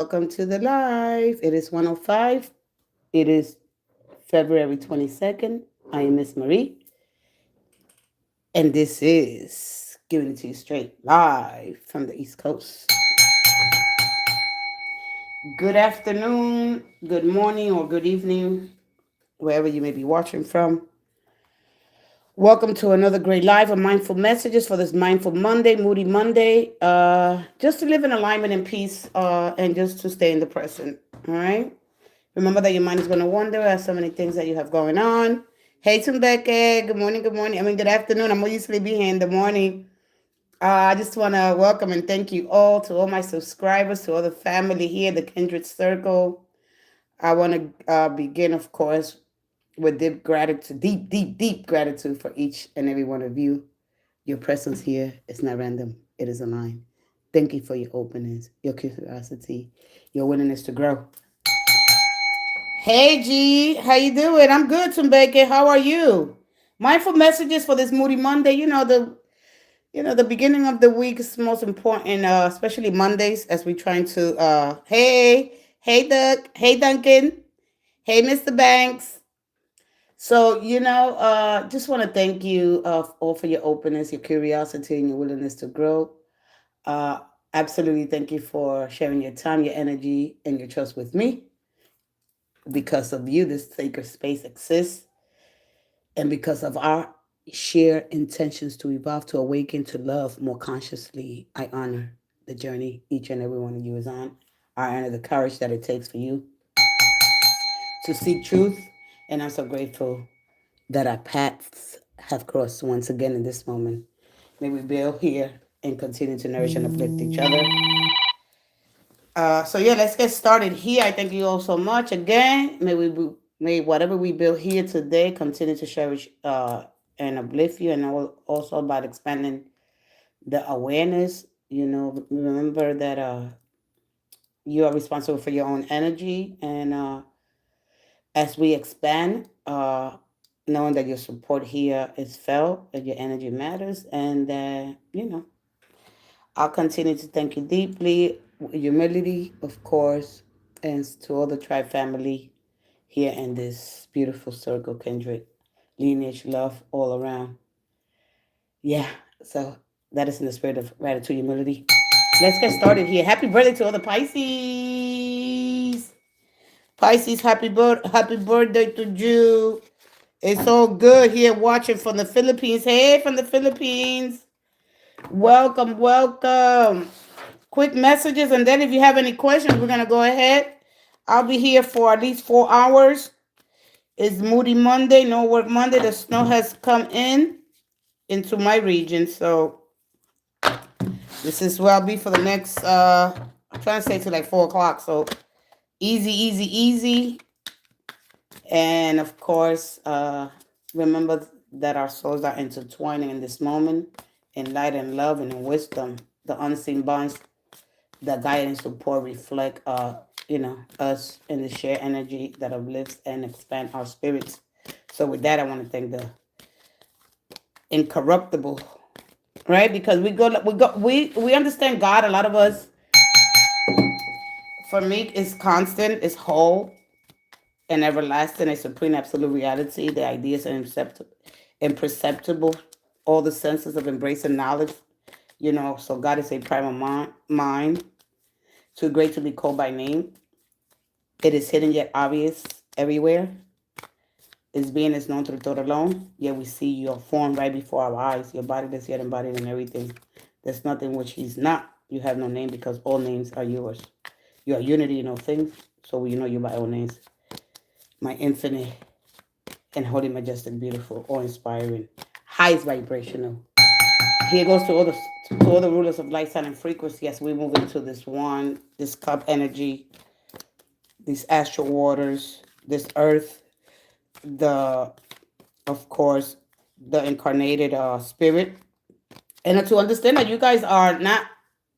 Welcome to the live. It is 1:05. It is February 22nd. I am Miss Marie, and this is giving it to you straight live from the East Coast. Good afternoon, good morning, or good evening, wherever you may be watching from. Welcome to another great live of mindful messages for this mindful Monday, Moody Monday. Just to live in alignment and peace, and just to stay in the present. All right. Remember that your mind is going to wander at so many things that you have going on. Hey, Tumbeke. Good morning. Good morning. Good afternoon. I'm usually be here in the morning. I just want to welcome and thank you all, to all my subscribers, to all the family here, the Kindred Circle. I want to begin, of course, with deep gratitude, deep gratitude for each and every one of you. Your presence here is not random. It is aligned. Thank you for your openness, your curiosity, your willingness to grow. Hey G, how you doing? I'm good, Tumbeke. How are you? Mindful messages for this Moody Monday. The beginning of the week is most important, especially Mondays, as we're trying to. Hey Doug, hey Duncan, hey Mr. Banks. So just want to thank you all for your openness, your curiosity, and your willingness to grow. Uh, Absolutely, thank you for sharing your time, your energy, and your trust with me. Because of you, this sacred space exists. And because of our shared intentions to evolve, to awaken, to love more consciously, I honor the journey each and every one of you is on. I honor the courage that it takes for you to seek truth. And I'm so grateful that our paths have crossed once again in this moment. May we build here and continue to nourish and uplift each other. Let's get started here. I thank you all so much again. May whatever we build here today continue to cherish and uplift you, and also about expanding the awareness. Remember that you are responsible for your own energy, and as we expand, knowing that your support here is felt, that your energy matters, and I'll continue to thank you deeply, humility, of course, and to all the tribe family here in this beautiful circle, kindred, lineage, love all around. Yeah, so that is in the spirit of gratitude, humility. Let's get started here. Happy birthday to all the Pisces. Pisces, happy birthday to you. It's all good here watching from the Philippines. Hey, from the Philippines. Welcome, welcome. Quick messages, and then if you have any questions, we're gonna go ahead. I'll be here for at least 4 hours. It's Moody Monday, no work Monday. The snow has come into my region, so this is where I'll be for the next. I'm trying to stay till like 4 o'clock. So easy, and of course, remember that our souls are intertwining in this moment, in light and love and in wisdom. The unseen bonds, the guidance support reflect us in the shared energy that uplifts and expand our spirits. So with that, I want to thank the incorruptible, right? Because we understand God. A lot of us, for me, is constant, is whole and everlasting, a supreme absolute reality. The ideas are imperceptible, all the senses of embracing knowledge. So God is a primal mind, too great to be called by name. It is hidden yet obvious everywhere. Its being is known through thought alone, yet we see your form right before our eyes, your body that's yet embodied in everything. There's nothing which he's not. You have no name because all names are yours. You are unity in all things, so we know you by all names. My infinite and holy, majestic, beautiful, awe-inspiring, highest vibrational. Here goes to all the rulers of light, sound, and frequency as we move into this cup energy, these astral waters, this earth, of course, the incarnated spirit. And to understand that you guys are not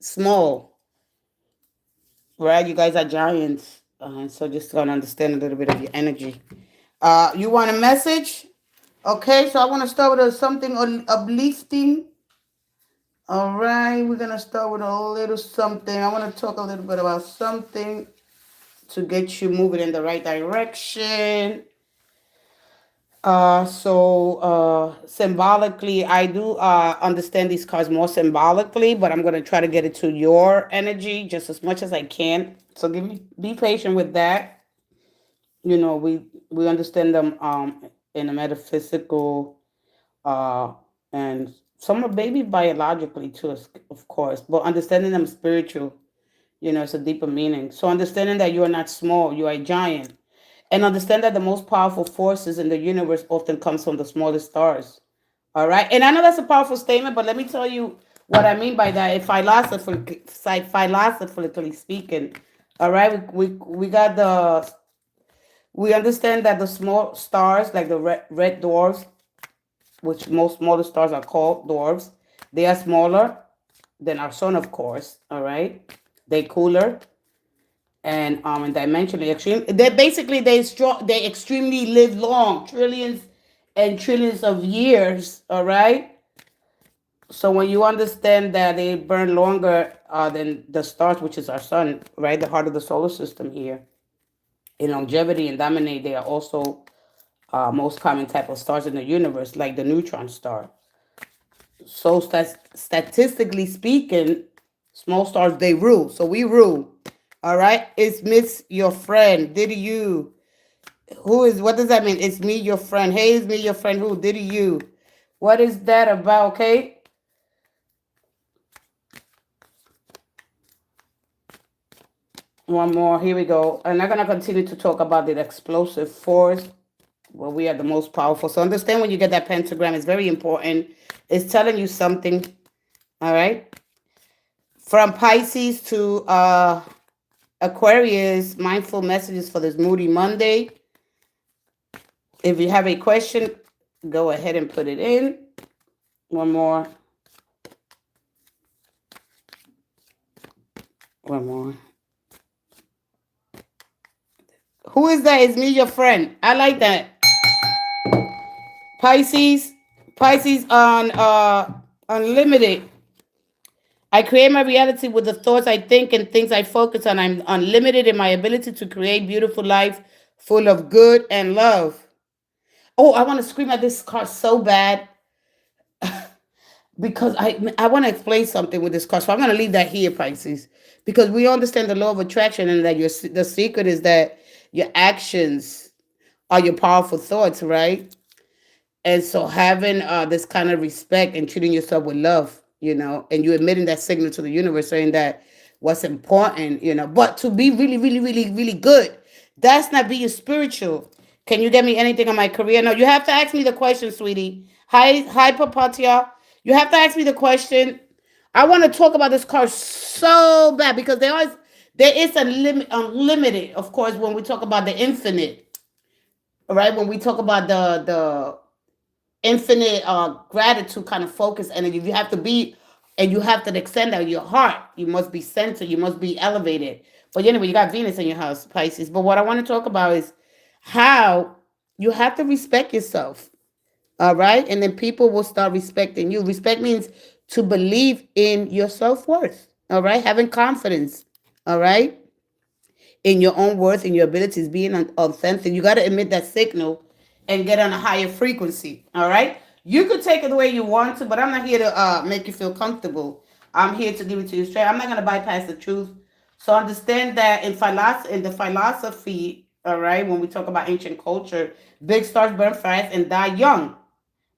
small, right? You guys are giants. So just to understand a little bit of your energy. You want a message? Okay, so I want to start with something uplifting. All right, we're gonna start with a little something. I want to talk a little bit about something to get you moving in the right direction. Symbolically, I do understand these cards more symbolically, but I'm gonna try to get it to your energy just as much as I can. So be patient with that. We understand them in a metaphysical uh and some are maybe biologically too, of course, but understanding them spiritual, it's a deeper meaning. So understanding that you are not small, you are a giant. And understand that the most powerful forces in the universe often comes from the smallest stars. All right. And I know that's a powerful statement, but let me tell you what I mean by that. If philosophically speaking, all right, we got we understand that the small stars, like the red dwarfs, which most smaller stars are called dwarfs, they are smaller than our sun, of course. All right, they cooler and dimensionally extreme. They extremely live long, trillions and trillions of years. All right. So when you understand that they burn longer than the stars, which is our sun, right, the heart of the solar system here, in longevity and dominate, they are also most common type of stars in the universe, like the neutron star. So statistically speaking, small stars they rule. So we rule. All right. It's Miss your friend. Did you? Who is? What does that mean? It's me, your friend. Hey, it's me, your friend. Who? Did you? What is that about? Okay. One more. Here we go. And I'm gonna continue to talk about the explosive force. Well, we are the most powerful. So understand when you get that pentagram, it's very important. It's telling you something. All right. From Pisces to Aquarius, mindful messages for this Moody Monday. If you have a question, go ahead and put it in. One more. One more. Who is that? It's me, your friend. I like that. Pisces. Pisces on Unlimited. I create my reality with the thoughts I think and things I focus on. I'm unlimited in my ability to create beautiful life full of good and love. Oh, I want to scream at this card so bad because I want to explain something with this card. So I'm going to leave that here, Pisces, because we understand the law of attraction and that the secret is that your actions are your powerful thoughts, right? And so having this kind of respect and treating yourself with love, and you admitting that signal to the universe saying that what's important, but to be really, really, really, really good, that's not being spiritual. Can you get me anything on my career? No, you have to ask me the question, sweetie. Hi, Papatia. You have to ask me the question. I want to talk about this car so bad because there is a limit, unlimited, of course, when we talk about the infinite, all right? When we talk about the infinite gratitude kind of focus energy. You have to be, and you have to extend out your heart. You must be centered. You must be elevated. But anyway, you got Venus in your house, Pisces. But what I want to talk about is how you have to respect yourself. All right. And then people will start respecting you. Respect means to believe in your self worth. All right. Having confidence. All right. In your own worth and your abilities, being authentic. You got to emit that signal and get on a higher frequency. All right. You could take it the way you want to, but I'm not here to make you feel comfortable. I'm here to give it to you straight. I'm not going to bypass the truth. So understand that in the philosophy, all right, when we talk about ancient culture, big stars burn fast and die young.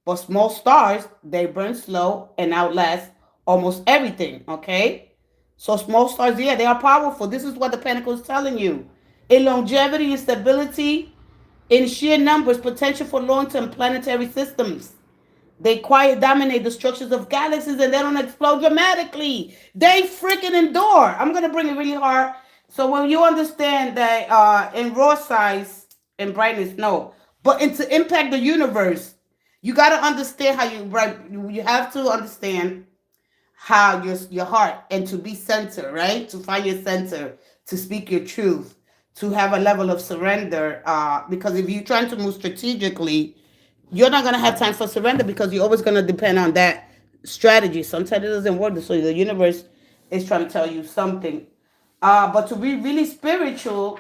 But small stars, they burn slow and outlast almost everything. Okay. So small stars, yeah, they are powerful. This is what the Pentacle is telling you. In longevity and stability, in sheer numbers, potential for long-term planetary systems. They quiet dominate the structures of galaxies and they don't explode dramatically. They freaking endure. I'm gonna bring it really hard. So when you understand that in raw size and brightness, no. But to impact the universe, you gotta understand how you have to understand how your heart and to be centered, right? To find your center, to speak your truth, to have a level of surrender. Because if you're trying to move strategically, you're not gonna have time for surrender because you're always gonna depend on that strategy. Sometimes it doesn't work. So the universe is trying to tell you something. But to be really spiritual,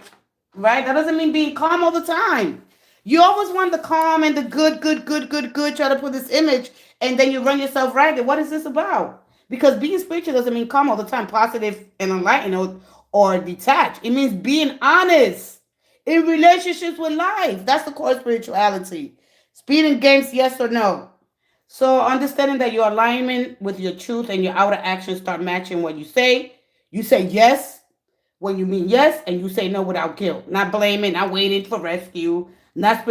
right? That doesn't mean being calm all the time. You always want the calm and the good, good, good, good, good. Try to put this image, and then you run yourself ragged. What is this about? Because being spiritual doesn't mean calm all the time, positive and enlightened, or detached. It means being honest in relationships with life. That's the core spirituality. Speeding games, yes or no. So understanding that your alignment with your truth and your outer actions start matching what you say. You say yes when you mean yes, and you say no without guilt, not blaming, not waiting for rescue, not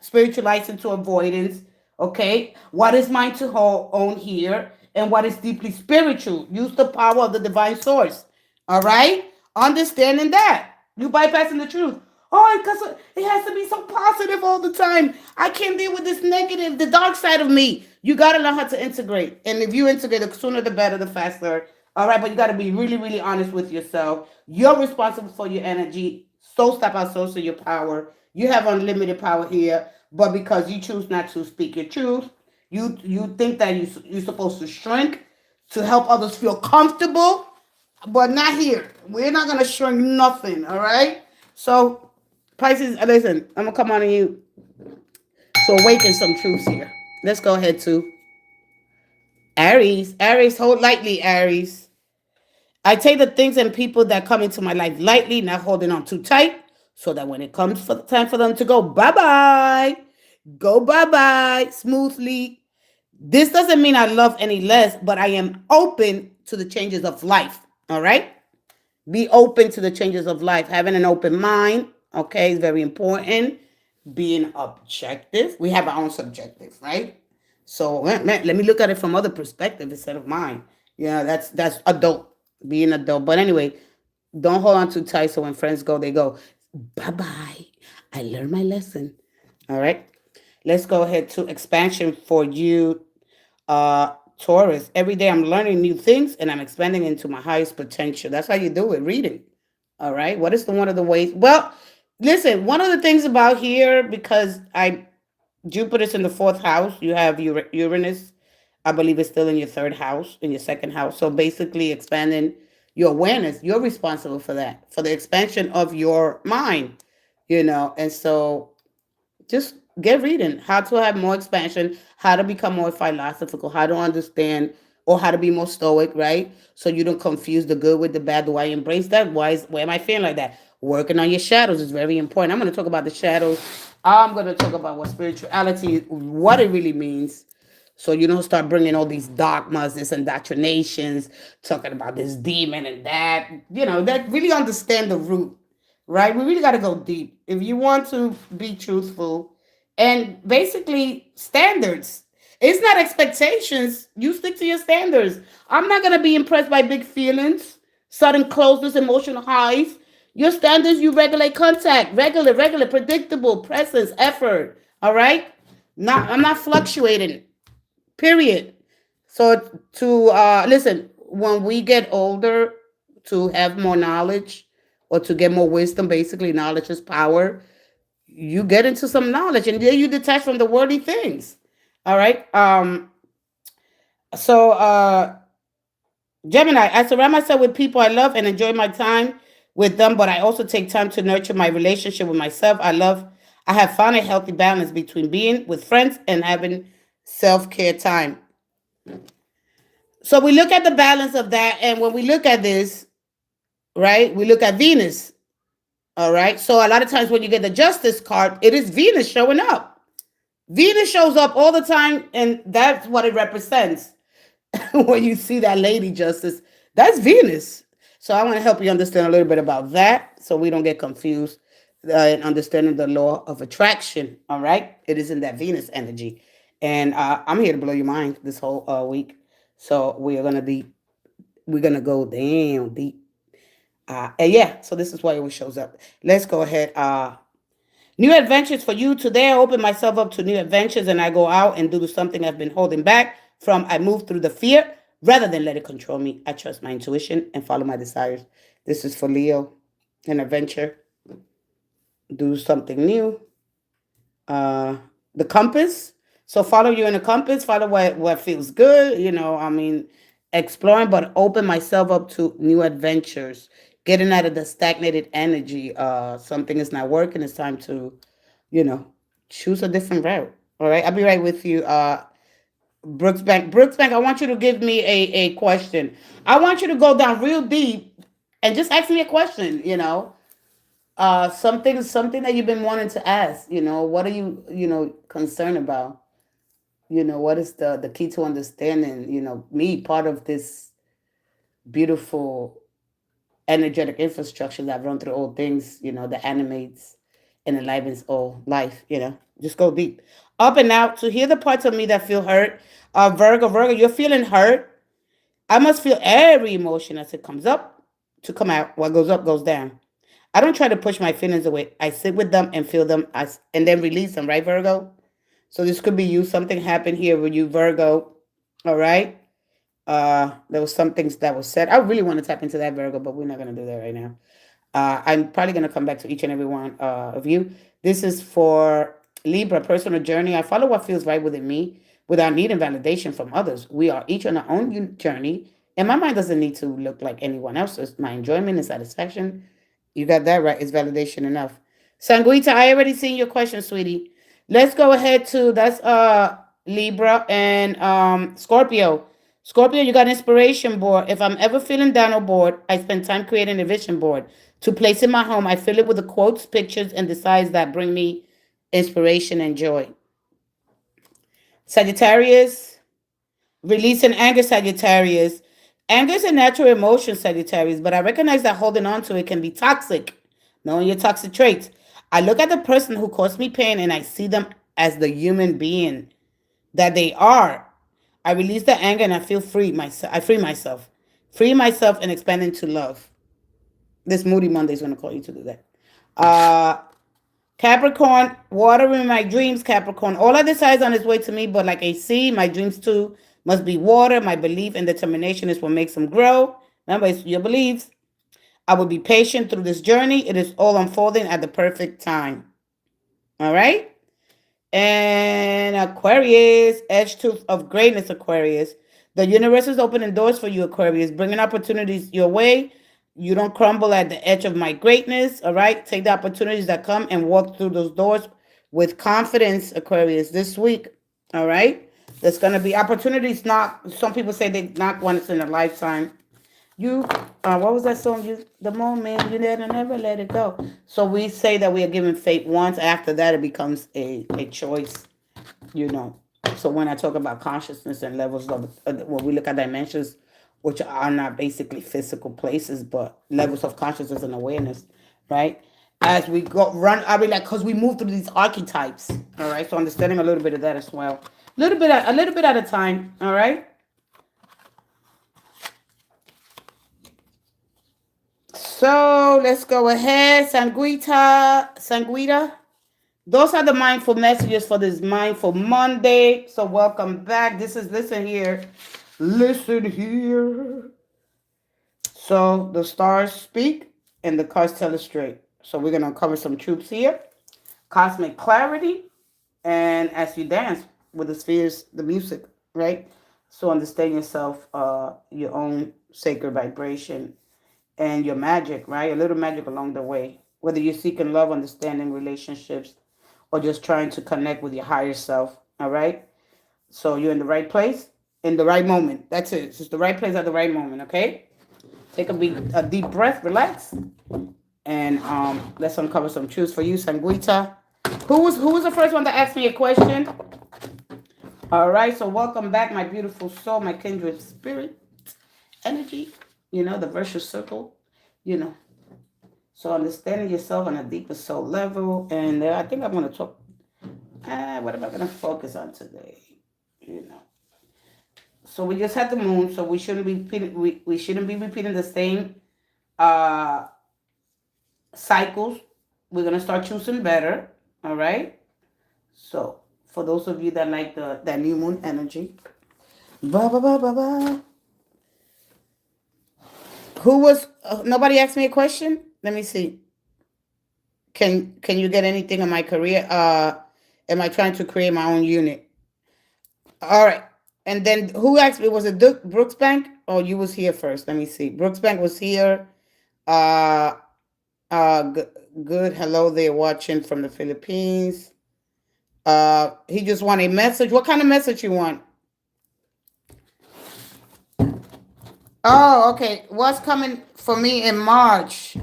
spiritualizing to avoidance. Okay, what is mine to own here, and what is deeply spiritual? Use the power of the divine source. All right, understanding that you bypassing the truth. Oh, because it has to be so positive all the time. I can't deal with this negative, the dark side of me. You got to learn how to integrate. And if you integrate, the sooner the better, the faster. All right, but you got to be really, really honest with yourself. You're responsible for your energy. So stop outsourcing your power. You have unlimited power here, but because you choose not to speak your truth, you think that you're supposed to shrink to help others feel comfortable, but not here. We're not gonna shrink nothing. All right. So Pisces, listen, I'm gonna come on to you to awaken some truths here. Let's go ahead to Aries. Aries, hold lightly, Aries. I take the things and people that come into my life lightly, not holding on too tight, so that when it comes for the time for them to go bye bye smoothly. This doesn't mean I love any less, but I am open to the changes of life. All right? Be open to the changes of life. Having an open mind, okay, is very important. Being objective. We have our own subjective, right? So let me look at it from other perspective instead of mine. Yeah, that's adult, being adult. But anyway, don't hold on too tight. So when friends go, they go. Bye bye. I learned my lesson. All right. Let's go ahead to expansion for you, Taurus. Every day I'm learning new things and I'm expanding into my highest potential. That's how you do it. Reading. All right. What is the one of the ways? Well, listen. One of the things about here, because I Jupiter's in the fourth house. You have Uranus. I believe it's still in your third house, in your second house. So basically, expanding your awareness. You're responsible for that, for the expansion of your mind. And so just get reading how to have more expansion, how to become more philosophical, how to understand, or how to be more stoic, right? So you don't confuse the good with the bad. Do I embrace that? Why am I feeling like that? Working on your shadows is very important. I'm going to talk about the shadows. I'm going to talk about what spirituality, what it really means. So you don't start bringing all these dogmas, this indoctrinations, talking about this demon and that. That really understand the root, right? We really got to go deep. If you want to be truthful, and basically standards. It's not expectations. You stick to your standards. I'm not going to be impressed by big feelings, sudden closeness, emotional highs. Your standards, you regulate contact, regular, predictable, presence, effort. All right? I'm not fluctuating. Period. So to listen, when we get older, to have more knowledge or to get more wisdom, basically knowledge is power. You get into some knowledge and then you detach from the worldly things. All right. So Gemini, I surround myself with people I love and enjoy my time with them, but I also take time to nurture my relationship with myself. I have found a healthy balance between being with friends and having self-care time. So we look at the balance of that, and when we look at this, right, we look at Venus. All right. So a lot of times when you get the Justice card, it is Venus showing up. Venus shows up all the time, and that's what it represents. When you see that Lady Justice, that's Venus. So I want to help you understand a little bit about that so we don't get confused in understanding the law of attraction. All right. It is in that Venus energy. And I'm here to blow your mind this whole week. So we're gonna go damn deep. And yeah, so this is why it always shows up. Let's go ahead. New adventures for you. Today I open myself up to new adventures and I go out and do something I've been holding back from. I move through the fear rather than let it control me. I trust my intuition and follow my desires. This is for Leo. An adventure. Do something new. The compass. So follow you in a compass, follow what feels good, I mean, exploring, but open myself up to new adventures, getting out of the stagnated energy. Something is not working, it's time to, you know, choose a different route. All right, I'll be right with you. Brooksbank, I want you to give me a question. I want you to go down real deep and just ask me a question. Something that you've been wanting to ask. What are you, concerned about? What is the key to understanding, me, part of this beautiful energetic infrastructure that run through all things, that animates and enlivens all life. Just go deep. Up and out to hear the parts of me that feel hurt. Virgo, you're feeling hurt. I must feel every emotion as it comes up to come out. What goes up goes down. I don't try to push my feelings away. I sit with them and feel them and then release them, right, Virgo? So this could be you. Something happened here with you, Virgo. All right. There was some things that was said. I really want to tap into that, Virgo, but we're not gonna do that right now. I'm probably gonna come back to each and every one of you. This is for Libra, personal journey. I follow what feels right within me without needing validation from others. We are each on our own journey, and my mind doesn't need to look like anyone else's. My enjoyment and satisfaction, you got that right, is validation enough. Sanguita, I already seen your question, sweetie. Let's go ahead to that's Libra and Scorpio. Scorpio, you got inspiration board. If I'm ever feeling down or bored, I spend time creating a vision board to place in my home. I fill it with the quotes, pictures, and designs that bring me inspiration and joy. Sagittarius, releasing anger, Sagittarius. Anger is a natural emotion, Sagittarius, but I recognize that holding on to it can be toxic. Knowing your toxic traits. I look at the person who caused me pain and I see them as the human being that they are. I release the anger and I feel free myself. I free myself. Free myself and expand into love. This Moody Monday is going to call you to do that. Capricorn, watering my dreams, Capricorn. All I desire is on its way to me, but like a seed, my dreams too must be water. My belief and determination is what makes them grow. Remember, it's your beliefs. I will be patient through this journey. It is all unfolding at the perfect time. All right? And Aquarius, edge tooth of greatness, Aquarius. The universe is opening doors for you, Aquarius, bringing opportunities your way. You don't crumble at the edge of my greatness, all right? Take the opportunities that come and walk through those doors with confidence, Aquarius, this week, all right? There's going to be opportunities some people say they not once in a lifetime. What was that song? The moment you never let it go. So we say that we are given fate once. After that, it becomes a choice, So when I talk about consciousness and levels of, when we look at dimensions, which are not basically physical places, but levels of consciousness and awareness, right? As we I mean, like, because we move through these archetypes, all right? So understanding a little bit of that as well. A little bit at a time, all right? So let's go ahead. Sanguita. Those are the mindful messages for this Mindful Monday. So welcome back. Listen here. Listen here. So the stars speak and the cards tell us straight. So we're going to cover some truths here. Cosmic clarity. And as you dance with the spheres, the music, right? So understand yourself, your own sacred vibration and your magic, right? A little magic along the way. Whether you're seeking love, understanding, relationships, or just trying to connect with your higher self, all right? So you're in the right place, in the right moment. That's it. It's just the right place at the right moment, okay? Take a deep breath, relax, and let's uncover some truths for you, Sanguita. Who was the first one to ask me a question? All right, so welcome back, my beautiful soul, my kindred spirit, energy, the virtuous circle, So understanding yourself on a deeper soul level. And I think I'm going to talk, what am I going to focus on today? So we just had the moon, so we shouldn't be repeating the same cycles. We're going to start choosing better, all right? So for those of you that like that new moon energy, ba ba ba ba ba. Who was? Nobody asked me a question. Let me see. Can you get anything in my career? Am I trying to create my own unit? All right. And then who asked me? Was it Brooks Bank? Oh, you was here first. Let me see. Brooks Bank was here. Uh, g- good. Hello there, watching from the Philippines. He just want a message. What kind of message you want? Oh, okay. What's coming for me in March?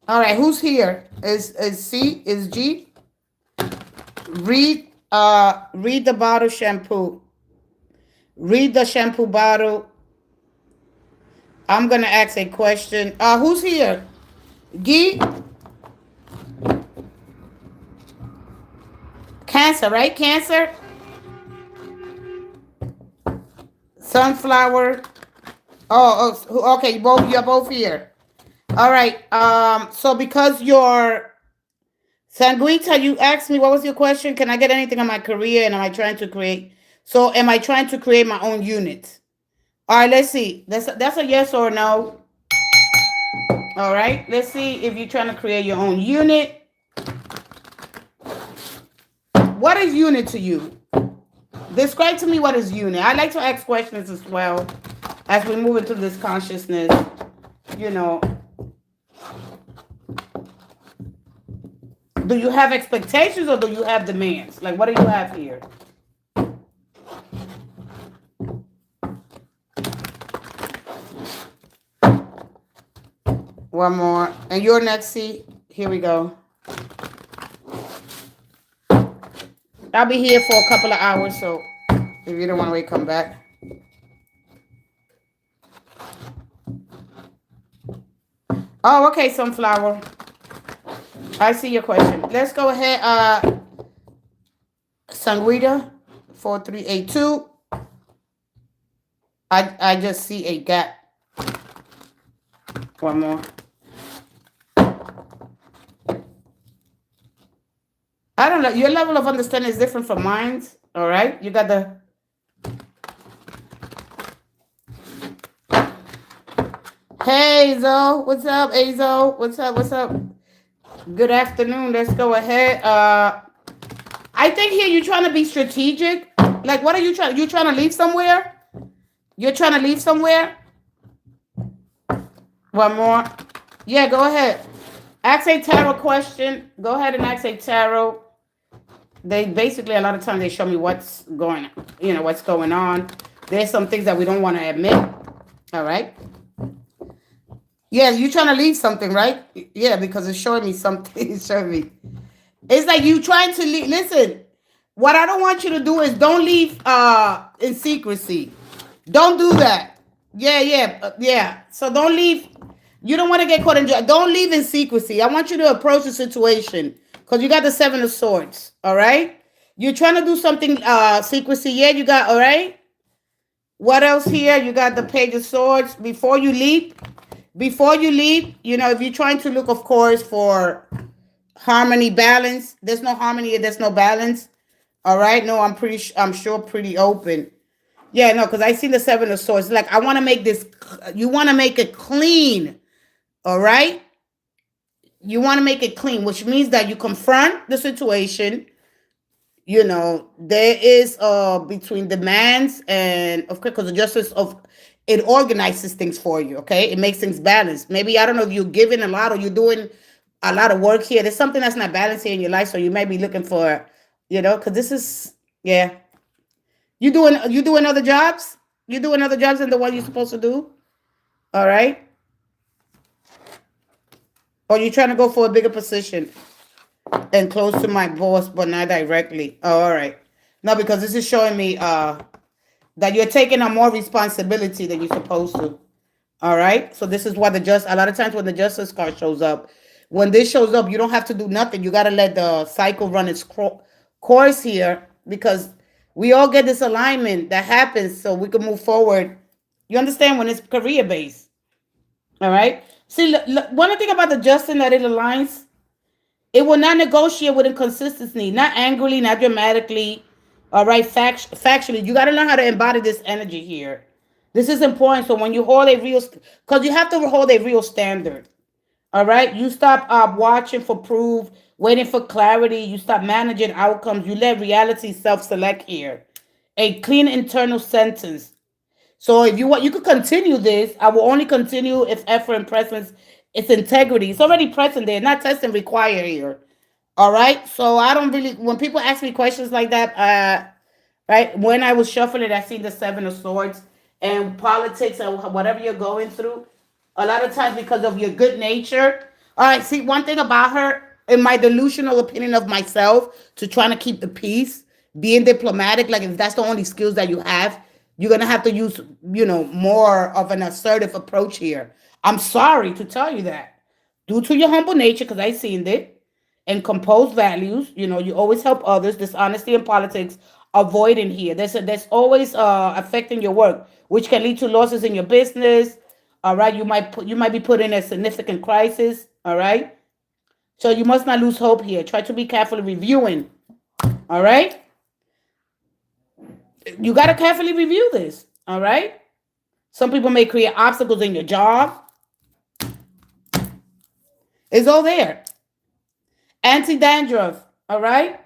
All right. Who's here? Is C? Is G? Read the bottle shampoo. Read the shampoo bottle. I'm gonna ask a question. Who's here? G? Cancer, right? Cancer? Sunflower. Okay, you're both here. All right. So because you're Sanguita, you asked me what was your question? Can I get anything on my career? And am I trying to create? So am I trying to create my own unit? All right, let's see. That's a yes or no. All right, let's see if you're trying to create your own unit. What is unit to you? Describe to me what is unit. I like to ask questions as well as we move into this consciousness. You know, do you have expectations or do you have demands? Like, what do you have here? One more. And you're next, C. Here we go. I'll be here for a couple of hours, so if you don't want to wait, come back. Oh, okay, Sunflower. I see your question. Let's go ahead. Sanguita, 4382. I just see a gap. One more. I don't know. Your level of understanding is different from mine. All right. You got the. Hey, Zo. What's up, Azo? What's up? What's up? Good afternoon. Let's go ahead. I think here you're trying to be strategic. Like, what are you trying? You trying to leave somewhere? You're trying to leave somewhere? One more. Yeah, go ahead. Ask a tarot question. Go ahead and ask a tarot. They basically, a lot of times they show me what's going on. There's some things that we don't want to admit. All right. Yeah, you're trying to leave something, right? Yeah, because it's showing me something. It's showing me. It's like you trying to leave. Listen, what I don't want you to do is don't leave in secrecy. Don't do that. Yeah. So don't leave. You don't want to get caught in jail. Don't leave in secrecy. I want you to approach the situation because you got the 7 of Swords. All right. You're trying to do something secrecy. Yeah, you got. All right. What else here? You got the Page of Swords. Before you leave, if you're trying to look, of course, for harmony, balance. There's no harmony. There's no balance. All right. No, I'm sure pretty open. Yeah, no, because I see the 7 of Swords. Like, I want to make this. You want to make it clean. All right. You want to make it clean, which means that you confront the situation. There is between demands and, of course, because the justice of it organizes things for you. Okay, it makes things balanced. Maybe I don't know if you're giving a lot or you're doing a lot of work here. There's something that's not balanced here in your life, so you may be looking for, because this is You doing other jobs? You doing other jobs than the one you're supposed to do? All right. Or you trying to go for a bigger position and close to my boss, but not directly. Oh, all right. No, because this is showing me that you're taking on more responsibility than you're supposed to. All right. So this is what a lot of times when the justice card shows up, when this shows up, you don't have to do nothing. You got to let the cycle run its course here, because we all get this alignment that happens so we can move forward. You understand, when it's career based. All right. See, one thing about the Justin that it aligns, it will not negotiate with inconsistency, not angrily, not dramatically. All right. Factually, you got to learn how to embody this energy here. This is important. So when you hold because you have to hold a real standard. All right. You stop watching for proof, waiting for clarity. You stop managing outcomes. You let reality self-select here. A clean internal sentence. So if you want, you could continue this. I will only continue if effort and presence, it's integrity. It's already present there, not testing required here. All right. So I don't really, when people ask me questions like that, right, when I was shuffling, I seen the Seven of Swords and politics and whatever you're going through. A lot of times because of your good nature. All right. See, one thing about her, in my delusional opinion of myself, to trying to keep the peace, being diplomatic, like if that's the only skills that you have, you're gonna have to use, more of an assertive approach here. I'm sorry to tell you that. Due to your humble nature, because I seen it, and composed values, you always help others. Dishonesty in politics, avoiding here. There's always affecting your work, which can lead to losses in your business. All right, you might be put in a significant crisis. All right, so you must not lose hope here. Try to be carefully reviewing. All right, you got to carefully review this. All right, some people may create obstacles in your job. It's all there. Anti-dandruff. All right.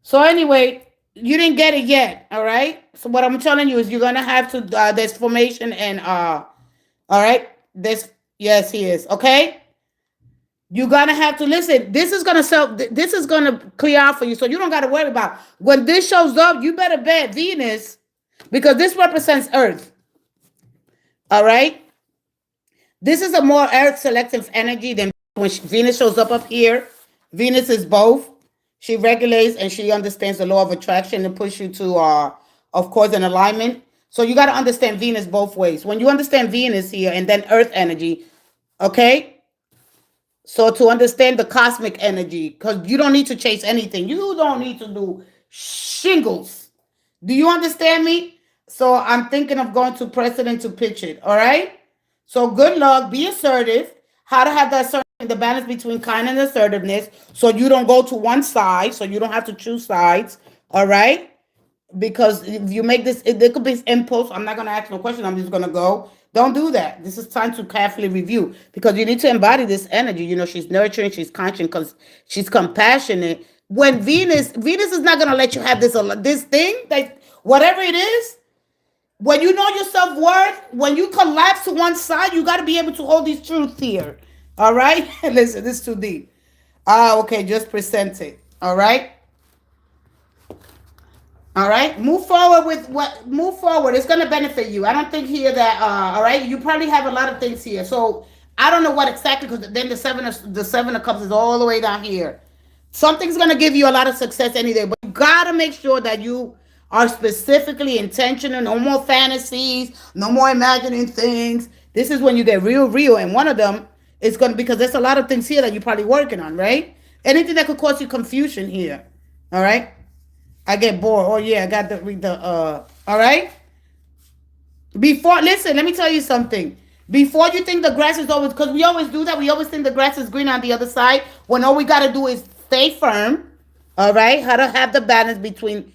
So anyway, you didn't get it yet. All right. So what I'm telling you is you're gonna have to. There's formation and All right. This Yes, he is. Okay. You're gonna have to listen. This is gonna sell. This is gonna clear out for you, so you don't gotta worry about when this shows up. You better bet Venus, because this represents Earth. All right. This is a more Earth selective energy than when Venus shows up here. Venus is both. She regulates and she understands the law of attraction and push you to, of course, an alignment. So you got to understand Venus both ways. When you understand Venus here and then Earth energy, okay? So to understand the cosmic energy, because you don't need to chase anything. You don't need to do shingles. Do you understand me? So I'm thinking of going to precedent to pitch it, all right? So good luck. Be assertive. How to have that the balance between kind and assertiveness, so you don't go to one side, so you don't have to choose sides. All right, because if you make this, there could be impulse. I'm not going to ask no question. I'm just going to go. Don't do that. This is time to carefully review, because you need to embody this energy. She's nurturing, she's conscious, because she's compassionate. When Venus is not going to let you have this thing, that whatever it is. When you know your self-worth, when you collapse to one side, you got to be able to hold these truths here. All right? Listen, this is too deep. Okay, just present it. All right? All right? Move forward with what? Move forward. It's going to benefit you. I don't think here that, all right? You probably have a lot of things here. So I don't know what exactly, because then the seven of cups is all the way down here. Something's going to give you a lot of success any day, but you got to make sure that you are specifically intentional. No more fantasies, no more imagining things. This is when you get real. And one of them is going to, because there's a lot of things here that you're probably working on, right? Anything that could cause you confusion here. All right. I get bored. Oh yeah, I got to read all right. Listen, let me tell you something. Before you think the grass is always, because we always do that. We always think the grass is green on the other side, when all we got to do is stay firm. All right. How to have the balance between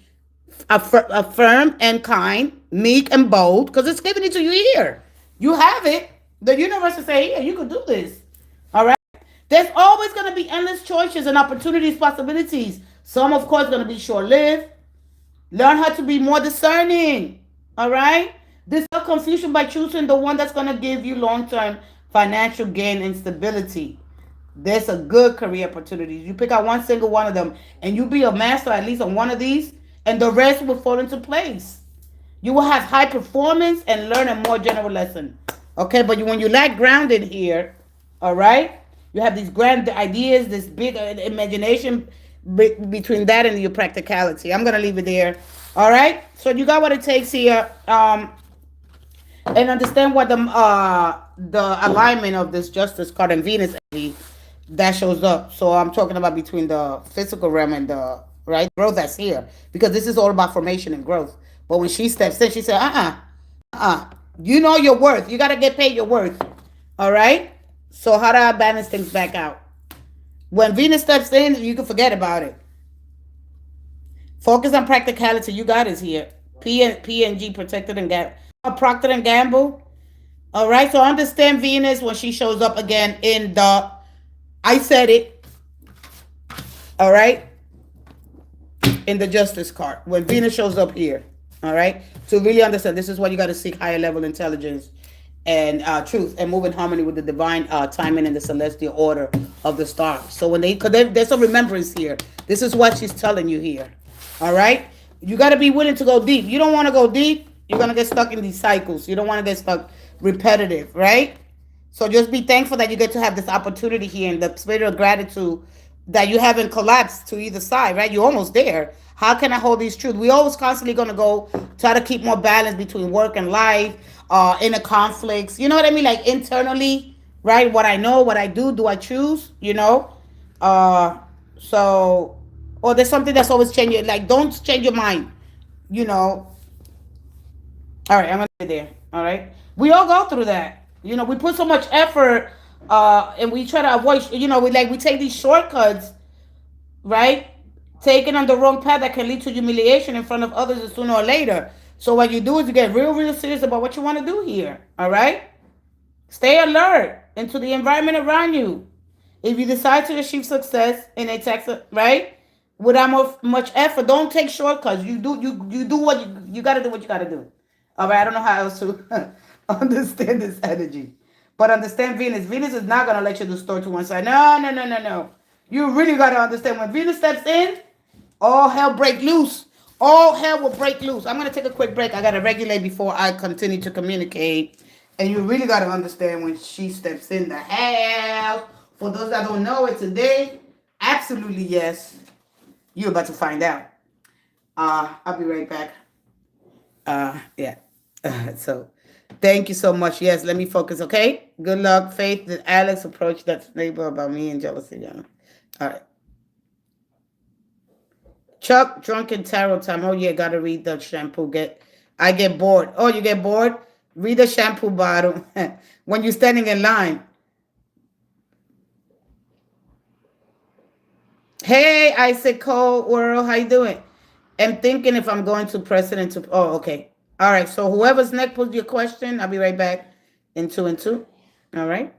a firm and kind, meek and bold, because it's giving it to you here. You have it. The universe is saying, yeah, you could do this. All right. There's always going to be endless choices and opportunities, possibilities. Some, of course, going to be short-lived. Learn how to be more discerning. All right. This confusion by choosing the one that's going to give you long-term financial gain and stability. There's a good career opportunities. You pick out one single one of them, and you be a master at least on one of these, and the rest will fall into place. You will have high performance and learn a more general lesson. Okay, but when you lack grounded here, all right, you have these grand ideas, this big imagination between that and your practicality. I'm going to leave it there. All right, so you got what it takes here, and understand what the alignment of this Justice card and Venus that shows up. So I'm talking about between the physical realm and the growth that's here, because this is all about formation and growth. But when she steps in, she said, you know your worth. You got to get paid your worth. All right. So how do I balance things back out? When Venus steps in, you can forget about it. Focus on practicality. You got it here. P&G, Protected and Procter and Gamble. All right. So understand Venus when she shows up again in the. I said it. All right. In the Justice card when Venus shows up here. All right. To really understand, this is why you got to seek higher level intelligence and truth and move in harmony with the divine timing and the celestial order of the stars. So when because there's a remembrance here. This is what she's telling you here. All right. You got to be willing to go deep. You don't want to go deep. You're gonna get stuck in these cycles. You don't want to get stuck repetitive, right? So just be thankful that you get to have this opportunity here and the spirit of gratitude that you haven't collapsed to either side, right? You're almost there. How can I hold these truths? We always constantly gonna go try to keep more balance between work and life, inner conflicts. You know what I mean? Like internally, right? What I know, what I do I choose? You know, uh, so or there's something that's always changing. Like don't change your mind. You know, all right, I'm gonna be there. All right, we all go through that. You know, we put so much effort, and we try to avoid. You know, we take these shortcuts, right? Taking on the wrong path that can lead to humiliation in front of others sooner or later. So what you do is you get real, real serious about what you want to do here. All right, stay alert into the environment around you. If you decide to achieve success in a tax, right, without much effort, don't take shortcuts. You do what you got to do what you got to do. All right, I don't know how else to understand this energy, but understand Venus. Venus is not gonna let you distort to one side. No, no, no, no, no. You really gotta understand when Venus steps in, all hell break loose. All hell will break loose. I'm gonna take a quick break. I gotta regulate before I continue to communicate. And you really gotta understand when she steps in the house. For those that don't know it today, absolutely yes. You're about to find out. I'll be right back. Yeah. So, thank you so much. Yes, let me focus. Okay. Good luck, Faith. Did Alex approach that neighbor about me and jealousy? Yeah. All right. Chuck, drunken tarot time. Oh yeah, gotta read the shampoo. I get bored. Oh, you get bored? Read the shampoo bottle when you're standing in line. Hey, Isaac Cole World, how you doing? I'm thinking if I'm going to president to. Oh, okay. All right. So whoever's next, put your question. I'll be right back in two and two. All right.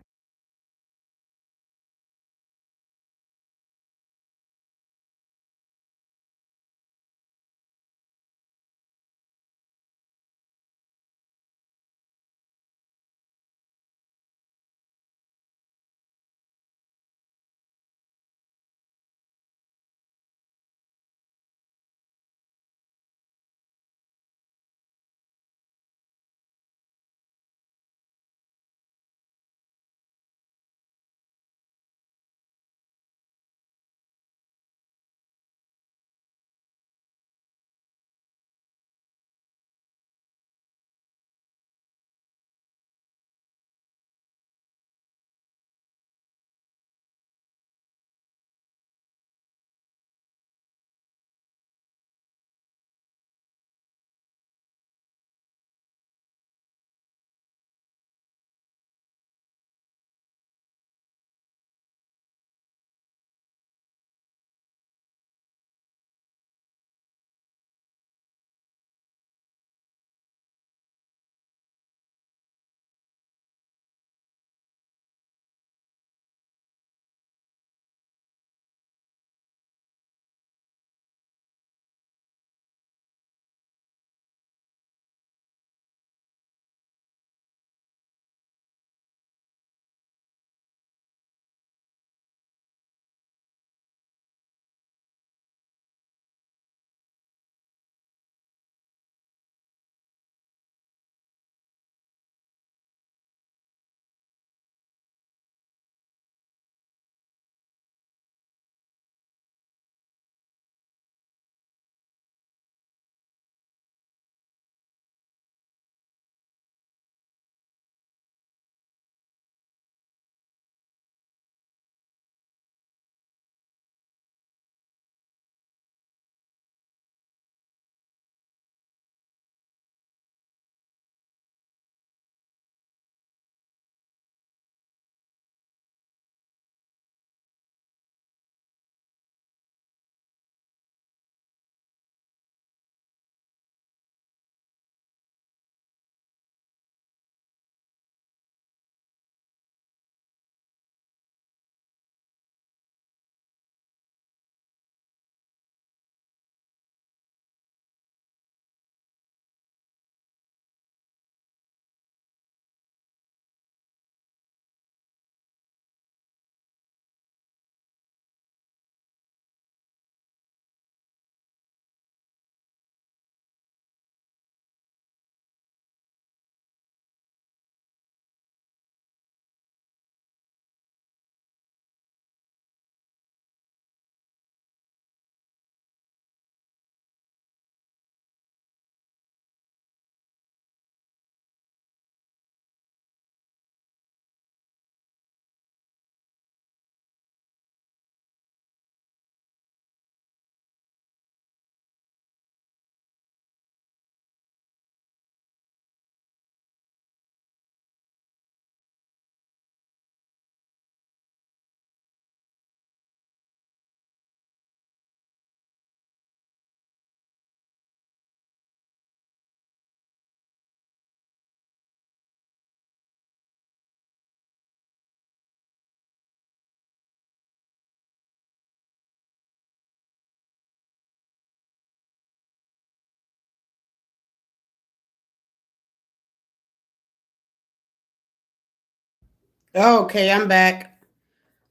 Okay, I'm back.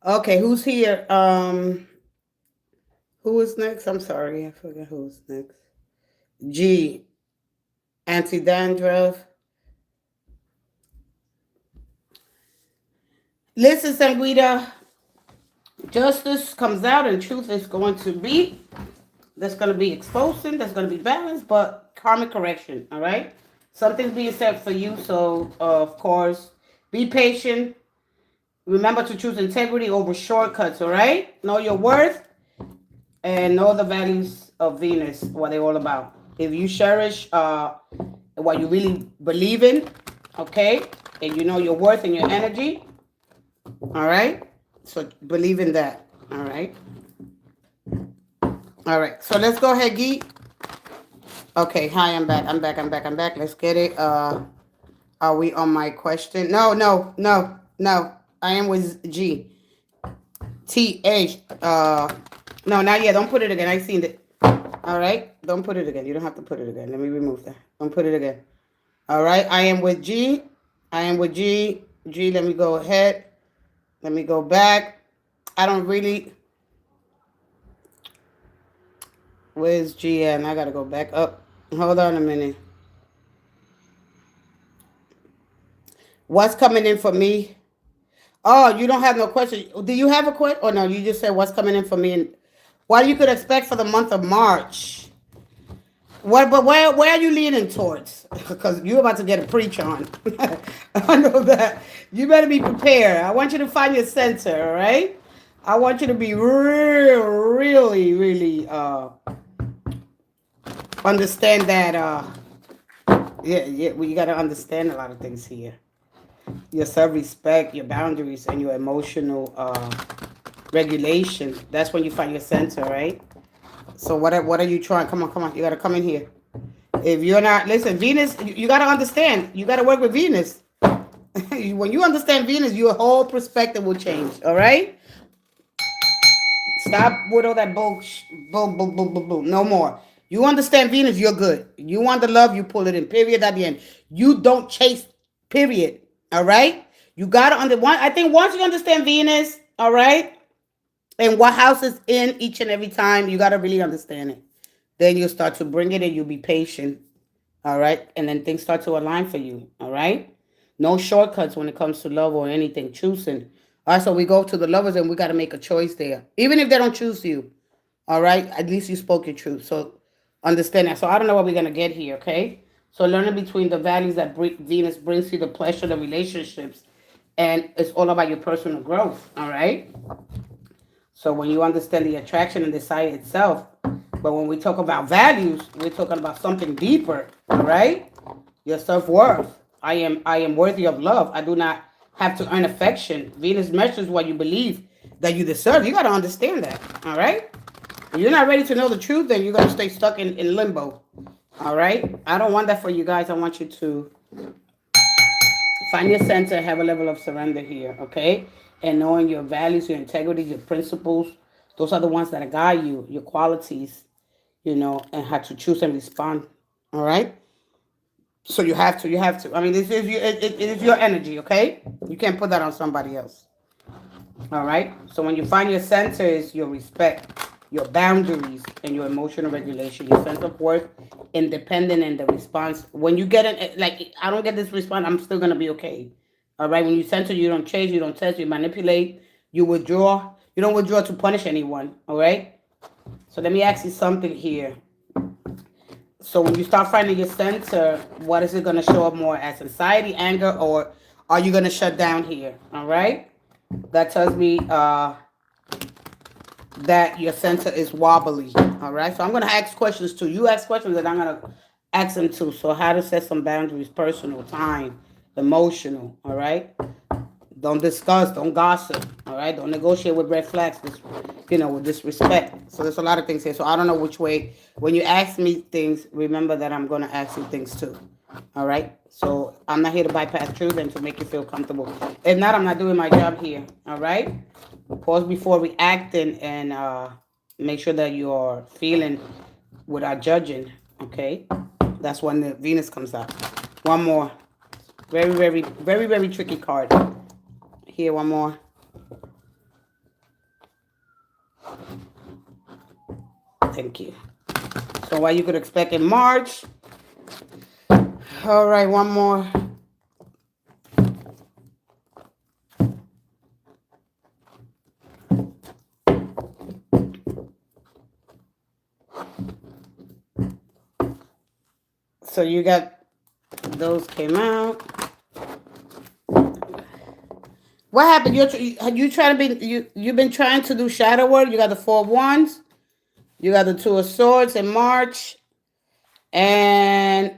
Okay, who's here? Who is next? I'm sorry, I forgot who's next. G, anti-dandruff. Listen, Sanguita, justice comes out and truth is going to be, there's going to be exposing, there's going to be balance, but karmic correction, all right? Something's being said for you, so of course, be patient. Remember to choose integrity over shortcuts, all right? Know your worth and know the values of Venus, what they're all about. If you cherish what you really believe in, okay, and you know your worth and your energy, all right? So believe in that, all right? All right, so let's go ahead, Gee. Okay, hi, I'm back. Let's get it. Are we on my question? No. I am with G. TH. No, not yet. Don't put it again. I seen it. All right. Don't put it again. You don't have to put it again. Let me remove that. Don't put it again. All right. I am with G. I am with G. G, let me go ahead. Let me go back. I don't really. Where's GN? I got to go back up. Hold on a minute. What's coming in for me? Oh, you don't have no question. Do you have a question? Or no, you just said what's coming in for me and what you could expect for the month of March. What? But where are you leaning towards? Because you're about to get a preach on. I know that. You better be prepared. I want you to find your center. All right. I want you to be really understand that. Yeah. Well, you got to understand a lot of things here. Your self-respect, your boundaries, and your emotional regulation. That's when you find your center, right? So what are you trying? Come on. You gotta come in here. If you're not, listen, Venus, you gotta understand. You gotta work with Venus. When you understand Venus, your whole perspective will change. All right. Stop with all that bull. No more. You understand Venus, you're good. You want the love, you pull it in. Period. At the end, you don't chase. Period. All right. You gotta I think once you understand Venus, all right, and what house is in each and every time, you gotta really understand it. Then you start to bring it in. You be patient. All right, and then things start to align for you. All right. No shortcuts when it comes to love or anything. Choosing. All right. So we go to the lovers, and we gotta make a choice there, even if they don't choose you. All right. At least you spoke your truth. So understand that. So I don't know what we're gonna get here. Okay. So learning between the values that Venus brings you, the pleasure, the relationships, and it's all about your personal growth. All right. So when you understand the attraction and desire itself, but when we talk about values, we're talking about something deeper. All right. Your self worth. I am worthy of love. I do not have to earn affection. Venus measures what you believe that you deserve. You got to understand that. All right. If you're not ready to know the truth, then you're going to stay stuck in limbo. All right. I don't want that for you guys. I want you to find your center, have a level of surrender here. Okay. And knowing your values, your integrity, your principles. Those are the ones that guide you, your qualities, and how to choose and respond. All right. So you have to. I mean, this is it is your energy, okay? You can't put that on somebody else. All right. So when you find your center is your respect, your boundaries, and your emotional regulation, your sense of worth, independent, and the response. When you get it, like I don't get this response, I'm still gonna be okay. All right. When you center, you don't change, you don't test, you manipulate, you withdraw. You don't withdraw to punish anyone. All right. So let me ask you something here. So when you start finding your center, what is it going to show up more as anxiety, anger, or are you going to shut down here? All right. That tells me that your center is wobbly. All right. So I'm going to ask questions too. You ask questions and I'm going to ask them too. So how to set some boundaries, personal, time, emotional. All right. Don't discuss, don't gossip, all right? Don't negotiate with red flags, with disrespect. So there's a lot of things here. So I don't know which way. When you ask me things, remember that I'm going to ask you things too, all right? So I'm not here to bypass truth and to make you feel comfortable. If not, I'm not doing my job here, all right? Pause before reacting and make sure that you're feeling without judging, okay? That's when the Venus comes out. One more. Very, very, very, very tricky card. Here, one more. Thank you. So what you could expect in March. All right, one more. So you got those came out. What happened? You trying to be you've been trying to do shadow work. You got the 4 of Wands. You got the 2 of Swords in March. And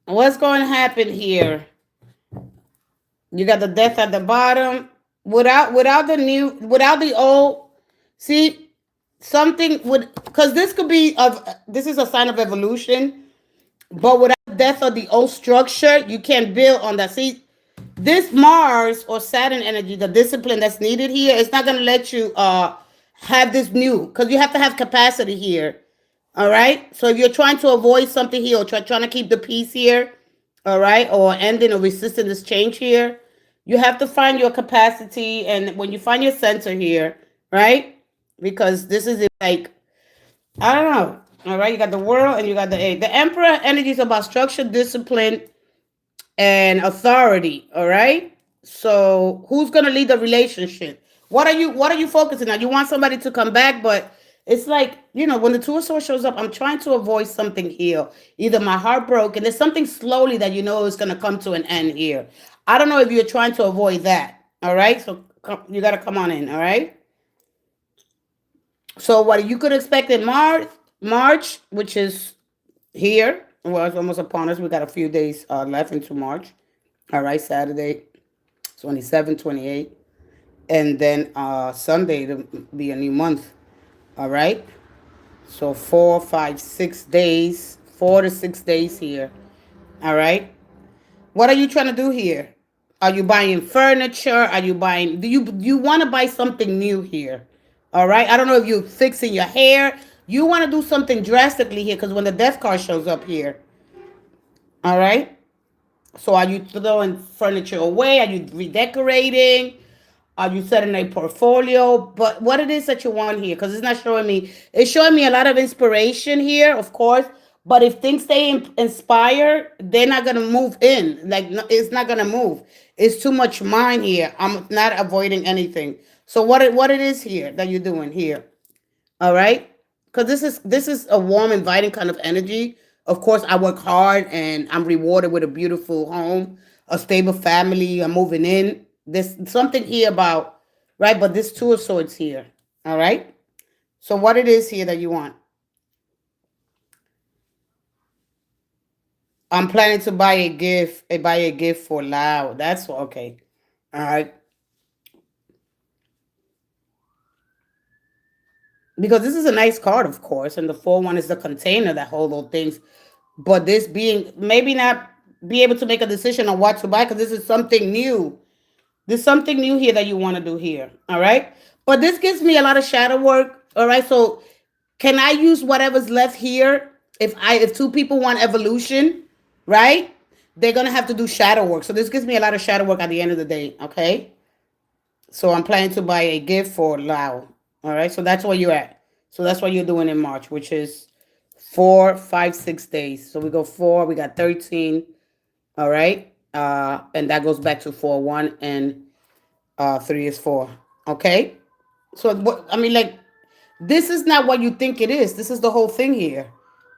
what's going to happen here? You got the Death at the bottom. Without the old. See, something would, because this could be this is a sign of evolution. But without the death of the old structure, you can't build on that. See, this Mars or Saturn energy, the discipline that's needed here, it's not going to let you have this new, because you have to have capacity here. All right. So if you're trying to avoid something here or trying to keep the peace here, all right, or ending or resisting this change here, you have to find your capacity. And when you find your center here, right, because this is like, I don't know. All right. You got the World and you got the 8. The Emperor energy is about structure, discipline, and authority. All right. So who's going to lead the relationship? What are you focusing on? You want somebody to come back, but it's like, when the 2 of Swords shows up, I'm trying to avoid something here. Either my heart broken. There's something slowly that is going to come to an end here. I don't know if you're trying to avoid that. All right. So you got to come on in. All right. So what you could expect in March, which is here. Well, it's almost upon us. We got a few days left into March. All right. Saturday, 27, 28. And then Sunday to be a new month. All right. So 4, 5, 6 days, 4 to 6 days here. All right. What are you trying to do here? Are you buying furniture? Are you buying? Do you want to buy something new here? All right. I don't know if you're fixing your hair. You want to do something drastically here because when the death card shows up here. All right. So are you throwing furniture away? Are you redecorating? Are you setting a portfolio? But what it is that you want here, because it's not showing me. It's showing me a lot of inspiration here, of course. But if things stay inspired, they're not going to move in. Like, no, it's not going to move. It's too much mind here. I'm not avoiding anything. So what it is here that you're doing here? All right? Because this is a warm, inviting kind of energy. Of course, I work hard and I'm rewarded with a beautiful home, a stable family. I'm moving in. There's something here about, right? But this 2 of Swords here. All right? So what it is here that you want? I'm planning to buy a gift for Lao. That's okay. All right. Because this is a nice card, of course, and the 4-1 is the container that hold those things. But this being maybe not be able to make a decision on what to buy because this is something new. There's something new here that you want to do here. All right. But this gives me a lot of shadow work. All right. So can I use whatever's left here? If 2 people want evolution, right? They're going to have to do shadow work. So this gives me a lot of shadow work at the end of the day. Okay. So I'm planning to buy a gift for Lao. All right. So that's where you're at. So that's what you're doing in March, which is 4, 5, 6 days. So we go 4, we got 13. All right. And that goes back to 4, 1, and 3 is 4. Okay. So what I mean, like, this is not what you think it is. This is the whole thing here.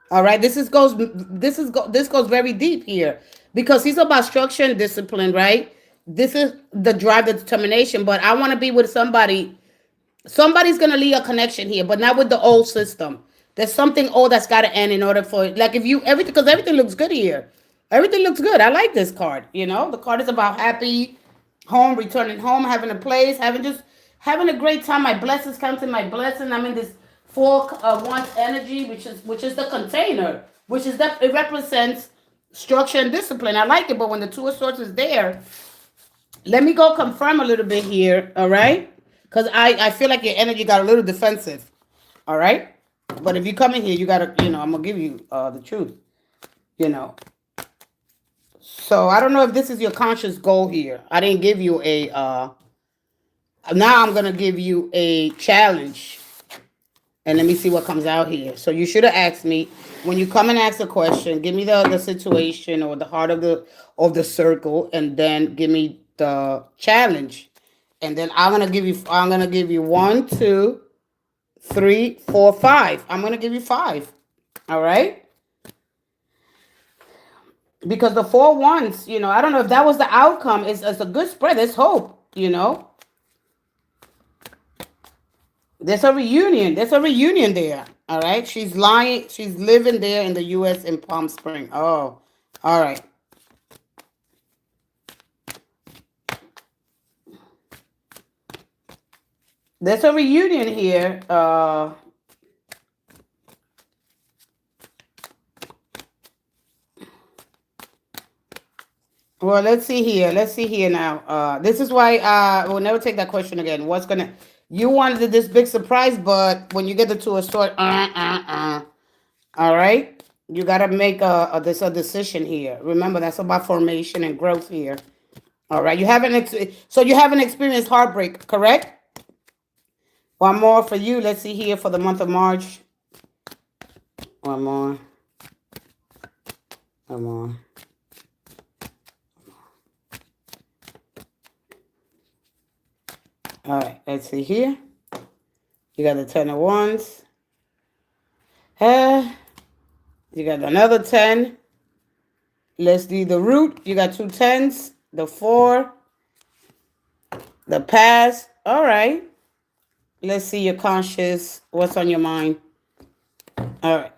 All right. This goes very deep here because he's about structure and discipline, right? This is the drive, the determination. But I want to be with somebody. Somebody's gonna leave a connection here, but not with the old system. There's something old that's got to end in order for, like, if you everything, because everything looks good here. Everything looks good. I like this card. The card is about happy home, returning home, having a place, having a great time. My blessings, counting my blessing. I'm in this 4 1 energy, which is the container, which is that it represents structure and discipline. I like it, but when the 2 of Swords is there, let me go confirm a little bit here. All right. Because I feel like your energy got a little defensive. All right. But if you come in here, you got to, I'm going to give you the truth. So I don't know if this is your conscious goal here. I didn't give you a now I'm gonna give you a challenge. And let me see what comes out here. So you should have asked me when you come and ask a question, give me the situation or the heart of the circle, and then give me the challenge. And then I'm gonna give you 1, 2, 3, 4, 5. I'm gonna give you 5. All right? Because the 4 ones, I don't know if that was the outcome. It's a good spread. There's hope. There's a reunion. There's a reunion there. All right. She's lying. She's living there in the U.S. in Palm Springs. Oh, all right. There's a reunion here. Well, let's see here. Let's see here now. This is why we'll never take that question again. You wanted this big surprise, but when you get the Two of Swords, all right, you gotta make a decision here. Remember, that's about formation and growth here. All right, you haven't experienced heartbreak, correct? One more for you. Let's see here for the month of March. One more. One more. All right, let's see here. You got the 10 of Wands. You got another 10. Let's do the root. You got 2 10s. The 4. The past. All right. Let's see your conscious. What's on your mind? All right.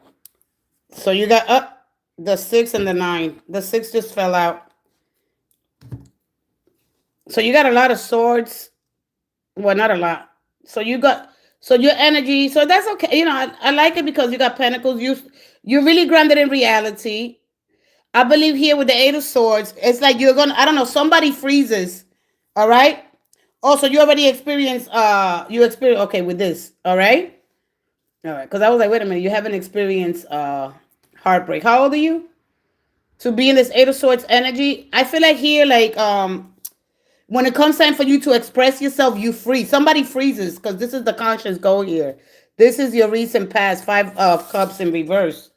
So you got the 6 and the 9. The 6 just fell out. So you got a lot of swords. Well, not a lot. So your energy. So that's okay. I like it because you got pentacles. You're really grounded in reality. I believe here with the 8 of Swords, it's like I don't know, somebody freezes. All right. Also, you already experienced, okay, with this. All right. All right. Because I was like, wait a minute, you haven't experienced heartbreak. How old are you? To be in this 8 of Swords energy, I feel like here, like, when it comes time for you to express yourself, you freeze. Somebody freezes because this is the conscious goal here. This is your recent past. 5 of Cups in reverse.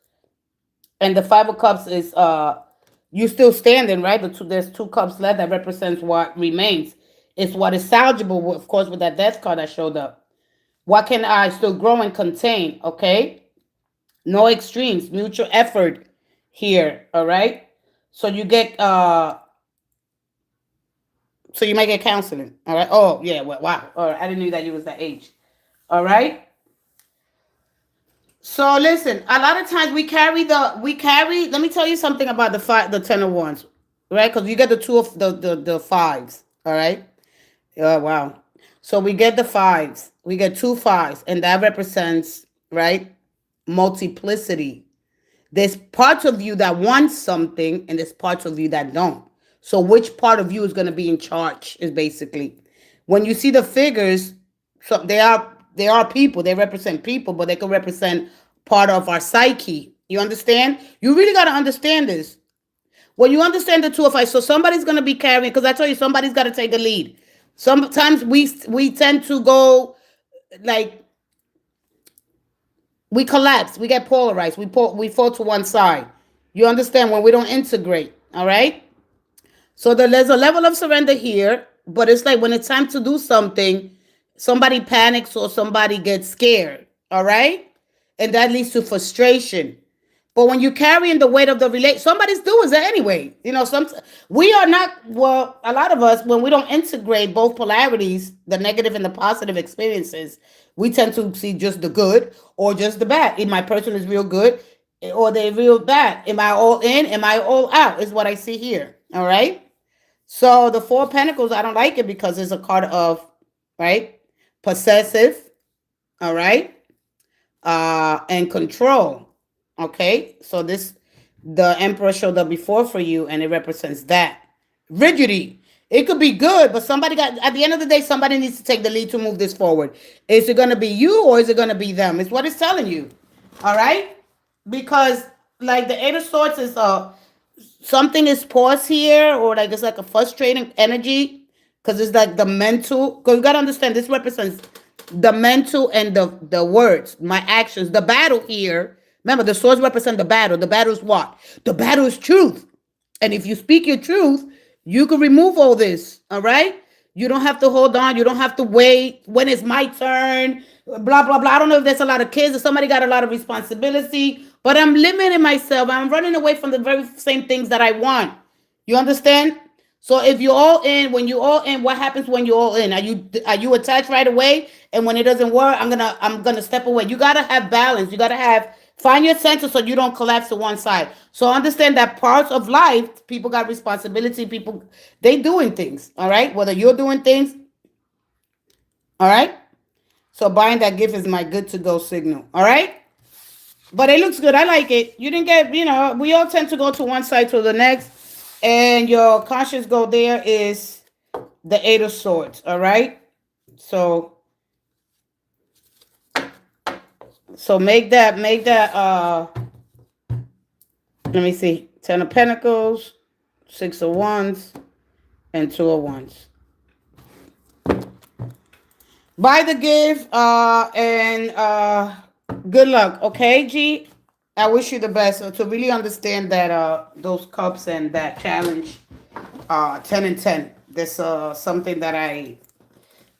And the 5 of Cups is you still standing, right? There's 2 cups left that represents what remains. It's what is salvageable, of course, with that death card that showed up. What can I still grow and contain? Okay. No extremes. Mutual effort here. All right. So you get so you might get counseling. All right. Oh, yeah. Well, wow. All right. I didn't know that you was that age. All right. So listen, a lot of times we carry, let me tell you something about the 10 of Wands, right? Because you get the 2 of the 5s. All right. Oh, wow. So we get the 5s. We get 2 5s, and that represents, right, multiplicity. There's parts of you that want something, and there's parts of you that don't. So which part of you is going to be in charge is basically when you see the figures. So they are people. They represent people, but they can represent part of our psyche. You understand? You really got to understand this. When you understand the 2 of 5, so somebody's going to be carrying, because I told you somebody's got to take the lead. Sometimes we tend to go like we collapse. We get polarized. We fall to one side. You understand? When we don't integrate. All right. So there's a level of surrender here, but it's like when it's time to do something, somebody panics or somebody gets scared, all right? And that leads to frustration. But when you're carrying the weight of the relate, somebody's doing it anyway. We are not, well, a lot of us, when we don't integrate both polarities, the negative and the positive experiences, we tend to see just the good or just the bad. If my person is real good or they're real bad. Am I all in? Am I all out? Is what I see here, all right? So the 4 of Pentacles, I don't like it because it's a card of, right, possessive, all right, and control, okay? So the Emperor showed up before for you, and it represents that. Rigidity. It could be good, but at the end of the day, somebody needs to take the lead to move this forward. Is it going to be you or is it going to be them? It's what it's telling you, all right? Because, like, the 8 of Swords is something is paused here, or like it's like a frustrating energy, because it's like the mental. Because you gotta understand, this represents the mental and the words, my actions, the battle here. Remember, the swords represent the battle. The battle is what? The battle is truth. And if you speak your truth, you can remove all this. All right. You don't have to hold on. You don't have to wait. When it's my turn? Blah, blah, blah. I don't know if there's a lot of kids or somebody got a lot of responsibility, but I'm limiting myself. I'm running away from the very same things that I want. You understand? So if you're all in, when you're all in, what happens when you're all in? Are you attached right away? And when it doesn't work, I'm gonna step away. You gotta have balance. You gotta have find your center so you don't collapse to one side. So understand that parts of life, people got responsibility. People they doing things. All right, whether you're doing things. All right. So buying that gift is my good to go signal. All right. But it looks good. I like it. You didn't get, we all tend to go to one side to the next. And your conscious goal there is the Eight of Swords. All right. So make that let me see. 10 of Pentacles, 6 of Wands, and 2 of Wands. Buy the gift and good luck, okay, G? I wish you the best. So to really understand that those cups and that challenge, 10 and 10. There's something that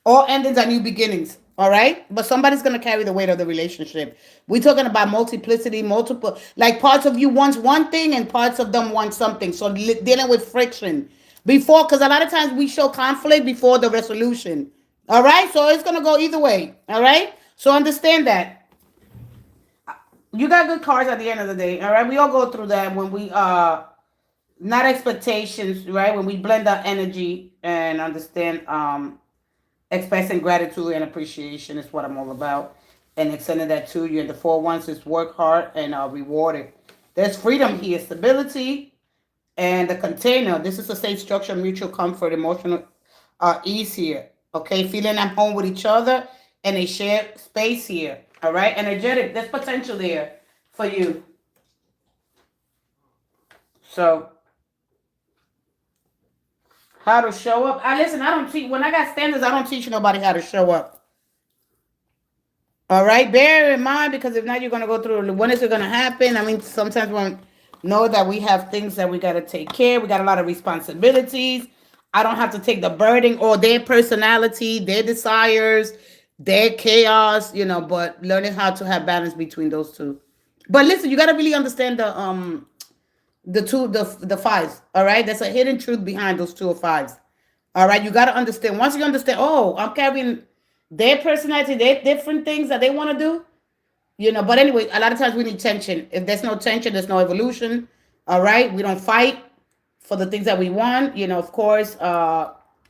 all endings are new beginnings. All right, but somebody's gonna carry the weight of the relationship. We're talking about multiplicity, multiple, like parts of you want one thing and parts of them want something. So dealing with friction before, because a lot of times we show conflict before the resolution. All right, so it's gonna go either way. All right, so understand that you got good cards at the end of the day. All right, we all go through that when we not expectations, right? When we blend our energy and understand expressing gratitude and appreciation is what I'm all about. And extending that to you. And the 4 ones is work hard and reward it. There's freedom here, stability, and the container. This is a safe structure, mutual comfort, emotional ease here. Okay, feeling at home with each other and a shared space here. All right, energetic. There's potential there for you. So how to show up. Listen, I don't teach when I got standards, I don't teach nobody how to show up. All right, bear in mind, because if not, you're gonna go through. When is it gonna happen? I mean, sometimes we know that we have things that we gotta take care. We got a lot of responsibilities. I don't have to take the burden or their personality, their desires, their chaos, but learning how to have balance between those two. But listen, you gotta really understand the fives. All right, there's a hidden truth behind those 2 of fives. All right, you got to understand. Once you understand, oh, I'm carrying their personality, their different things that they want to do. But anyway, a lot of times we need tension. If there's no tension, there's no evolution. All right, we don't fight for the things that we want. Of course.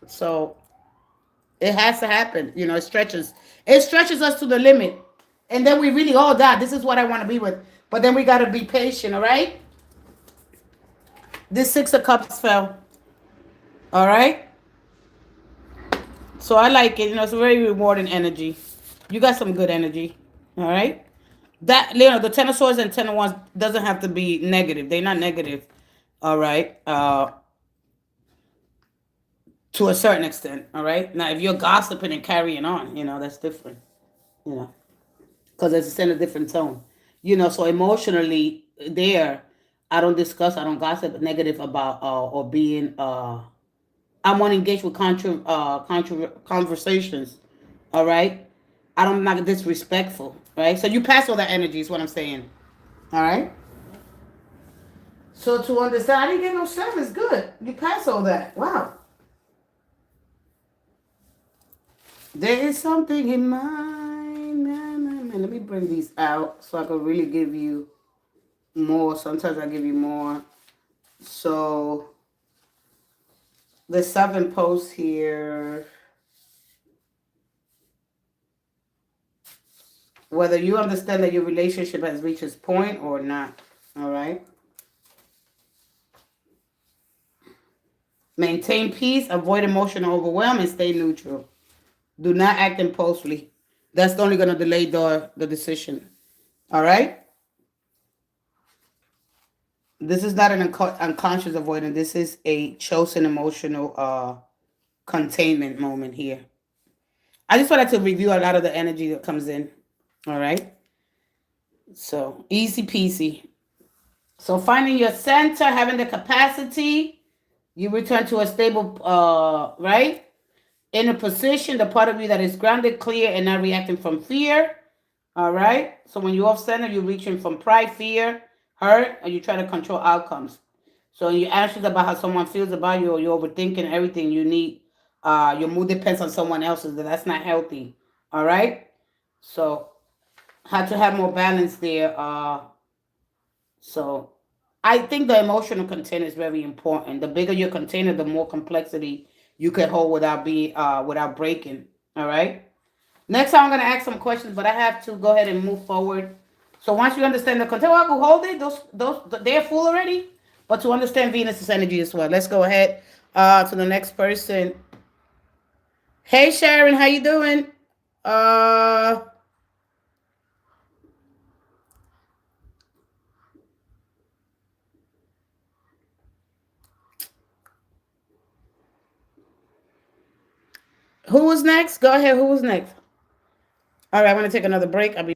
So it has to happen. It stretches us to the limit, and then we really all die. This is what I want to be with. But then we got to be patient. All right. This 6 of Cups fell. All right. So I like it. It's a very rewarding energy. You got some good energy. All right. That, the 10 of Swords and 10 of Wands doesn't have to be negative. They're not negative. All right. To a certain extent. All right. Now, if you're gossiping and carrying on, that's different. Because it's in a different tone. So emotionally there, I don't discuss, I don't gossip negative about or being I'm want to engage with conversations. All right. I'm not disrespectful. Right. So you pass all that energy is what I'm saying. All right. So to understand, I didn't get no service. Good. You pass all that. Wow. There is something in mind. Let me bring these out so I can really give you more. Sometimes I give you more. So the 7 posts here. Whether you understand that your relationship has reached its point or not. All right. Maintain peace, avoid emotional overwhelm, and stay neutral. Do not act impulsively. That's only going to delay the decision. All right. This is not an unconscious avoidance. This is a chosen emotional containment moment here. I just wanted to review a lot of the energy that comes in. All right. So easy peasy. So finding your center, having the capacity, you return to a stable, right? In a position, the part of you that is grounded, clear, and not reacting from fear. All right. So when you're off center, you're reaching from pride, fear, hurt, and you try to control outcomes. So you're anxious about how someone feels about you, or you're overthinking everything you need. Your mood depends on someone else's. That's not healthy. All right. So had to have more balance there. So I think the emotional container is very important. The bigger your container, the more complexity you can hold without breaking. All right. Next time I'm gonna ask some questions, but I have to go ahead and move forward. So once you understand the container, I will hold it. Those they're full already. But to understand Venus's energy as well, let's go ahead to the next person. Hey Sharon, how you doing? Uh, who was next? Go ahead. Who was next? All right, I'm gonna take another break. I'll be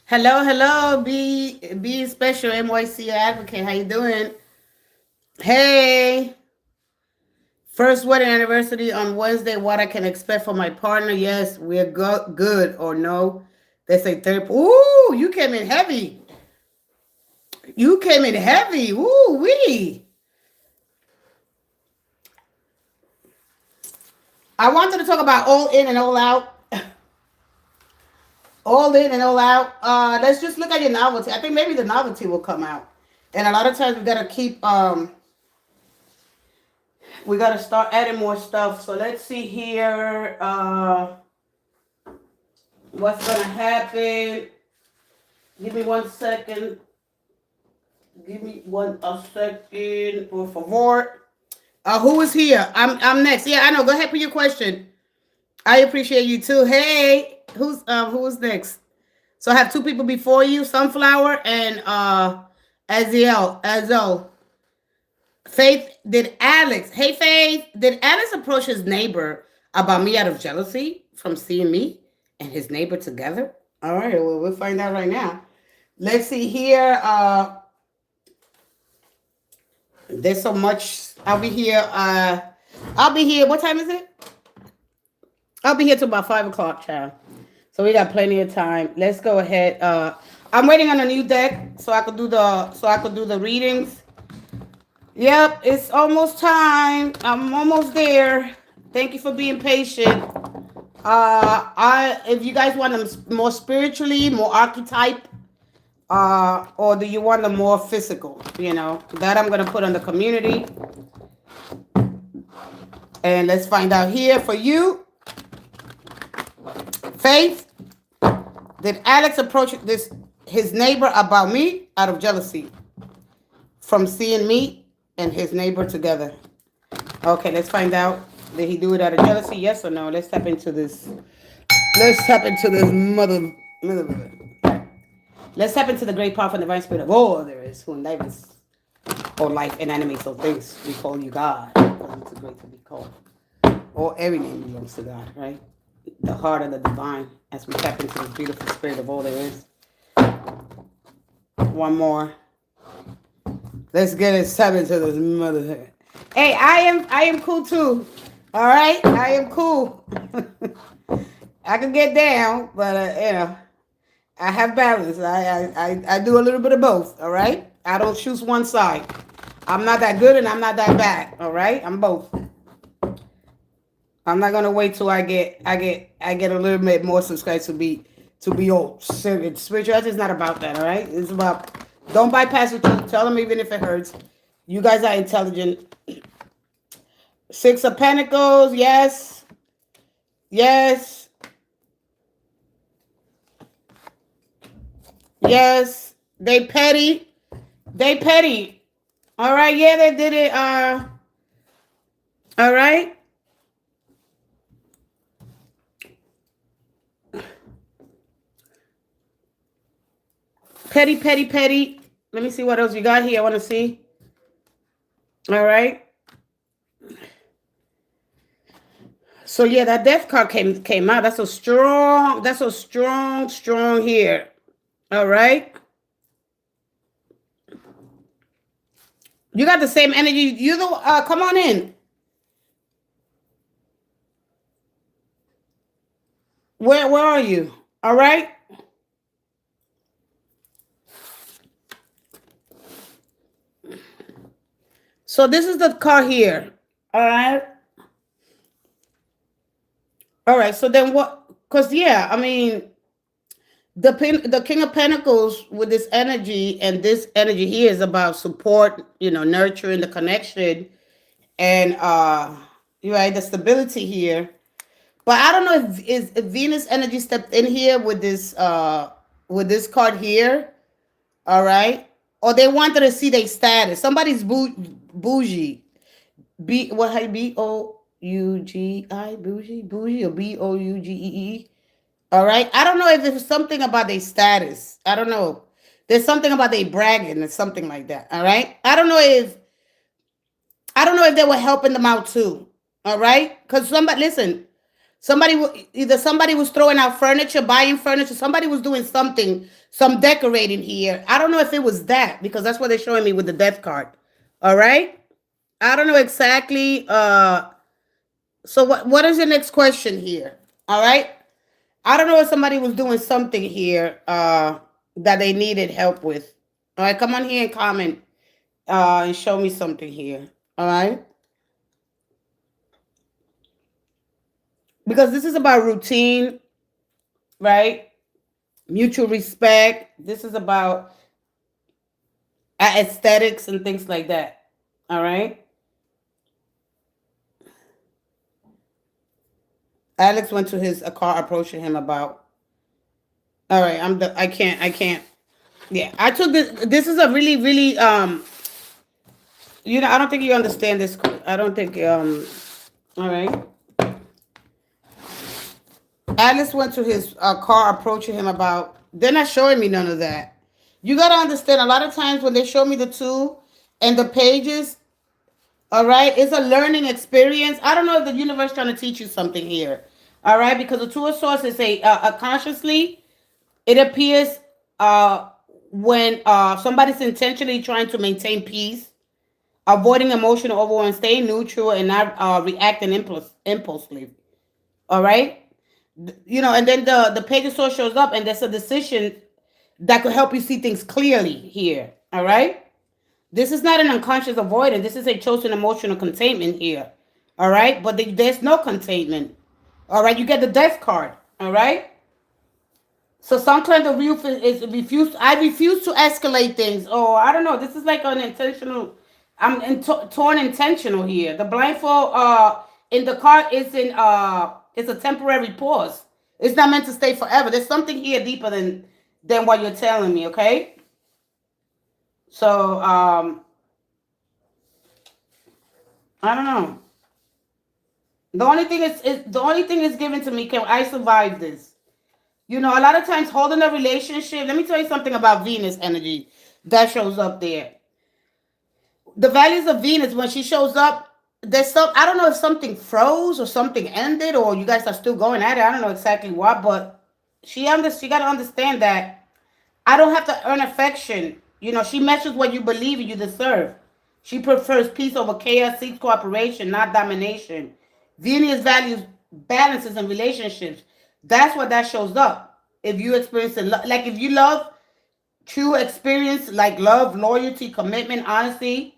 Hello, hello, be special NYC advocate. How you doing? Hey, first wedding anniversary on Wednesday. What I can expect from my partner? Yes, we're good or no. They say third. Ooh, you came in heavy. You came in heavy. Ooh, wee. I wanted to talk about all in and all out. All in and all out. Let's just look at your novelty. I think maybe the novelty will come out. And a lot of times we gotta keep we gotta start adding more stuff. So let's see here. What's gonna happen? Give me 1 second. Give me a second, por favor. Who is here? I'm next. Yeah, I know. Go ahead with your question. I appreciate you too. Hey, who is next? So I have two people before you, Sunflower and Azel. Faith, did Alex, hey Faith, did Alex approach his neighbor about me out of jealousy from seeing me and his neighbor together? All right, well, we'll find out right now. Let's see here. There's so much. I'll be here. What time is it? I'll be here till about 5 o'clock, child. So we got plenty of time. Let's go ahead. I'm waiting on a new deck so I could do the readings. Yep, it's almost time. I'm almost there. Thank you for being patient. If you guys want them more spiritually, more archetype, or do you want them more physical? That I'm gonna put on the community. And let's find out here for you. Faith, did Alex approach his neighbor about me out of jealousy from seeing me and his neighbor together? Okay, let's find out. Did he do it out of jealousy? Yes or no? Let's tap into this. Let's tap into this mother. Let's tap into the great power and divine spirit of all there is, who enlivens all life and animates all things. We call you God, because it's great to be called. Or every name belongs to God, right? The heart of the divine, as we tap into this beautiful spirit of all there is. One more. Let's get it tap into this mother. Hey, I am cool too. All right, I am cool. I can get down, but I have balance. I do a little bit of both. All right, I don't choose one side. I'm not that good and I'm not that bad. All right, I'm both. I'm not gonna wait till I get a little bit more subscribed to be old. Spirituality is not about that. All right, it's about don't bypass the truth. Tell them even if it hurts. You guys are intelligent. Six of Pentacles, yes. Yes. Yes. They petty. All right, yeah, they did it. All right. Petty. Let me see what else you got here. I want to see. All right. So yeah, that death card came out. That's so strong here. All right. You got the same energy. Come on in. Where are you? All right. So this is the card here. All right. All right. So then what? Because yeah, I mean, the King of Pentacles with this energy, and this energy here is about support, nurturing the connection, and you're right, the stability here. But I don't know if Venus energy stepped in here with this card here. All right. Or they wanted to see their status. Somebody's bougie. B O-U-G-I bougie or B-O-U-G-E-E. All right. I don't know if there's something about their status. I don't know. There's something about they bragging or something like that. All right. I don't know if they were helping them out too. All right. Because listen, Either somebody was throwing out furniture, buying furniture. Somebody was doing something, some decorating here. I don't know if it was that because that's what they're showing me with the death card. All right. I don't know exactly. So what is your next question here? All right. I don't know if somebody was doing something here that they needed help with. All right. Come on here and comment and show me something here. All right. Because this is about routine, right? Mutual respect. This is about aesthetics and things like that. All right. Alex went to his a car approaching him about. All right. I can't. Yeah. I took this. This is a really. I don't think you understand this. I don't think. All right. Alice went to his car approaching him about. They're not showing me none of that. You got to understand, a lot of times when they show me the tool and the pages, all right, it's a learning experience. I don't know if the universe trying to teach you something here, all right, because the tool source is a consciously, it appears when somebody's intentionally trying to maintain peace, avoiding emotional overwhelm, staying neutral, and not reacting impulsively, all right. And then the page source shows up, and there's a decision that could help you see things clearly here. All right. This is not an unconscious avoidance. This is a chosen emotional containment here. All right. But there's no containment. All right. You get the death card. All right. So sometimes the view is refused. I refuse to escalate things. Oh, I don't know. This is like an intentional. Torn intentional here. The blindfold in the card is it's a temporary pause. It's not meant to stay forever. There's something here deeper than what you're telling me, okay? So I don't know. The only thing is given to me, can I survive this? A lot of times holding a relationship, let me tell you something about Venus energy that shows up there. The values of Venus, when she shows up, I don't know if something froze or something ended or you guys are still going at it. I don't know exactly what, but she got to understand that I don't have to earn affection. She matches what you believe and you deserve. She prefers peace over chaos, seeks cooperation, not domination. Venus values balances in relationships. That's what that shows up. If you experience it, like if you love, true experience, like love, loyalty, commitment, honesty,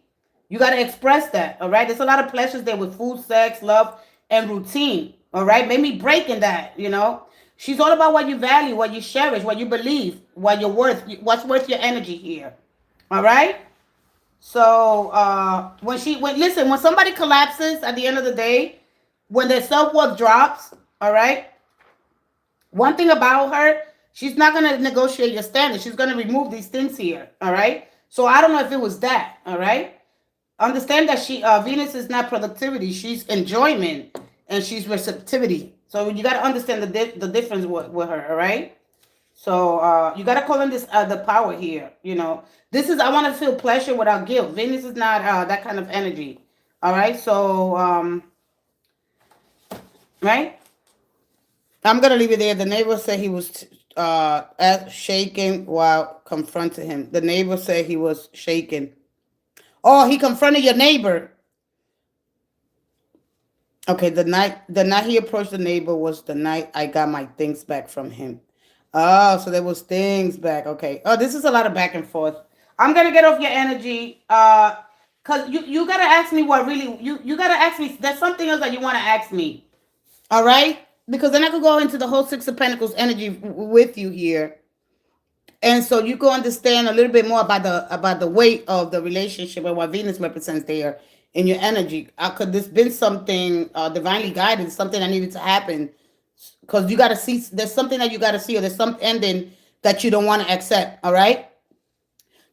you got to express that, all right? There's a lot of pleasures there with food, sex, love, and routine, all right? Maybe breaking that, She's all about what you value, what you cherish, what you believe, what you're worth, what's worth your energy here, all right? So when somebody collapses at the end of the day, when their self-worth drops, all right? One thing about her, she's not going to negotiate your standards. She's going to remove these things here, all right? So I don't know if it was that, all right? Understand that Venus is not productivity. She's enjoyment and she's receptivity. So you got to understand the difference with her, all right? So you got to call in this the power here, This is, I want to feel pleasure without guilt. Venus is not that kind of energy, all right? So, right? I'm going to leave it there. The neighbor said he was shaking while confronting him. The neighbor said he was shaking. Oh, he confronted your neighbor. Okay, the night he approached the neighbor was the night I got my things back from him. Oh, so there was things back. Okay. Oh, this is a lot of back and forth. I'm gonna get off your energy. Cause you gotta ask me what really you gotta ask me. There's something else that you want to ask me. All right, because then I could go into the whole Six of Pentacles energy with you here. And so you can understand a little bit more about the weight of the relationship and what Venus represents there in your energy. Could this been something divinely guided, something that needed to happen? Because you got to see, there's something that you got to see, or there's some ending that you don't want to accept. All right.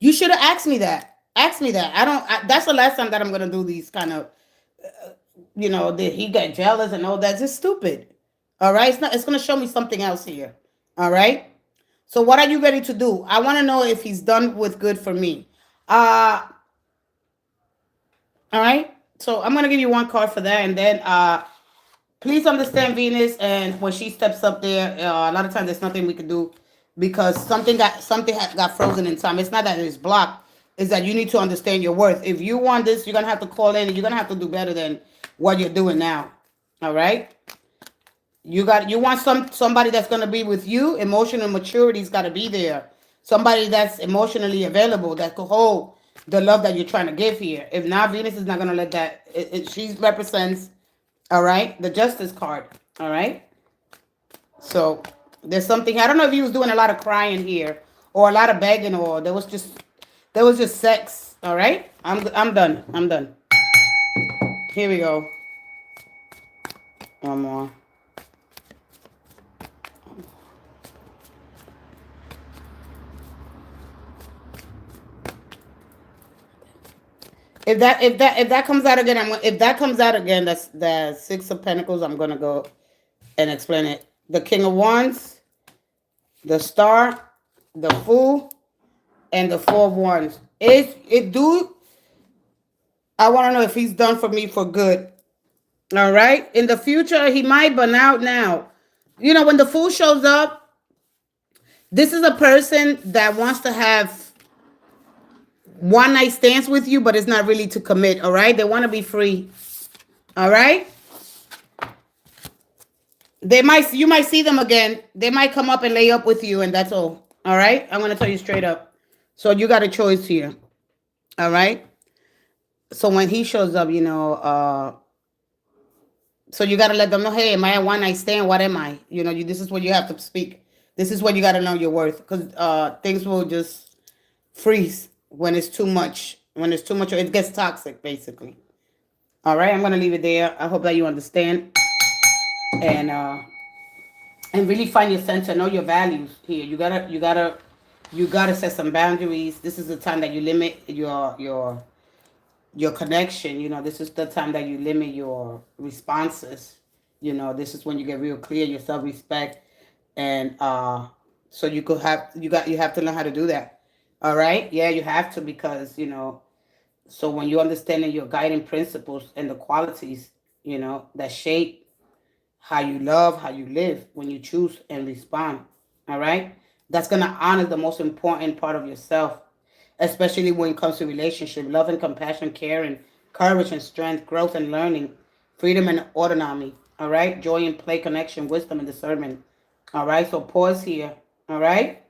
You should have asked me that. Ask me that. That's the last time that I'm going to do these kind of, that he got jealous and all that. It's stupid. All right. It's going to show me something else here. All right. So what are you ready to do? I want to know if he's done with good for me. All right. So I'm going to give you one card for that. And then Please understand Venus, and when she steps up there, a lot of times there's nothing we can do because got frozen in time. It's not that it's blocked; it's that you need to understand your worth. If you want this, you're gonna have to call in, and you're gonna have to do better than what you're doing now. All right. You want somebody that's gonna be with you. Emotional maturity's got to be there. Somebody that's emotionally available that could hold the love that you're trying to give here. If not, Venus is not gonna let that. She represents, all right, the Justice card. All right. So there's something. I don't know if he was doing a lot of crying here or a lot of begging, or there was just sex. All right. I'm done. I'm done. Here we go. One more. If that comes out again, if that comes out again, that's the Six of Pentacles. I'm gonna go and explain it. The King of Wands, the Star, the Fool, and the Four of Wands. Dude, I want to know if he's done for me for good. All right. In the future, he might, but now. When the Fool shows up, this is a person that wants to have one night stands with you, but it's not really to commit. All right. They want to be free. All right. You might see them again. They might come up and lay up with you, and that's all. All right. I'm going to tell you straight up. So you got a choice here. All right. So when he shows up, so you got to let them know, hey, am I a one night stand? What am I? This is what you have to speak. This is what you got to know your worth, because things will just freeze when it's too much. When it's too much, it gets toxic, basically. All right, I'm gonna leave it there. I hope that you understand, and really find your center, know your values here. You gotta set some boundaries. This is the time that you limit your connection. This is the time that you limit your responses. This is when you get real clear, your self-respect, and so you have to learn how to do that. All right. Yeah, you have to, because so when you understand your guiding principles and the qualities that shape how you love, how you live, when you choose and respond. All right. That's going to honor the most important part of yourself, especially when it comes to relationship, love and compassion, caring, courage and strength, growth and learning, freedom and autonomy. All right. Joy and play, connection, wisdom and discernment. All right. So pause here. All right.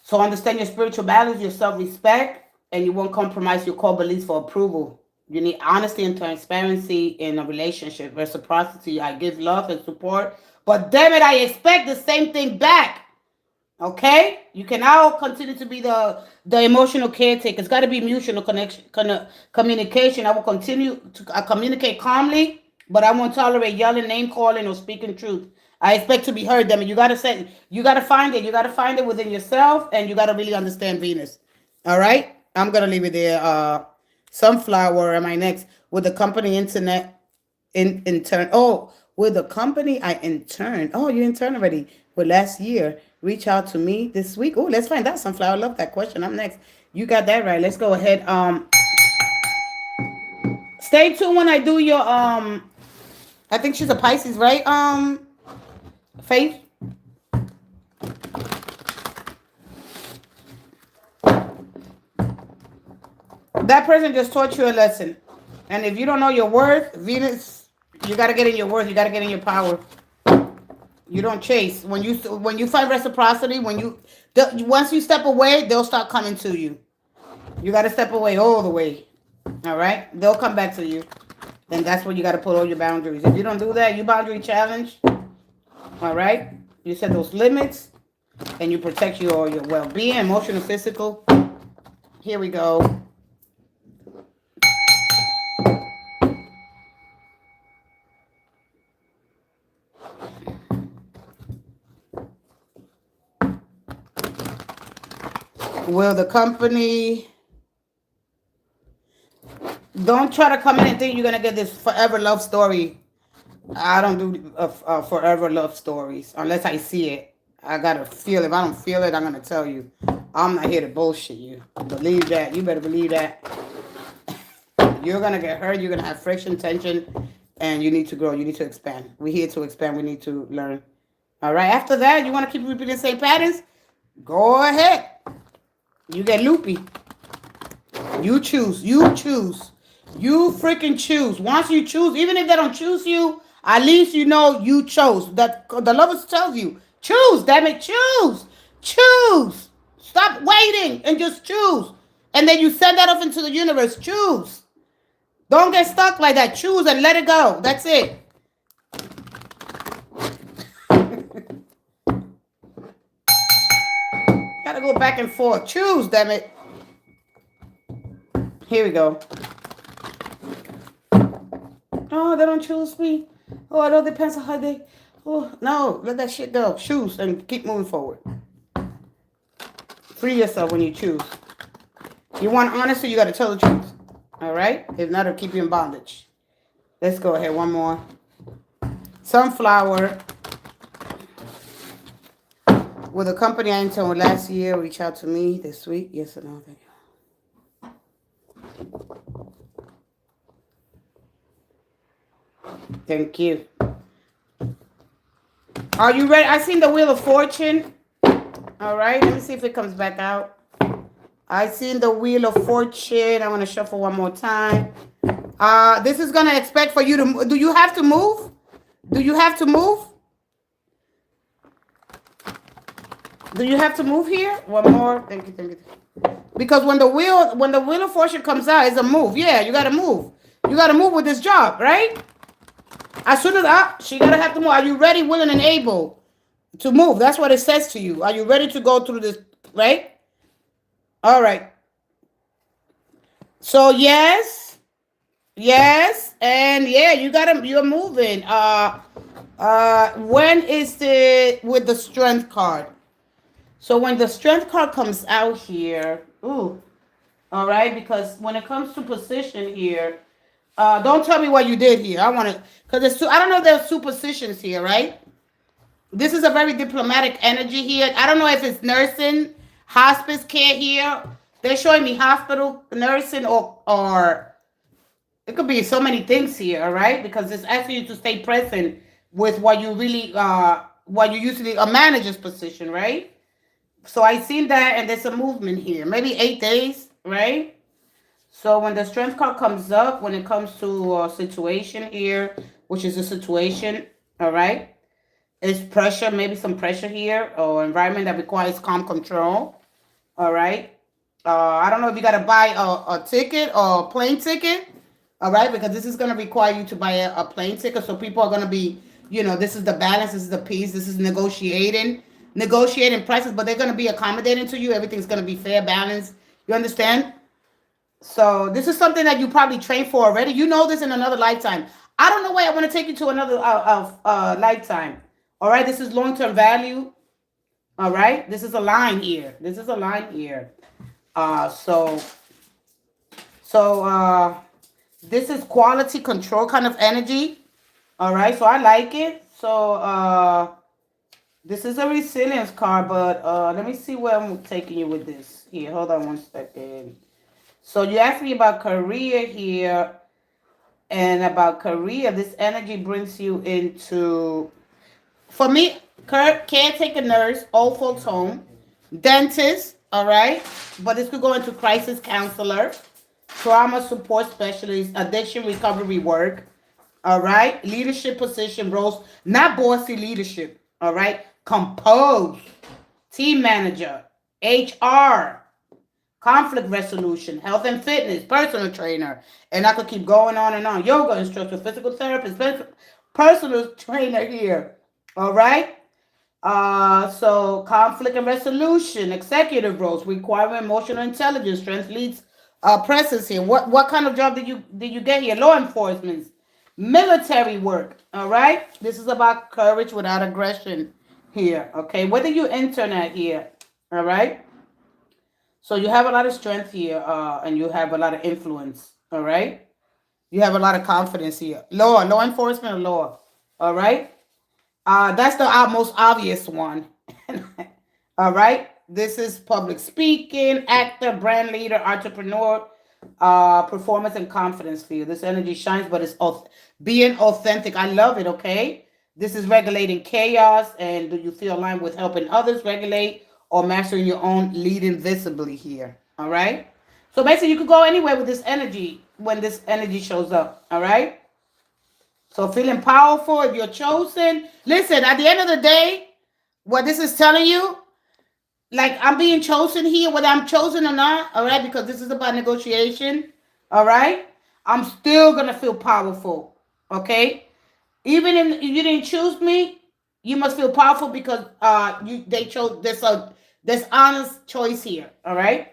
So understand your spiritual balance, your self-respect, and you won't compromise your core beliefs for approval. You need honesty and transparency in a relationship, reciprocity. I give love and support, but damn it, I expect the same thing back. Okay? You can now continue to be the emotional caretaker. It's got to be mutual communication. I will continue to communicate calmly, but I won't tolerate yelling, name calling, or speaking truth. I expect to be heard. Them, you gotta find it. You gotta find it within yourself, and you gotta really understand Venus. All right, I'm gonna leave it there. Sunflower, am I next? With the company internet intern. Oh, with the company I interned. Oh, you interned already. Well, last year, reach out to me this week. Oh, let's find out, Sunflower. I love that question. I'm next. You got that right. Let's go ahead. Stay tuned when I do your I think she's a Pisces, right? Faith. That person just taught you a lesson. And if you don't know your worth, Venus, you got to get in your worth. You got to get in your power. You don't chase. When you find reciprocity, once you step away, they'll start coming to you. You got to step away all the way. All right? They'll come back to you. Then that's when you got to put all your boundaries. If you don't do that, you boundary challenge. All right? You set those limits, and you protect your well-being, emotional, physical. Here we go. Will the company... Don't try to come in and think you're going to get this forever love story. I don't do forever love stories unless I see it. I got to feel it. If I don't feel it, I'm going to tell you. I'm not here to bullshit you. Believe that. You better believe that. You're going to get hurt. You're going to have friction, tension. and you need to grow. You need to expand. We're here to expand. We need to learn. All right. After that, you want to keep repeating the same patterns? Go ahead. You get loopy. You choose. You choose. You freaking choose. Once you choose, even if they don't choose you, at least you know you chose. That the lovers tells you, choose. Damn it, choose. Choose. Stop waiting and just choose. And then you send that off into the universe. Choose. Don't get stuck like that. Choose and let it go. That's it. Gotta go back and forth. Choose, damn it. Here we go. Oh, they don't choose me. Oh, it all depends on how they. Oh, no, let that shit go. Choose and keep moving forward. Free yourself when you choose. You want honesty, you gotta tell the truth. All right? If not, it'll keep you in bondage. Let's go ahead. One more. Sunflower. Will the company I interned with last year reach out to me this week? Yes or no? Thank you. Thank you. Are you ready? I seen the Wheel of Fortune. All right. Let me see if it comes back out. I seen the Wheel of Fortune. I'm going to shuffle one more time. This is going to expect for you to... Do you have to move? Do you have to move? Do you have to move here? One more. Thank you. Thank you. Because when the Wheel of Fortune comes out, it's a move. Yeah, you got to move. You got to move with this job, right? As soon as she got to have to move. Are you ready, willing, and able to move? That's what it says to you. Are you ready to go through this, right? All right. So yes, and yeah, you're moving. When is with the Strength card? So when the Strength card comes out here, ooh, all right, because when it comes to position here, don't tell me what you did here. I want to, because I don't know if there's superstitions here, right? This is a very diplomatic energy here. I don't know if it's nursing, hospice care here. They're showing me hospital nursing or it could be so many things here, all right? Because it's asking you to stay present with what you really, what you usually, a manager's position, right? So I seen that, and there's a movement here. Maybe 8 days, right? So when the Strength card comes up, when it comes to a situation here, which is a situation, all right? It's pressure, maybe some pressure here, or environment that requires calm control, all right? I don't know if you got to buy a ticket or a plane ticket, all right? Because this is going to require you to buy a plane ticket. So people are going to be, this is the balance, this is the peace, this is negotiating prices, but they're going to be accommodating to you. Everything's going to be fair, balanced. You understand? So this is something that you probably trained for already. You know this in another lifetime. I don't know why I want to take you to another lifetime. All right, this is long-term value. All right, this is a line here. So this is quality control kind of energy. All right, so I like it. So this is a resilience card, but let me see where I'm taking you with this. Here, hold on one second. So you asked me about career here, and about career, this energy brings you into, for me, caretaker nurse, old folks home, dentist, all right? But this could go into crisis counselor, trauma support specialist, addiction recovery work, all right? Leadership position roles, not bossy leadership, all right? Compose, team manager, HR, conflict resolution, health and fitness, personal trainer, and I could keep going on and on. Yoga instructor, physical therapist, personal trainer here. All right. So conflict and resolution, executive roles, require emotional intelligence, strength leads, presence here. What kind of job did you get here? Law enforcement, military work. All right. This is about courage without aggression here. Okay. Where did you intern at here? All right. So you have a lot of strength here, and you have a lot of influence, all right? You have a lot of confidence here. Law enforcement or law, all right? That's the most obvious one, all right? This is public speaking, actor, brand leader, entrepreneur, performance and confidence for you. This energy shines, but it's being authentic. I love it. Okay, this is regulating chaos, and do you feel aligned with helping others regulate or mastering your own leading visibly here? All right. So basically, you could go anywhere with this energy when this energy shows up. All right. So feeling powerful if you're chosen. Listen, at the end of the day, what this is telling you, like I'm being chosen here, whether I'm chosen or not, all right, because this is about negotiation, all right, I'm still gonna feel powerful, okay? Even if you didn't choose me, you must feel powerful because they chose this honest choice here, all right?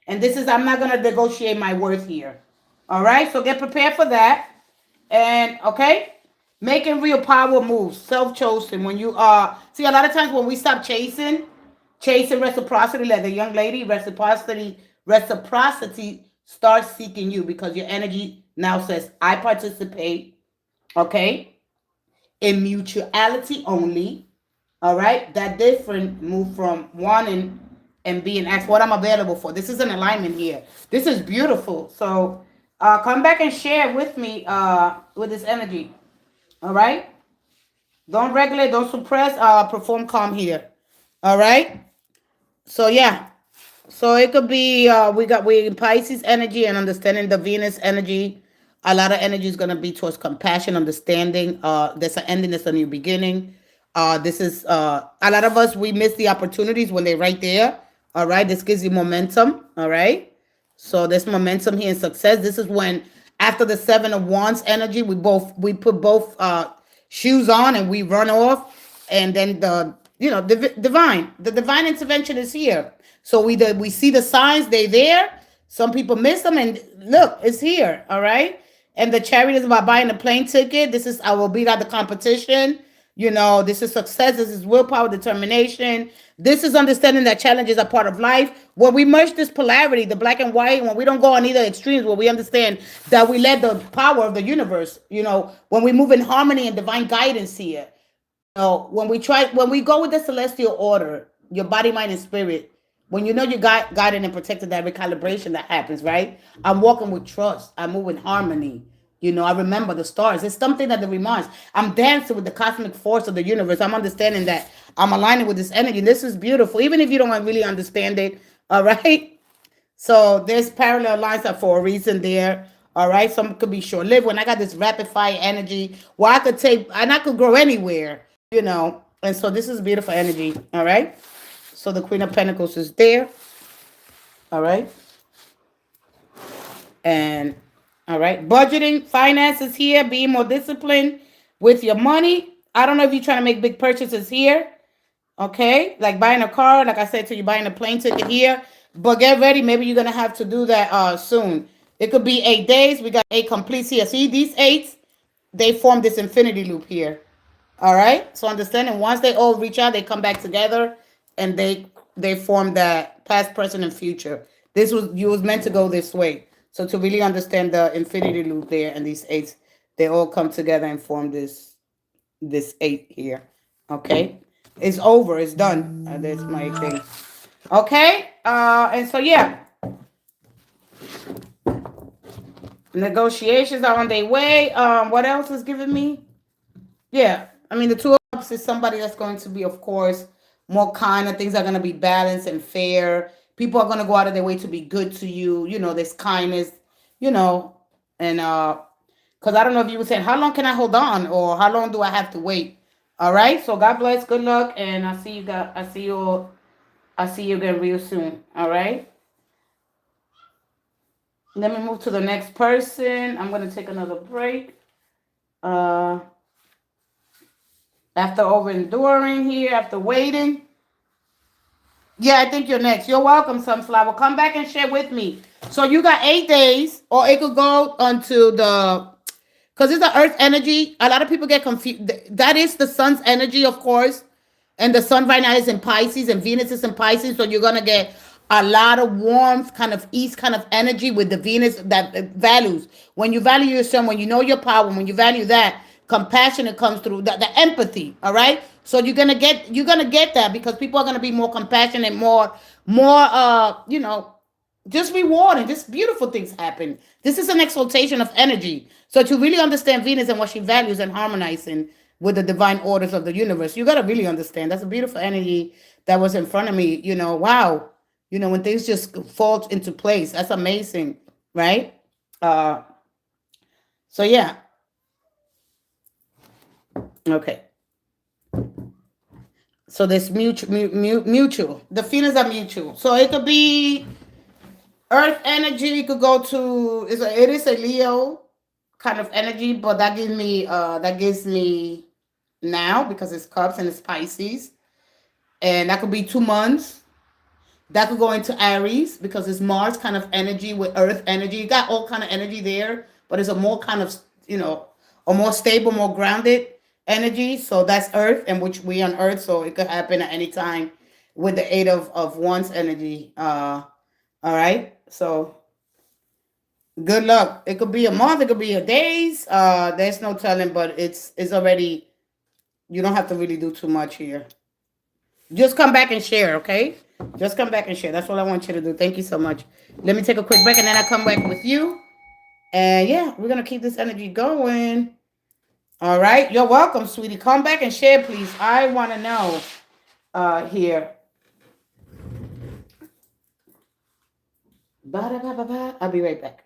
And this is I'm not gonna negotiate my worth here, all right? So get prepared for that, and okay, making real power moves, self chosen. When you see a lot of times when we stop chasing reciprocity, like the young lady, reciprocity starts seeking you because your energy now says, I participate, okay, in mutuality only. All right. That different move from wanting and being asked what I'm available for. This is an alignment here. This is beautiful. So come back and share with me with this energy. All right. Don't regulate, don't suppress, perform calm here. All right. So yeah, so it could be we in Pisces energy and understanding the Venus energy. A lot of energy is gonna be towards compassion, understanding. There's an ending, there's a new beginning. This is a lot of us we miss the opportunities when they're right there. All right, this gives you momentum. All right, so there's momentum here in success. This is when after the Seven of Wands energy, we put both shoes on and we run off, and then the divine intervention is here. So we see the signs, they there. Some people miss them, and look, it's here. All right. And the Chariot is about buying a plane ticket. This is I will beat out the competition. This is success. This is willpower, determination. This is understanding that challenges are part of life. When we merge this polarity, the black and white, when we don't go on either extremes, where we understand that we let the power of the universe, when we move in harmony and divine guidance here, when we go with the celestial order, your body, mind, and spirit, when you know you got guided and protected, that recalibration that happens, right? I'm walking with trust. I move in harmony. I remember the stars. It's something that reminds. I'm dancing with the cosmic force of the universe. I'm understanding that I'm aligning with this energy. This is beautiful, even if you don't really understand it. All right. So there's parallel lines up for a reason there. All right. Some could be short lived. When I got this rapid fire energy, well, I could take and I could grow anywhere. And so this is beautiful energy. All right. So the Queen of Pentacles is there. All right. And all right, budgeting, finances here, being more disciplined with your money. I don't know if you're trying to make big purchases here. Okay, like buying a car, like I said to you, buying a plane ticket here. But get ready, maybe you're gonna have to do that soon. It could be 8 days. We got 8 completes here. See these 8s? They form this infinity loop here. All right. So understanding once they all reach out, they come back together, and they form that past, present, and future. You was meant to go this way. So to really understand the infinity loop there and these 8s, they all come together and form this 8 here. Okay. It's over. It's done. That's my thing. Okay. And so yeah, negotiations are on their way. What else is giving me? Yeah, I mean, the Two of Cups is somebody that's going to be, of course, more kind, and things are going to be balanced and fair. People are going to go out of their way to be good to you. There's kindness, and because I don't know if you were saying, how long can I hold on, or how long do I have to wait? All right. So God bless. Good luck, and I see you guys. I see you again real soon. All right. Let me move to the next person. I'm going to take another break. After over enduring here, after waiting. Yeah, I think you're next. You're welcome, Sunflower. Come back and share with me. So you got 8 days, or it could go onto because it's the earth energy. A lot of people get confused. That is the sun's energy, of course. And the sun right now is in Pisces and Venus is in Pisces. So you're going to get a lot of warmth, kind of east kind of energy with the Venus that values. When you value your sun, when you know your power, when you value that, compassion it comes through, the empathy. All right. So you're gonna get that because people are gonna be more compassionate, more just rewarding, just beautiful things happen. This is an exaltation of energy. So to really understand Venus and what she values and harmonizing with the divine orders of the universe, you got to really understand that's a beautiful energy that was in front of me. Wow. When things just fall into place, that's amazing, right? Uh, so yeah, okay. So there's mutual. The feelings are mutual. So it could be Earth energy. It could go to. It is a Leo kind of energy, but that gives me now because it's Cups and it's Pisces, and that could be 2 months. That could go into Aries because it's Mars kind of energy with Earth energy. You got all kind of energy there, but it's a more kind of a more stable, more grounded energy. So that's Earth, and which we on Earth, so it could happen at any time with the Eight of Wands energy. All right, so good luck. It could be a month, it could be a days. There's no telling, but it's already. You don't have to really do too much here. Just come back and share, okay? Just come back and share. That's all I want you to do. Thank you so much. Let me take a quick break and then I come back with you. And yeah, we're gonna keep this energy going. All right, you're welcome, sweetie. Come back and share, please. I want to know here. Ba-da-ba-ba-ba. I'll be right back.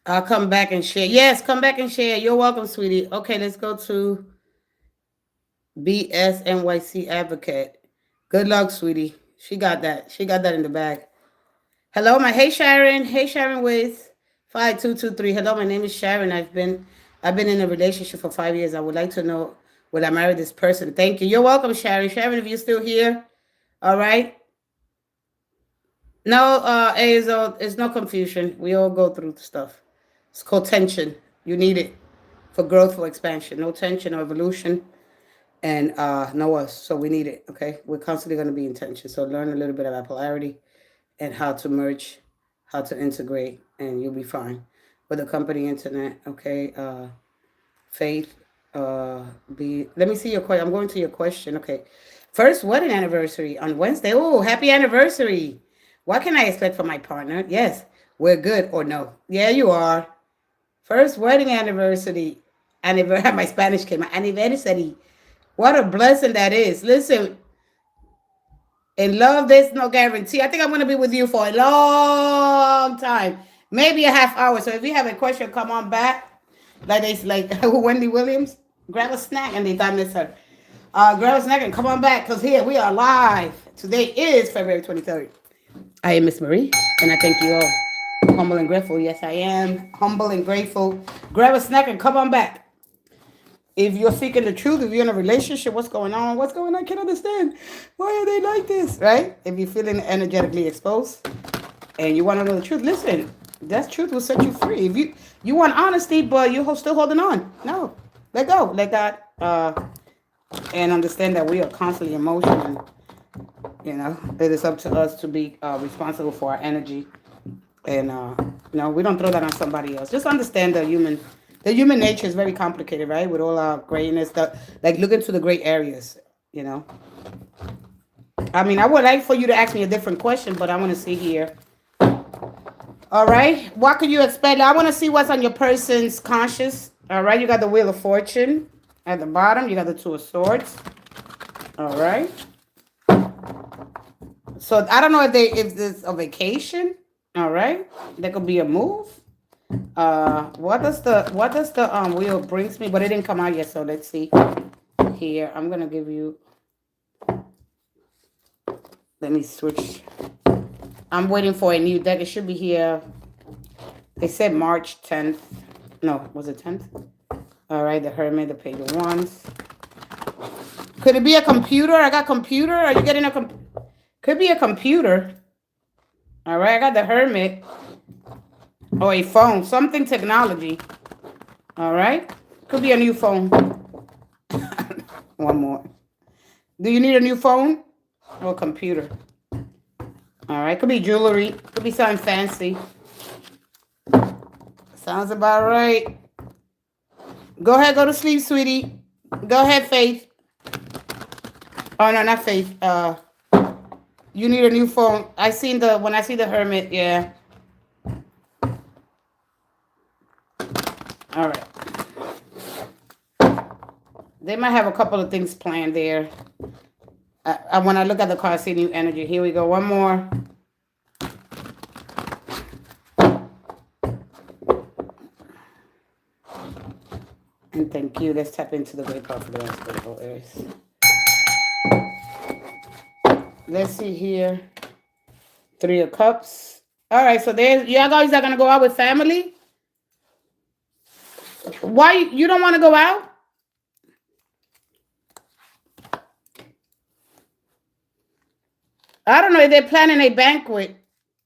I'll come back and share. Yes, come back and share. You're welcome, sweetie. Okay, let's go to BSNYC Advocate. Good luck, sweetie. She got that. She got that in the bag. Hello, my hey Sharon. Hey Sharon with 5223. Hello, my name is Sharon. I've been in a relationship for 5 years. I would like to know, will I marry this person? Thank you. You're welcome, Sharon. Sharon, if you're still here. All right. No, it's no confusion. We all go through stuff. It's called tension. You need it for growth, for expansion. No tension or evolution, and no us. So we need it. Okay, we're constantly going to be in tension. So learn a little bit about polarity and how to merge, how to integrate, and you'll be fine with the company internet. Okay, faith. Let me see your question. I'm going to your question. Okay, first wedding anniversary on Wednesday. Oh, happy anniversary! What can I expect from my partner? Yes, we're good or no? Yeah, you are. First wedding anniversary. Anniversary. My Spanish came out. Anniversary. What a blessing that is. Listen, in love, there's no guarantee. I think I'm going to be with you for a long time, maybe a half hour. So if you have a question, come on back. Like Wendy Williams, grab a snack and they time this her. Grab a snack and come on back because here we are live. Today is February 23rd. I am Miss Marie, and I thank you all. Humble and grateful. Yes, I am humble and grateful. Grab a snack and come on back. If you're seeking the truth, if you're in a relationship, what's going on? What's going on? I can't understand. Why are they like this? Right? If you're feeling energetically exposed and you want to know the truth, listen. That truth will set you free. If you want honesty, but you're still holding on, no, let go, let God, and understand that we are constantly emotional. You know, it is up to us to be responsible for our energy, and we don't throw that on somebody else. Just understand the human nature is very complicated, right? With all our grayness, like look into the gray areas. You know, I mean, I would like for you to ask me a different question, but I want to see here. All right, what can you expect? I want to see what's on your person's conscious. All right, you got the Wheel of Fortune at the bottom. You got the Two of Swords. All right. So I don't know if there's a vacation. All right, there could be a move. What does the wheel brings me? But it didn't come out yet. So let's see here. I'm gonna give you. Let me switch. I'm waiting for a new deck. It should be here. They said March 10th. No, was it 10th? All right, the Hermit, the Page of Wands. Could it be a computer? I got computer. Are you getting a Could be a computer. All right, I got the Hermit. Or a phone. Something technology. All right. Could be a new phone. One more. Do you need a new phone? Or computer? All right, could be jewelry. Could be something fancy. Sounds about right. Go ahead, go to sleep, sweetie. Go ahead, Faith. Oh, no, not Faith. You need a new phone. When I see the Hermit, yeah. All right. They might have a couple of things planned there. When I look at the card, I see new energy. Here we go. One more. And thank you. Let's tap into the great card for the rest of the Aries. Let's see here. Three of Cups. All right. So y'all guys are going to go out with family. Why? You don't want to go out? I don't know if they're planning a banquet.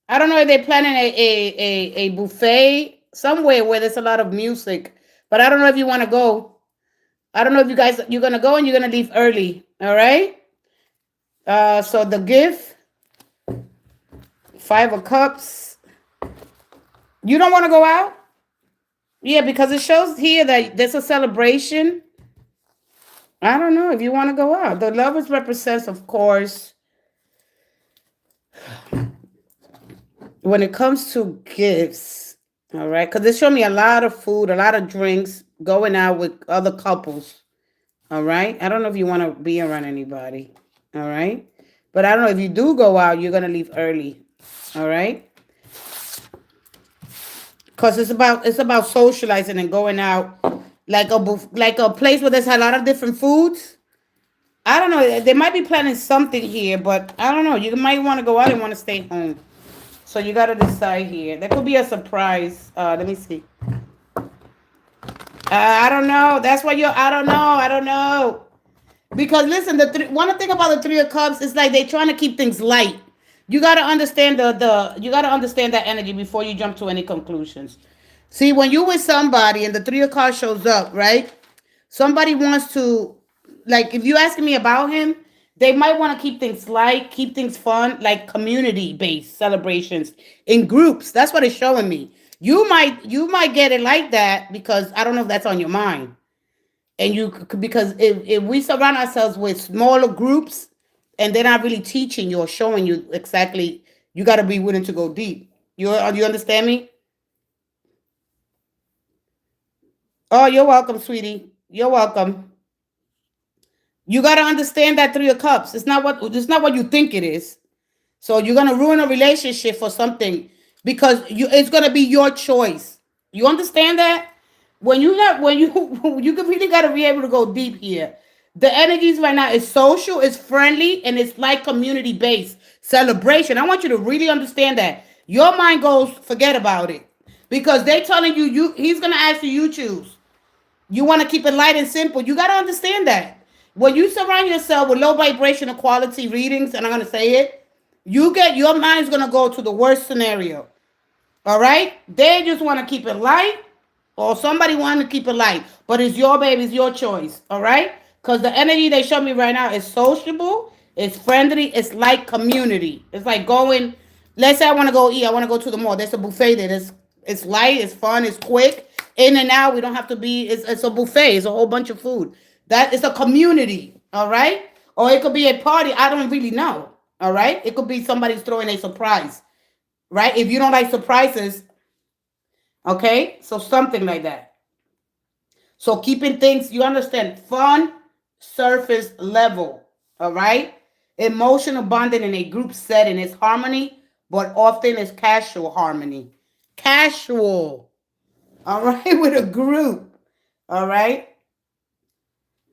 I don't know if they're planning a buffet somewhere where there's a lot of music. But I don't know if you want to go. I don't know if you're going to go and you're going to leave early. All right? So the gift, 5 of Cups. You don't want to go out? Yeah, because it shows here that there's a celebration. I don't know if you want to go out. The Lovers represents, of course, when it comes to gifts, all right, because they show me a lot of food, a lot of drinks, going out with other couples, all right? I don't know if you want to be around anybody, all right? But I don't know if you do go out, you're going to leave early, all right? because it's about socializing and going out, like a place where there's a lot of different foods. I don't know. They might be planning something here, but I don't know. You might want to go out and want to stay home. So you got to decide here. There could be a surprise. Let me see. I don't know. That's why you're. I don't know. I don't know. Because listen, one thing about the Three of Cups is like they're trying to keep things light. You got to understand you got to understand that energy before you jump to any conclusions. See, when you with somebody and the Three of Cups shows up, right? Somebody wants to, like, if you asking me about him, they might want to keep things light, keep things fun, like community based celebrations in groups. That's what it's showing me. You might get it like that because I don't know if that's on your mind. And because if we surround ourselves with smaller groups and they're not really teaching you or showing you exactly, you got to be willing to go deep. You understand me? Oh, you're welcome, sweetie. You're welcome. You got to understand that Three of Cups. It's not what you think it is. So you're gonna ruin a relationship for something because it's gonna be your choice. You understand that? When you you really gotta be able to go deep here. The energies right now is social, it's friendly, and it's like community based celebration. I want you to really understand that. Your mind goes, forget about it. Because they telling you he's gonna ask you choose. You want to keep it light and simple. You got to understand that. When you surround yourself with low vibrational quality readings, and I'm going to say it, your mind is going to go to the worst scenario. All right? They just want to keep it light, or somebody want to keep it light. But it's your baby, it's your choice. All right? Because the energy they show me right now is sociable, it's friendly, it's like community. It's like going, let's say I want to go eat, I want to go to the mall. There's a buffet there. It's light, it's fun, it's quick. In and out, we don't have to be, it's a buffet, it's a whole bunch of food. That is a community, all right? Or it could be a party, I don't really know, all right? It could be somebody's throwing a surprise, right? If you don't like surprises, okay? So something like that. So keeping things, you understand, fun, surface level, all right? Emotional bonding in a group setting is harmony, but often it's casual harmony. Casual, all right, with a group, all right?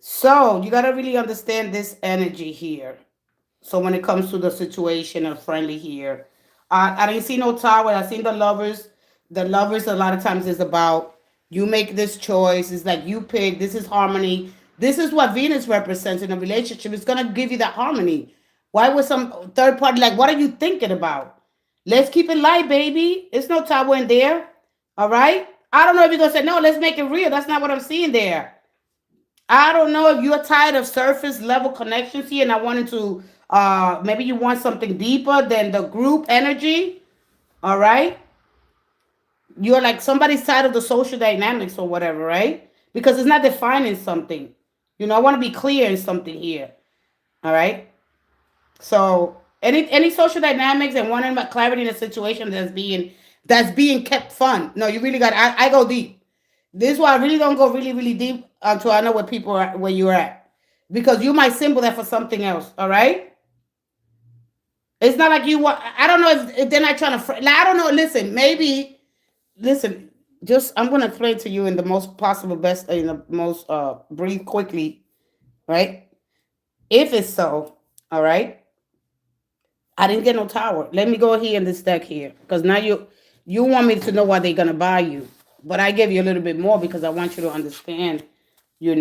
So you got to really understand this energy here. So when it comes to the situation of friendly here, I didn't see no tower. I seen the lovers. The lovers a lot of times is about you make this choice. It's like you pick. This is harmony. This is what Venus represents in a relationship. It's gonna give you that harmony. Why would some third party like? What are you thinking about? Let's keep it light, baby. It's no tower in there. All right. I don't know if you're gonna say no. Let's make it real. That's not what I'm seeing there. I don't know if you're tired of surface level connections here and I wanted to maybe you want something deeper than the group energy. All right. You're like somebody's tired of the social dynamics or whatever, right? Because it's not defining something. I want to be clear in something here. All right. So any social dynamics and wanting clarity in a situation that's being kept fun. No, you really got I go deep. This is why I really don't go really, really deep until I know where people are, where you're at. Because you might symbol that for something else, all right? It's not like you want, I don't know if they're not trying to, like, I don't know, listen, just, I'm going to explain to you in the most possible, best, in the most brief, quickly, right? If it's so, all right? I didn't get no tower. Let me go here in this deck here. Because now you want me to know why they're going to buy you. But I gave you a little bit more because I want you to understand, let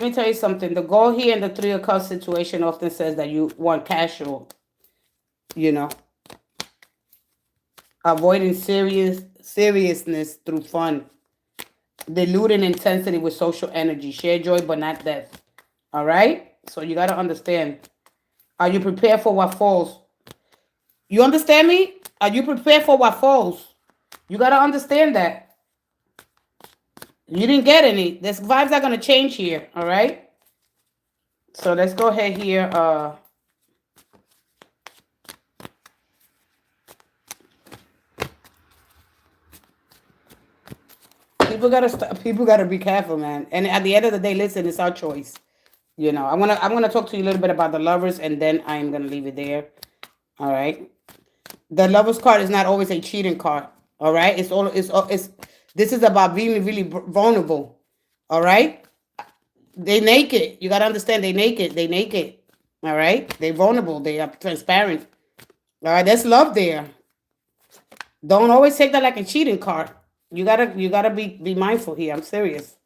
me tell you something. The goal here in the Three of Cups situation often says that you want casual, avoiding seriousness through fun, diluting intensity with social energy, share joy but not death. All right? So you got to understand. Are you prepared for what falls? You understand me? Are you prepared for what falls? You got to understand that. You didn't get any. This vibes are going to change here. All right? So let's go ahead here. People gotta be careful, man. And at the end of the day, listen, it's our choice. I'm gonna talk to you a little bit about the lovers, and then I'm gonna leave it there. All right. The Lover's card is not always a cheating card. All right. It's this is about being really vulnerable. All right. They naked. You gotta understand they naked. They naked. All right. They vulnerable. They are transparent. All right. There's love there. Don't always take that like a cheating card. You gotta be mindful here. I'm serious.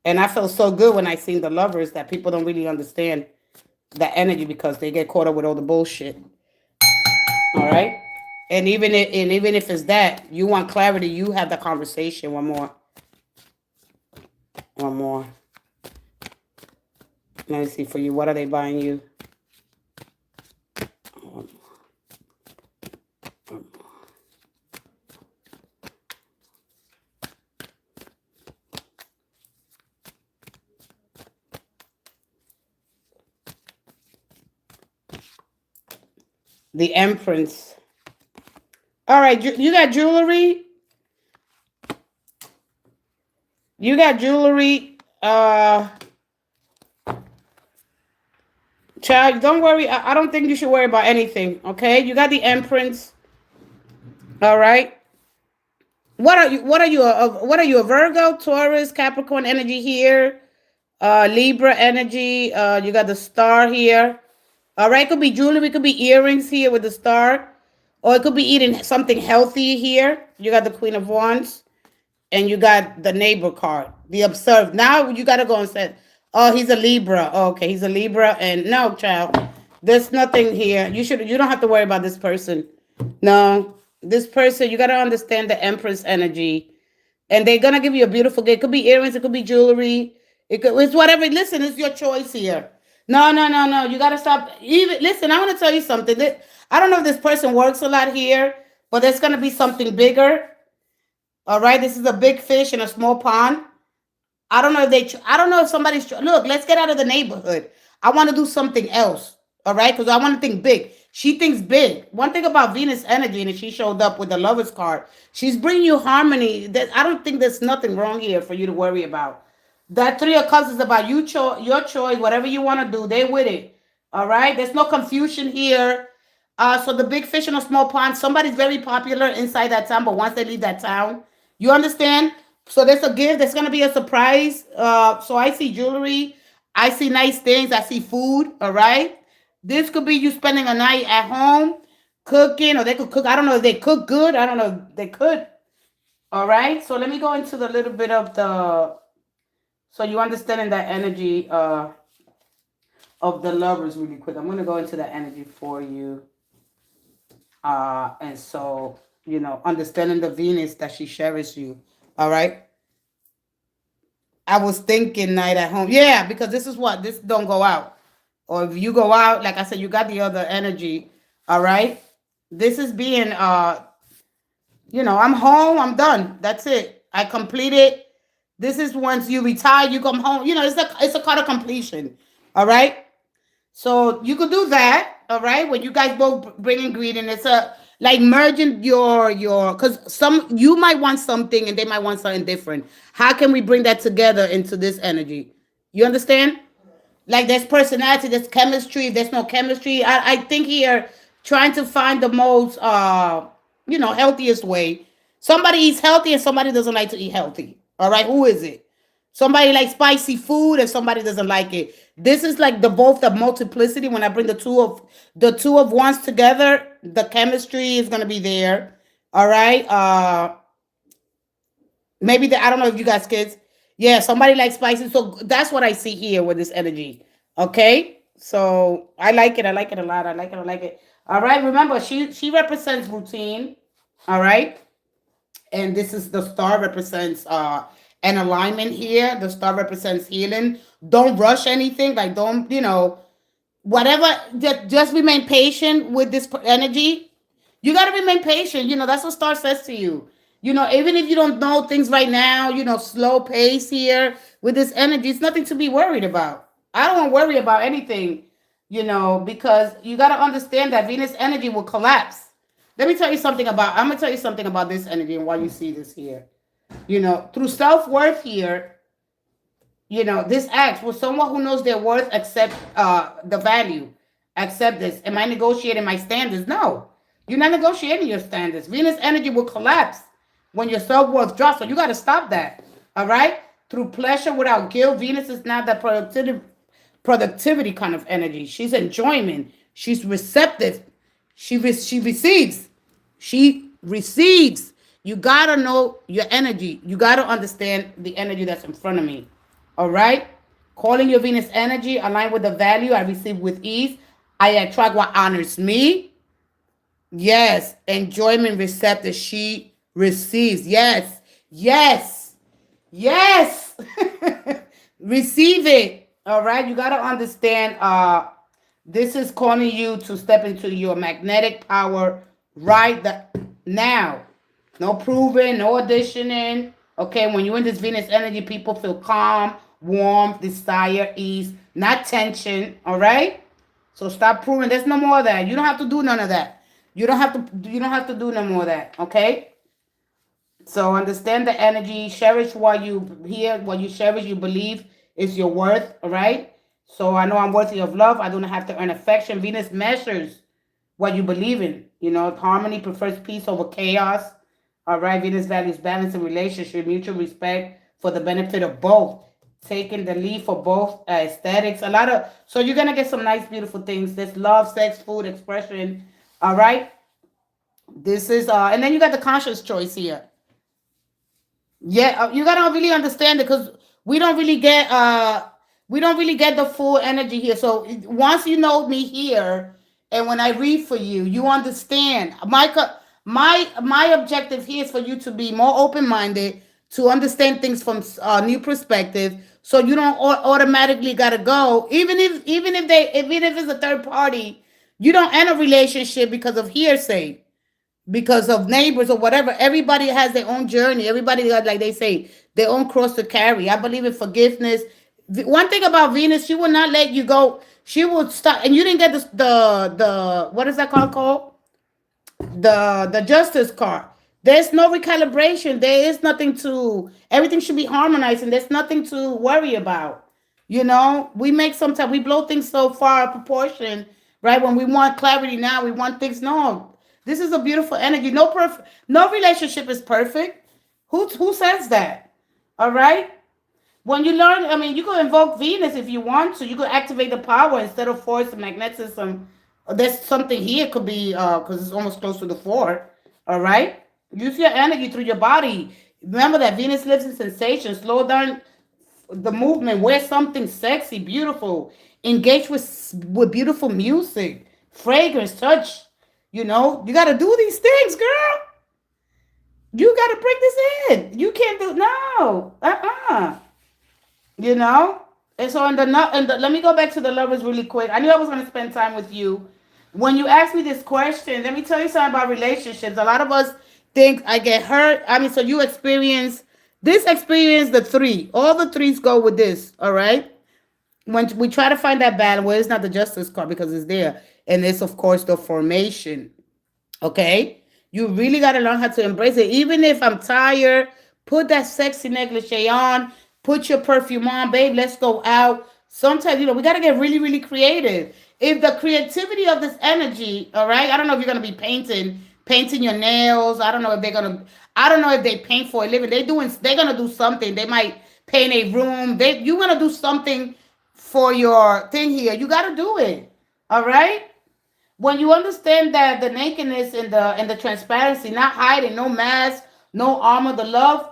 And I felt so good when I seen the Lovers that people don't really understand that energy because they get caught up with all the bullshit. All right. And even if it's that you want clarity, you have the conversation. One more. One more. Let me see for you. What are they buying you? The Empress. All right, you got jewelry. You got jewelry. Child, don't worry. I don't think you should worry about anything. Okay, you got the Empress. All right. What are you? What are you? What are you? A Virgo, Taurus, Capricorn energy here. Libra energy. You got the star here. All right, it could be jewelry, it could be earrings here with the star, or it could be eating something healthy here. You got the Queen of Wands, and you got the neighbor card, the observed. Now you got to go and say, oh, he's a Libra. Oh, okay, he's a Libra, and no, child, there's nothing here. You don't have to worry about this person. No, this person, you got to understand the Empress energy, and they're gonna give you a beautiful gift. It could be earrings, it could be jewelry, it's whatever. Listen, it's your choice here. No, no, no, no. You gotta stop. Even listen, I want to tell you something. I don't know if this person works a lot here, but there's gonna be something bigger. All right, this is a big fish in a small pond. I don't know if I don't know if somebody's. Look, let's get out of the neighborhood. I want to do something else. All right, because I want to think big. She thinks big. One thing about Venus energy, and she showed up with the Lovers card. She's bringing you harmony. I don't think there's nothing wrong here for you to worry about. That Three of Cups is about your choice, whatever you want to do. They with it. All right. There's no confusion here. So the big fish in a small pond. Somebody's very popular inside that town, but once they leave that town, you understand. So there's a gift. There's gonna be a surprise. So I see jewelry. I see nice things. I see food. All right. This could be you spending a night at home cooking, or they could cook. I don't know if they cook good. I don't know if they could. All right. So let me go into the little bit of the. So you understanding that energy of the Lovers really quick. I'm gonna go into that energy for you. And so understanding the Venus that she shares you. All right. I was thinking night at home. Yeah, because this don't go out. Or if you go out, like I said, you got the other energy. All right. This is being I'm home, I'm done. That's it. I completed. This is once you retire, you come home. It's a card of completion. All right. So you could do that. All right. When you guys both bring ingredient, it's a like merging your because you might want something and they might want something different. How can we bring that together into this energy? You understand? Like there's personality, there's chemistry. If there's no chemistry, I think here trying to find the most healthiest way. Somebody eats healthy and somebody doesn't like to eat healthy. All right, who is it? Somebody likes spicy food and somebody doesn't like it. This is like the multiplicity. When I bring the two of ones together, the chemistry is gonna be there. All right. Maybe I don't know if you guys kids. Yeah, somebody likes spicy. So that's what I see here with this energy. Okay. So I like it. I like it a lot. I like it. I like it. All right. Remember, she represents routine. All right. And this is the star represents an alignment here. The star represents healing. Don't rush anything. Like don't, whatever. Just remain patient with this energy. You got to remain patient. That's what star says to you. Even if you don't know things right now, slow pace here with this energy, it's nothing to be worried about. I don't worry about anything, because you got to understand that Venus energy will collapse. I'm going to tell you something about this energy and why you see this here. Through self-worth here, this acts with someone who knows their worth, accept the value, accept this. Am I negotiating my standards? No. You're not negotiating your standards. Venus energy will collapse when your self-worth drops. So you got to stop that. All right? Through pleasure without guilt, Venus is not that productivity kind of energy. She's enjoyment. She's receptive. She receives. She receives. You got to know your energy. You got to understand the energy that's in front of me. All right? Calling your Venus energy aligned with the value I receive with ease. I attract what honors me. Yes. Enjoyment receptive. She receives. Yes. Yes. Yes. Receive it. All right. You got to understand this is calling you to step into your magnetic power right now. No proving, no auditioning. Okay. When you're in this Venus energy, people feel calm, warmth, desire, ease, not tension. All right. So stop proving. There's no more of that. You don't have to do none of that. You don't have to. You don't have to do no more of that. Okay. So understand the energy. Cherish what you hear, what you cherish, you believe is your worth. All right. So I know I'm worthy of love. I don't have to earn affection. Venus measures what you believe in. You know, harmony prefers peace over chaos. All right. Venus values balance in relationship, mutual respect for the benefit of both. Taking the lead for both aesthetics. A lot of so you're gonna get some nice, beautiful things. There's love, sex, food, expression. All right. This is and then you got the conscious choice here. Yeah, you gotta really understand it because we don't really get the full energy here. So once you know me here, and when I read for you, you understand. My objective here is for you to be more open minded, to understand things from a new perspective, so you don't automatically gotta go. Even if it's a third party, you don't end a relationship because of hearsay, because of neighbors or whatever. Everybody has their own journey. Everybody got, like they say, their own cross to carry. I believe in forgiveness. One thing about Venus, she will not let you go. She will stop, and you didn't get the what is that called? The justice card. There's no recalibration. There is nothing to. Everything should be harmonized, and there's nothing to worry about. You know, we make sometimes we blow things so far out of proportion, right? When we want clarity now, we want things. No, this is a beautiful energy. No relationship is perfect. Who says that? All right. When you learn, I mean, you could invoke Venus if you want to. You could activate the power instead of force and magnetism. There's something here could be because it's almost close to the four. All right. Use your energy through your body. Remember that Venus lives in sensation. Slow down the movement. Wear something sexy, beautiful. Engage with beautiful music, fragrance, touch. You know, you got to do these things, girl. You got to bring this in. You can't do no. You know. And so let me go back to the lovers really quick. I knew I was going to spend time with you. When you asked me this question, let me tell you something about relationships. A lot of us think I get hurt. I mean, so you experience the three. All the threes go with this. All right. When we try to find that balance, well, it's not the justice card because it's there. And it's, of course, the formation. Okay? You really got to learn how to embrace it. Even if I'm tired, put that sexy negligee on. Put your perfume on, babe. Let's go out. Sometimes, we got to get really, really creative. If the creativity of this energy, all right? I don't know if you're going to be painting your nails. I don't know if they paint for a living. They're going to do something. They might paint a room. You're going to do something for your thing here. You got to do it. All right? When you understand that the nakedness and the transparency, not hiding, no mask, no armor, the love,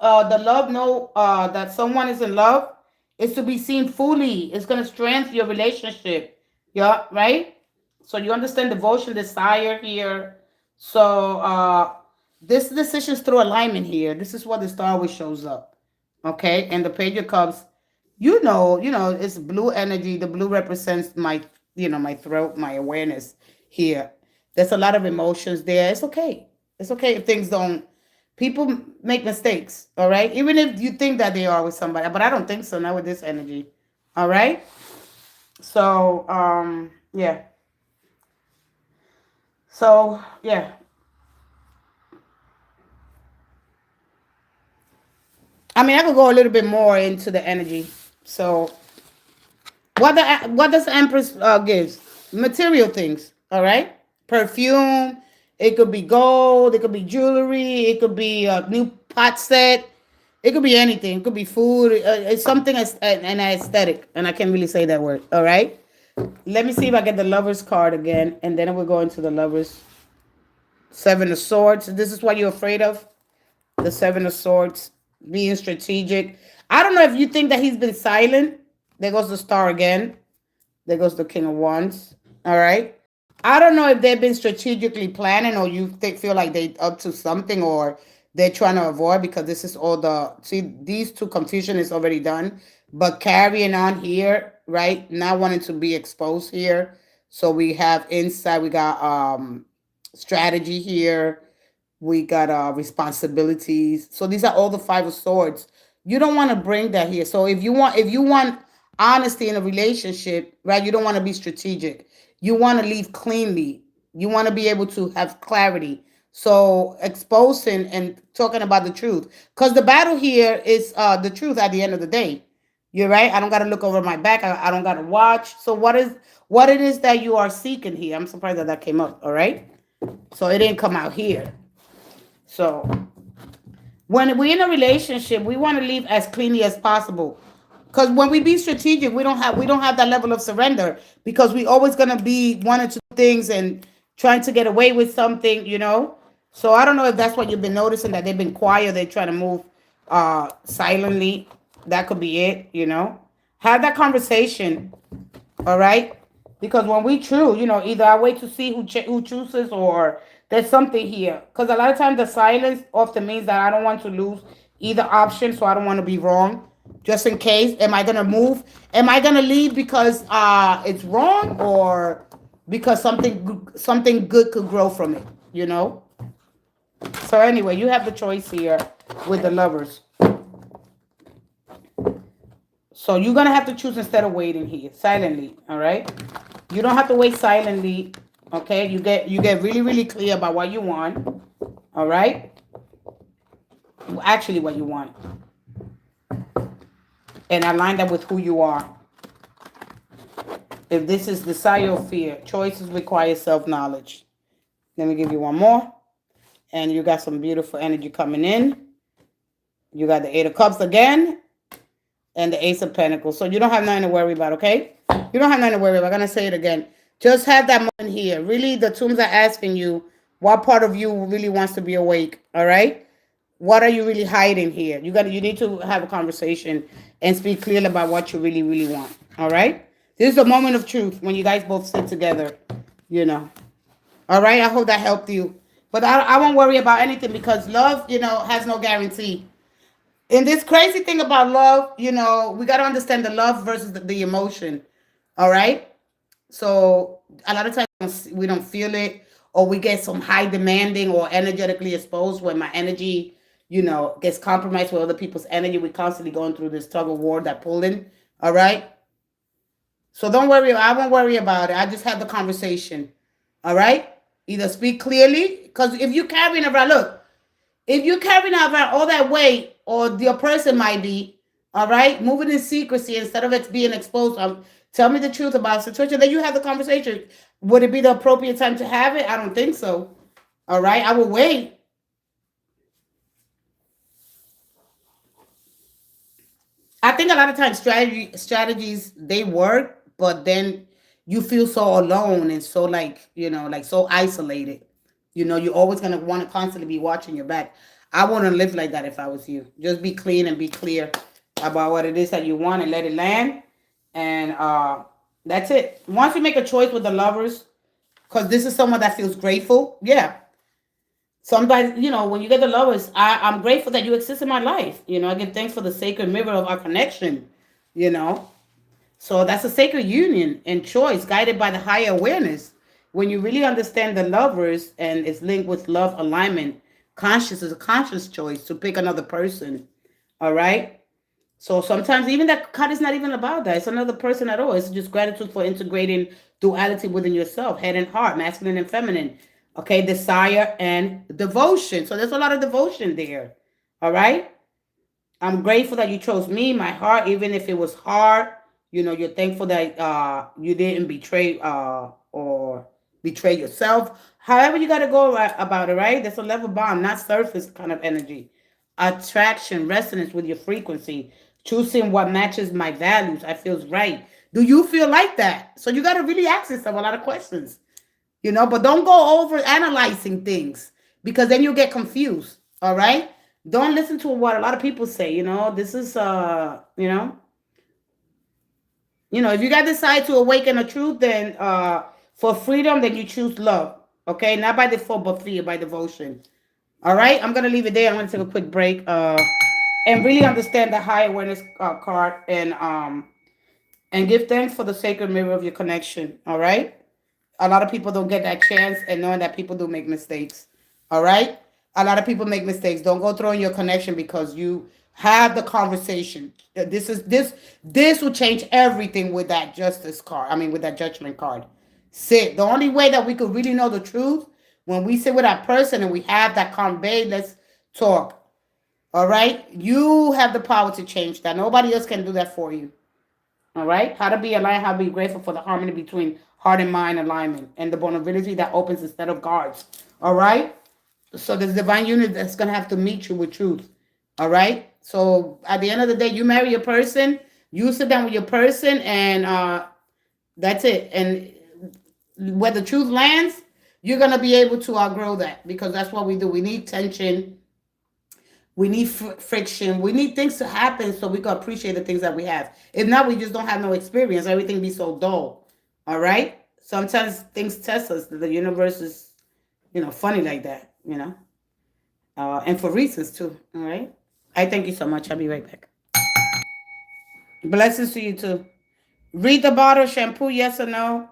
that someone is in love is to be seen fully. It's going to strengthen your relationship. Yeah, right? So you understand devotion, desire here. So this decision is through alignment here. This is what the star always shows up. Okay? And the Page of Cups, it's blue energy. The blue represents my throat, my awareness here. There's a lot of emotions there. It's okay. It's okay if things don't. People make mistakes, all right? Even if you think that they are with somebody, but I don't think so, not with this energy, all right? So, yeah. So, yeah. I mean, I could go a little bit more into the energy. So, what does the Empress gives? Material things, all right? Perfume, it could be gold, it could be jewelry, it could be a new pot set, it could be anything. It could be food. It's something as an aesthetic, and I can't really say that word. All right. Let me see if I get the lovers card again, and then we're going to the lovers. Seven of Swords. This is what you're afraid of. The Seven of Swords, being strategic. I don't know if you think that he's been silent. There goes the Star again. There goes the King of Wands. All right. I don't know if they've been strategically planning, or you feel like they up to something, or they're trying to avoid, because this is all the, see, these two, confusion is already done, but carrying on here, right? Not wanting to be exposed here. So we have insight, we got strategy here, we got responsibilities. So these are all the Five of Swords. You don't want to bring that here. So if you want honesty in a relationship, right? You don't want to be strategic. You want to leave cleanly. You want to be able to have clarity. So exposing and talking about the truth, because the battle here is the truth at the end of the day. You're right. I don't got to look over my back. I don't got to watch. So what it is that you are seeking here? I'm surprised that came up. All right. So it didn't come out here. So when we're in a relationship, we want to leave as cleanly as possible. Because when we be strategic, we don't have that level of surrender, because we always gonna be one or two things and trying to get away with something. So I don't know if that's what you've been noticing, that they've been quiet, they're trying to move silently. That could be it. Have that conversation, all right? Because when we true, either I wait to see who chooses, or there's something here. Because a lot of times the silence often means that I don't want to lose either option, so I don't want to be wrong. Just in case, am I gonna move? Am I gonna leave because it's wrong, or because something good could grow from it? So anyway, you have the choice here with the lovers. So you're gonna have to choose instead of waiting here silently. All right. You don't have to wait silently. Okay. You get really, really clear about what you want. All right. Actually, what you want, and align that with who you are. If this is desire or fear, choices require self-knowledge. Let me give you one more. And you got some beautiful energy coming in. You got the Eight of Cups again, and the Ace of Pentacles. So you don't have nothing to worry about, okay? You don't have nothing to worry about. I'm going to say it again. Just have that moment here. Really, the tombs are asking you, what part of you really wants to be awake, all right? What are you really hiding here? You need to have a conversation and speak clearly about what you really, really want, all right? This is a moment of truth when you guys both sit together. All right? I hope that helped you. But I won't worry about anything, because love, has no guarantee. And this crazy thing about love, we got to understand the love versus the emotion. All right. So a lot of times we don't feel it, or we get some high demanding or energetically exposed when my energy, gets compromised with other people's energy. We're constantly going through this tug of war, that pulling. All right. So don't worry. I won't worry about it. I just have the conversation. All right. Either speak clearly, because if you're carrying around, look, if you're carrying around all that weight, or your person might be, all right, moving in secrecy instead of it being exposed, tell me the truth about the situation. Then you have the conversation. Would it be the appropriate time to have it? I don't think so. All right, I will wait. I think a lot of times strategies, they work, but then you feel so alone and so like so isolated. You're always gonna want to constantly be watching your back. I wouldn't live like that if I was you. Just be clean and be clear about what it is that you want, and let it land. And that's it. Once you make a choice with the lovers, because this is someone that feels grateful. Yeah. Somebody, when you get the lovers, I'm grateful that you exist in my life. I give thanks for the sacred mirror of our connection. you know. So that's a sacred union and choice guided by the higher awareness. When you really understand the lovers and it's linked with love alignment, conscious is a conscious choice to pick another person. All right. So sometimes even that card is not even about that. It's another person at all. It's just gratitude for integrating duality within yourself, head and heart, masculine and feminine. Okay, desire and devotion. So there's a lot of devotion there. All right. I'm grateful that you chose me, my heart, even if it was hard. You're thankful that you didn't betray or betray yourself. However, you got to go about it, right? That's a level bond, not surface kind of energy. Attraction, resonance with your frequency, choosing what matches my values. I feels right. Do you feel like that? So you got to really ask yourself a lot of questions, but don't go over analyzing things because then you'll get confused. All right. Don't listen to what a lot of people say. This is if you got decide to awaken a truth, then for freedom, then you choose love. Okay, not by default, but fear by devotion. All right, I'm gonna leave it there. I'm gonna take a quick break. And really understand the high awareness card, and give thanks for the sacred mirror of your connection. All right. A lot of people don't get that chance, and knowing that people do make mistakes. All right. A lot of people make mistakes. Don't go throwing your connection because you have the conversation. This will change everything with that justice card. I mean, with that judgment card. Sit. The only way that we could really know the truth when we sit with that person and we have that convey. Let's talk. All right. You have the power to change that. Nobody else can do that for you. All right. How to be aligned, how to be grateful for the harmony between heart and mind alignment and the vulnerability that opens instead of guards. All right. So there's divine unit that's going to have to meet you with truth. All right. So at the end of the day, you marry a person, you sit down with your person, and that's it. And where the truth lands, you're going to be able to outgrow that because that's what we do. We need tension, we need friction. We need things to happen so we can appreciate the things that we have. If not, we just don't have no experience. Everything be so dull. All right. Sometimes things test us. The universe is, funny like that. And for reasons too. All right. I thank you so much. I'll be right back. Blessings to you too. Read the bottle shampoo. Yes or no?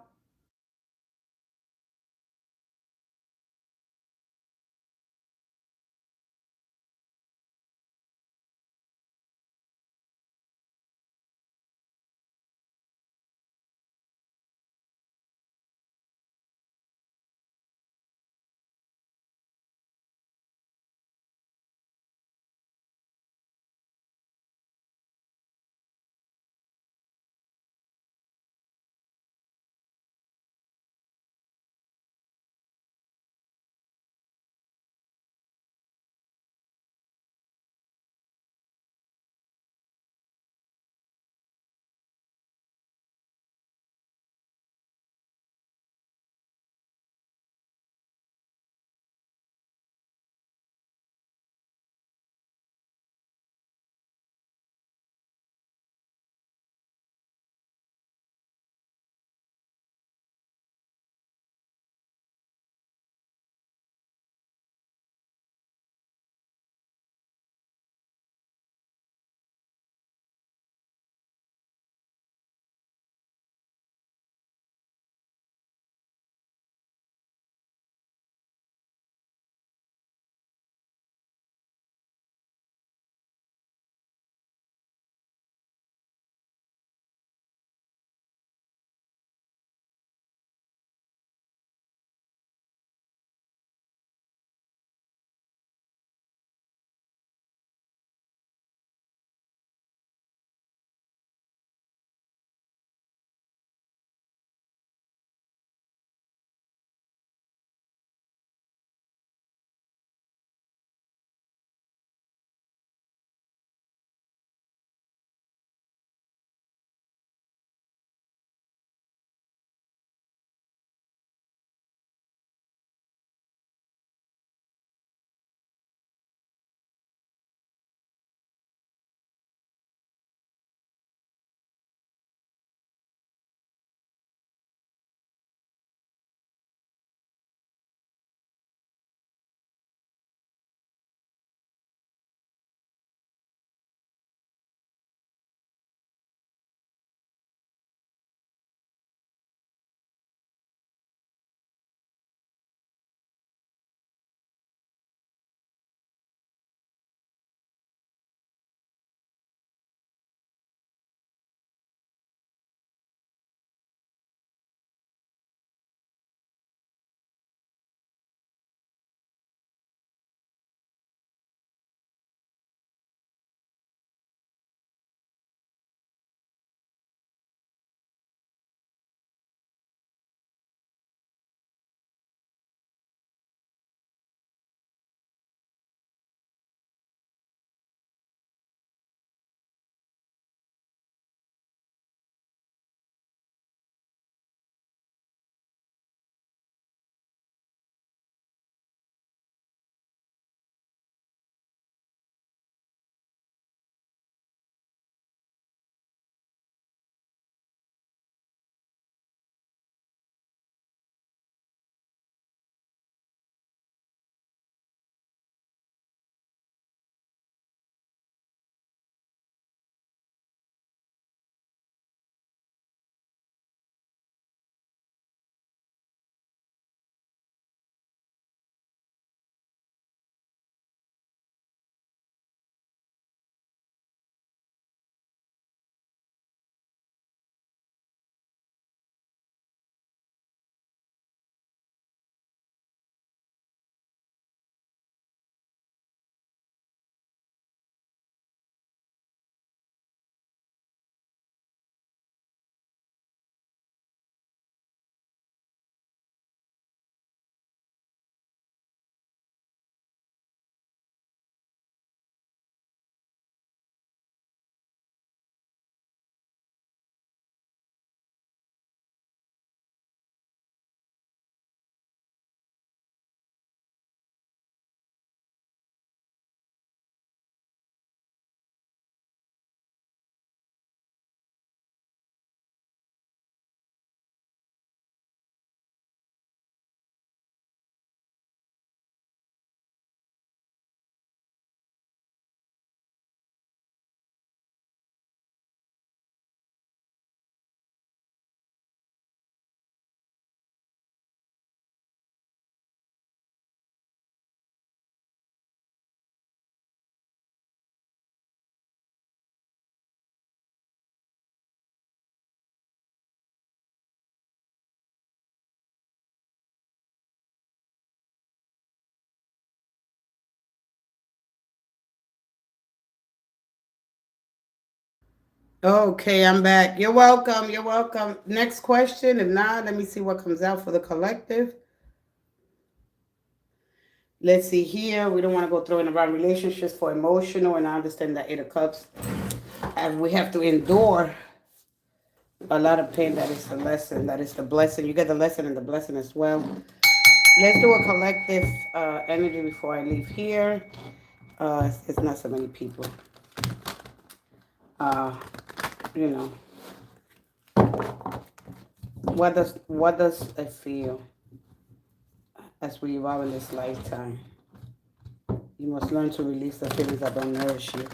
Okay, I'm back. You're welcome. You're welcome. Next question. If not, let me see what comes out for the collective. Let's see here. We don't want to go throwing around relationships for emotional, and I understand that Eight of Cups, and we have to endure a lot of pain. That is the lesson. That is the blessing. You get the lesson and the blessing as well. Let's do a collective energy before I leave here. It's not so many people. Uh, you know, what does it feel as we evolve in this lifetime? You must learn to release the feelings that don't nourish you.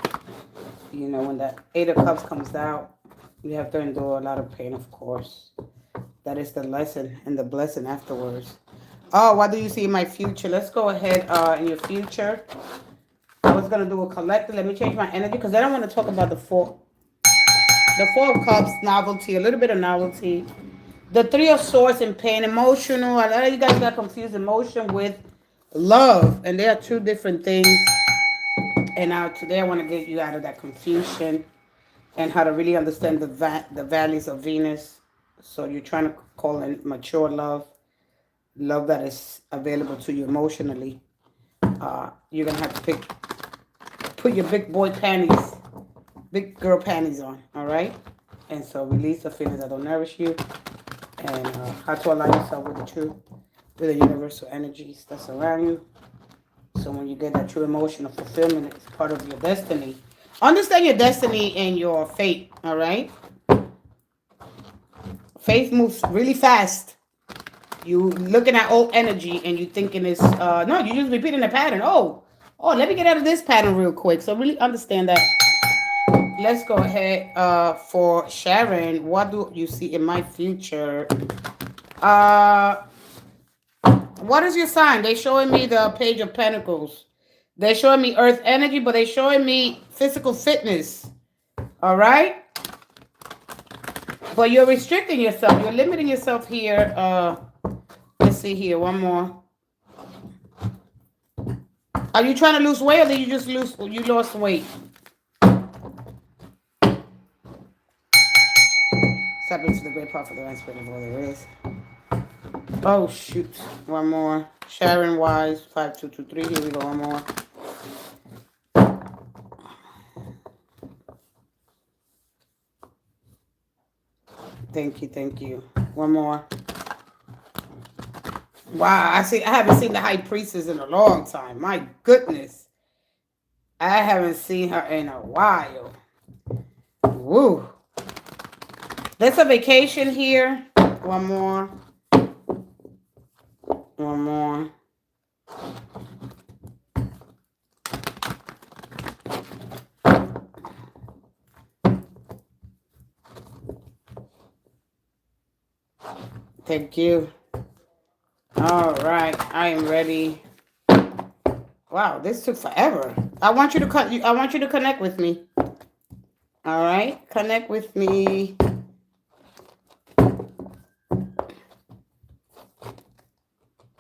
You know, when that Eight of Cups comes out, you have to endure a lot of pain, of course. That is the lesson and the blessing afterwards. Oh, what do you see in my future? Let's go ahead in your future. I was going to do a collective. Let me change my energy because I don't want to talk about the Four of Cups, novelty, a little bit of novelty. The Three of Swords and pain, emotional. A lot of you guys got confused emotion with love, and they are two different things. And now today I want to get you out of that confusion and how to really understand the values of Venus. So you're trying to call in mature love that is available to you emotionally. You're gonna have to put your big boy panties, big girl panties on. All right, and so release the feelings that don't nourish you, and how to align yourself with the truth, with the universal energies that surround you. So when you get that true emotional fulfillment, it's part of your destiny. Understand your destiny and your fate. All right. Faith moves really fast. You looking at old energy and you thinking it's no, you're just repeating the pattern. Let me get out of this pattern real quick. So really understand that. Let's go ahead for Sharon. What do you see in my future? What is your sign? They showing me the Page of Pentacles. They're showing me earth energy, but they're showing me physical fitness. All right? But you're restricting yourself. You're limiting yourself here. Let's see here. One more. Are you trying to lose weight or did you lost weight? Step into the great part for the right spirit of all there is. Oh, shoot. One more. Sharon Wise, 5223. Here we go. One more. Thank you. Thank you. One more. Wow. I haven't seen the High Priestess in a long time. My goodness. I haven't seen her in a while. Woo. There's a vacation here. One more. One more. Thank you. All right, I am ready. Wow, this took forever. I want you to connect with me. All right, connect with me.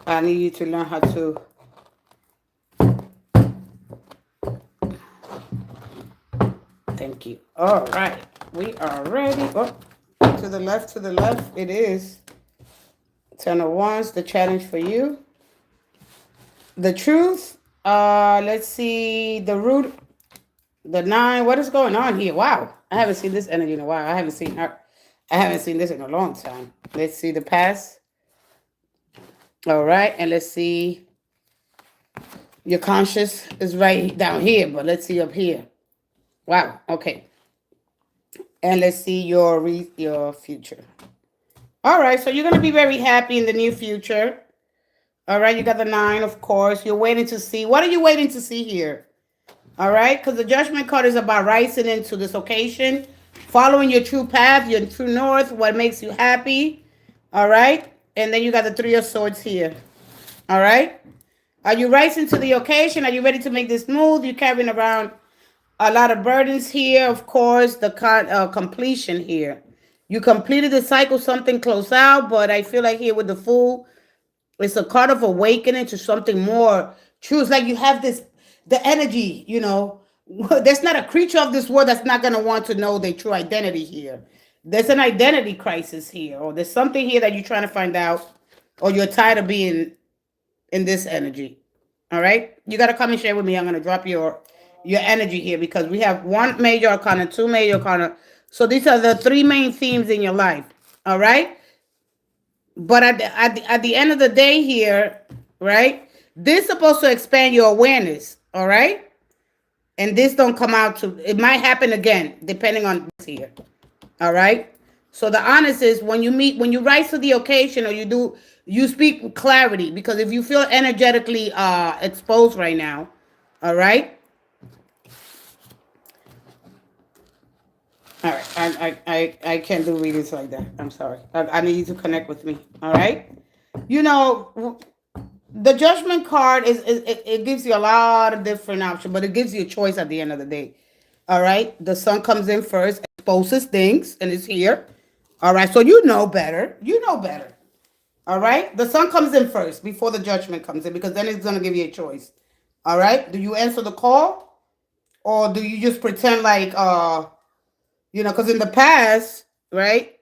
I need you to learn how to. Thank you. All right, we are ready. Oh, to the left, it is. Ten of Wands, the challenge for you. The truth. Let's see. The root. The 9. What is going on here? Wow. I haven't seen this energy in a while. I haven't seen this in a long time. Let's see the past. All right. And let's see. Your conscious is right down here, but let's see up here. Wow. Okay. And let's see your future. All right. So you're going to be very happy in the near future. All right. You got the 9, of course. You're waiting to see. What are you waiting to see here? All right. Because the Judgment card is about rising into this occasion, following your true path, your true north, what makes you happy. All right. And then you got the 3 of Swords here. All right. Are you rising to the occasion? Are you ready to make this move? You're carrying around a lot of burdens here. Of course, the completion here. You completed the cycle, something close out, but I feel like here with the Fool, it's a card of awakening to something more true. It's like you have the energy, there's not a creature of this world that's not going to want to know their true identity here. There's an identity crisis here, or there's something here that you're trying to find out, or you're tired of being in this energy. All right, you got to come and share with me. I'm going to drop your energy here because we have one major arcana, two major arcana. So these are the three main themes in your life. All right, but at the end of the day here, right? This is supposed to expand your awareness. All right, and this don't come out to. It might happen again depending on this here. All right. So the honest is when you rise to the occasion, or you speak with clarity, because if you feel energetically exposed right now, all right. All right. I can't do readings like that. I'm sorry. I need you to connect with me. All right. You know, the judgment card it gives you a lot of different options, but it gives you a choice at the end of the day. All right. The sun comes in first, exposes things, and it's here. All right. So you know better. You know better. All right. The sun comes in first before the judgment comes in, because then it's going to give you a choice. All right. Do you answer the call, or do you just pretend like, because in the past, right?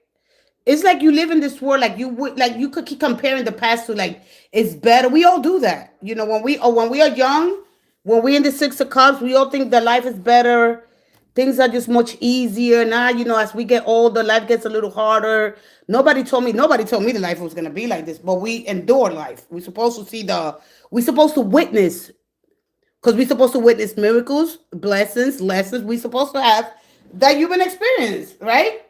It's like you live in this world, like you could keep comparing the past to, like, it's better. We all do that. When we are young, when we're in the Six of Cups, we all think that life is better. Things are just much easier now. As we get older, life gets a little harder. Nobody told me the life was gonna be like this, but we endure life. We're supposed to witness, because we're supposed to witness miracles, blessings, lessons. We're supposed to have that human experience, right?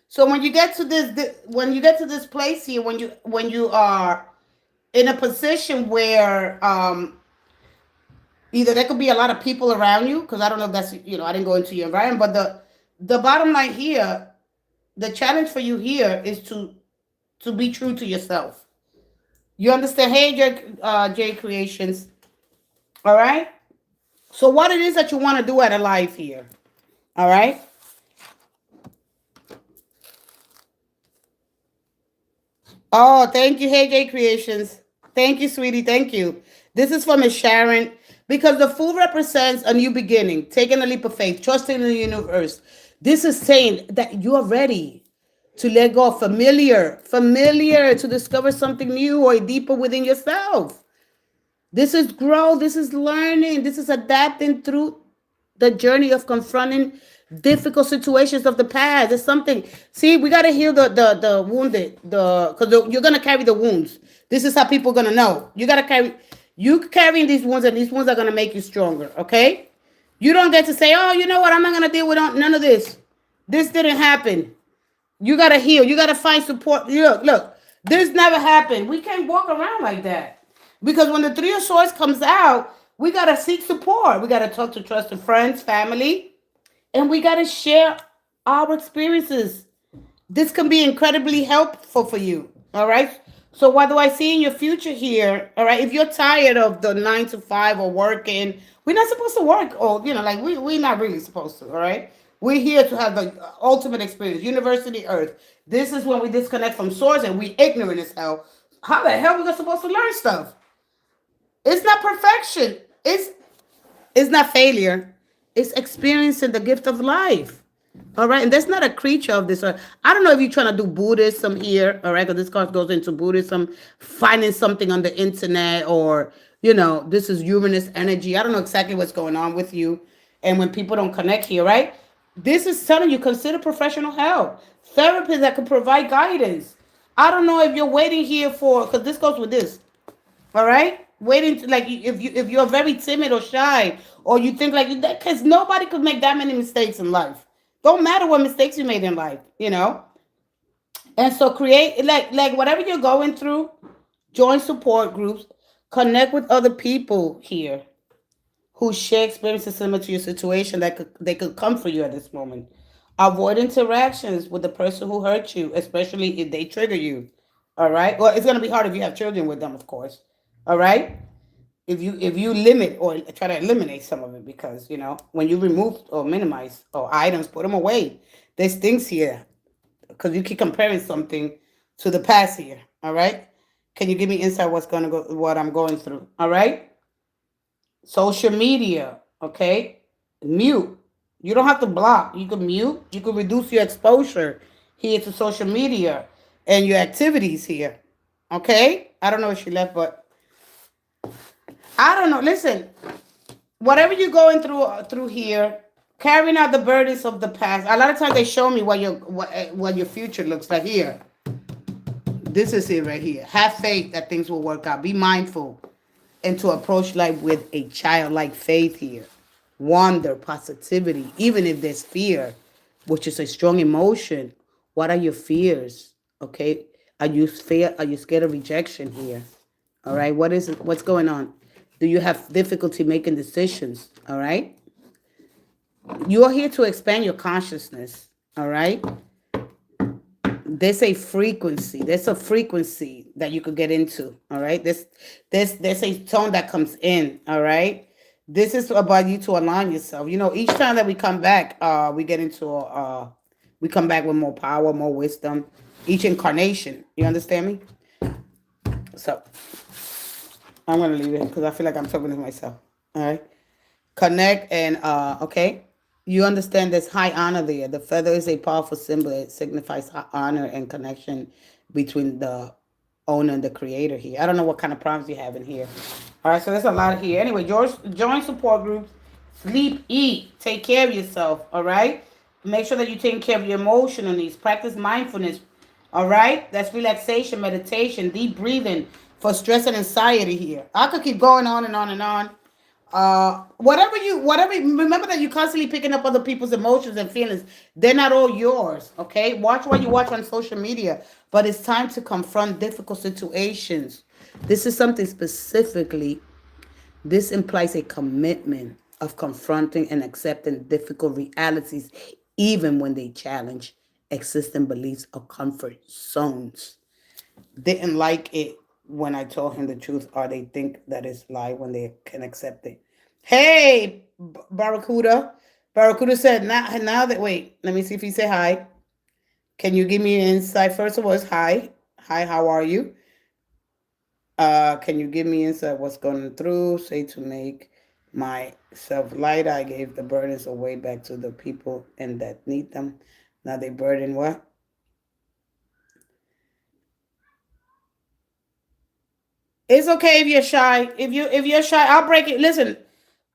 So when you get to this place here, when you are in a position where either there could be a lot of people around you, because I don't know if that's, I didn't go into your environment, but the bottom line here, the challenge for you here is to be true to yourself. You understand? Hey, J Creations. All right. So what it is that you want to do at a life here. All right. Oh, thank you, Hey J Creations. Thank you, sweetie. Thank you. This is for Miss Sharon. Because the fool represents a new beginning, taking a leap of faith, trusting in the universe. This is saying that you are ready to let go of familiar, to discover something new or deeper within yourself. This is growth. This is learning. This is adapting through the journey of confronting difficult situations of the past. It's something. See, we gotta heal the wounded. Because you're gonna carry the wounds. This is how people are gonna know. You carrying these wounds, and these wounds are gonna make you stronger. Okay. You don't get to say, oh, you know what? I'm not gonna deal with none of this. This didn't happen. You gotta heal. You gotta find support. Look. This never happened. We can't walk around like that. Because when the Three of Swords comes out, we got to seek support. We got to talk to trusted friends, family, and we got to share our experiences. This can be incredibly helpful for you. All right. So what do I see in your future here? All right. If you're tired of the 9 to 5 or working, we're not supposed to work. Or, we're not really supposed to. All right. We're here to have the ultimate experience. University Earth. This is when we disconnect from source and we ignorant as hell. How the hell are we supposed to learn stuff? It's not perfection. It's not failure. It's experiencing the gift of life. All right. And that's not a creature of this earth. I don't know if you're trying to do Buddhism here. All right. Because this card goes into Buddhism, finding something on the internet, or, this is Uranus energy. I don't know exactly what's going on with you. And when people don't connect here, right? This is telling you, consider professional help. Therapists that can provide guidance. I don't know if you're waiting here because this goes with this. All right? Waiting to, like, if you're very timid or shy, or you think like that, because nobody could make that many mistakes in life. Don't matter what mistakes you made in life, And so create, like whatever you're going through, join support groups, connect with other people here who share experiences similar to your situation, that they could comfort you at this moment. Avoid interactions with the person who hurt you, especially if they trigger you. All right. Well, it's gonna be hard if you have children with them, of course. All right. If you limit or try to eliminate some of it, because when you remove or minimize or items, put them away. There's things here because you keep comparing something to the past here. All right. Can you give me insight what I'm going through? All right. Social media, okay? Mute. You don't have to block. You can mute. You can reduce your exposure here to social media and your activities here. Okay? I don't know if she left, but I don't know. Listen, whatever you're going through here, carrying out the burdens of the past. A lot of times they show me what your future looks like here. This is it right here. Have faith that things will work out. Be mindful and to approach life with a childlike faith here. Wonder, positivity, even if there's fear, which is a strong emotion. What are your fears? Okay. Are you scared of rejection here? All right. What's going on? Do you have difficulty making decisions? All right. You are here to expand your consciousness. All right. There's a frequency that you could get into. All right. There's a tone that comes in. All right. This is about you to align yourself. Each time that we come back, we come back with more power, more wisdom. Each incarnation. You understand me? So I'm gonna leave it because I feel like I'm talking to myself. All right. Connect and okay. You understand there's high honor there. The feather is a powerful symbol. It signifies high honor and connection between the owner and the creator here. I don't know what kind of problems you have in here. All right, so there's a lot here. Anyway, join support groups. Sleep, eat, take care of yourself. All right. Make sure that you're taking care of your emotional needs. Practice mindfulness. All right. That's relaxation, meditation, deep breathing for stress and anxiety here. I could keep going on and on and on. Whatever, remember that you're constantly picking up other people's emotions and feelings. They're not all yours. Okay. Watch what you watch on social media, but it's time to confront difficult situations. This is something specifically. This implies a commitment of confronting and accepting difficult realities, even when they challenge existing beliefs or comfort zones. Didn't like it when I told him the truth, or they think that it's lie when they can accept it. Hey, Barracuda. Barracuda said, now that, wait, let me see if he said hi. Can you give me an insight? First of all, it's hi. Hi, how are you? Can you give me insight what's going through? Say to make myself lighter. I gave the burdens away back to the people and that need them. Now they burden what? It's okay if you're shy. If you're shy, I'll break it. Listen,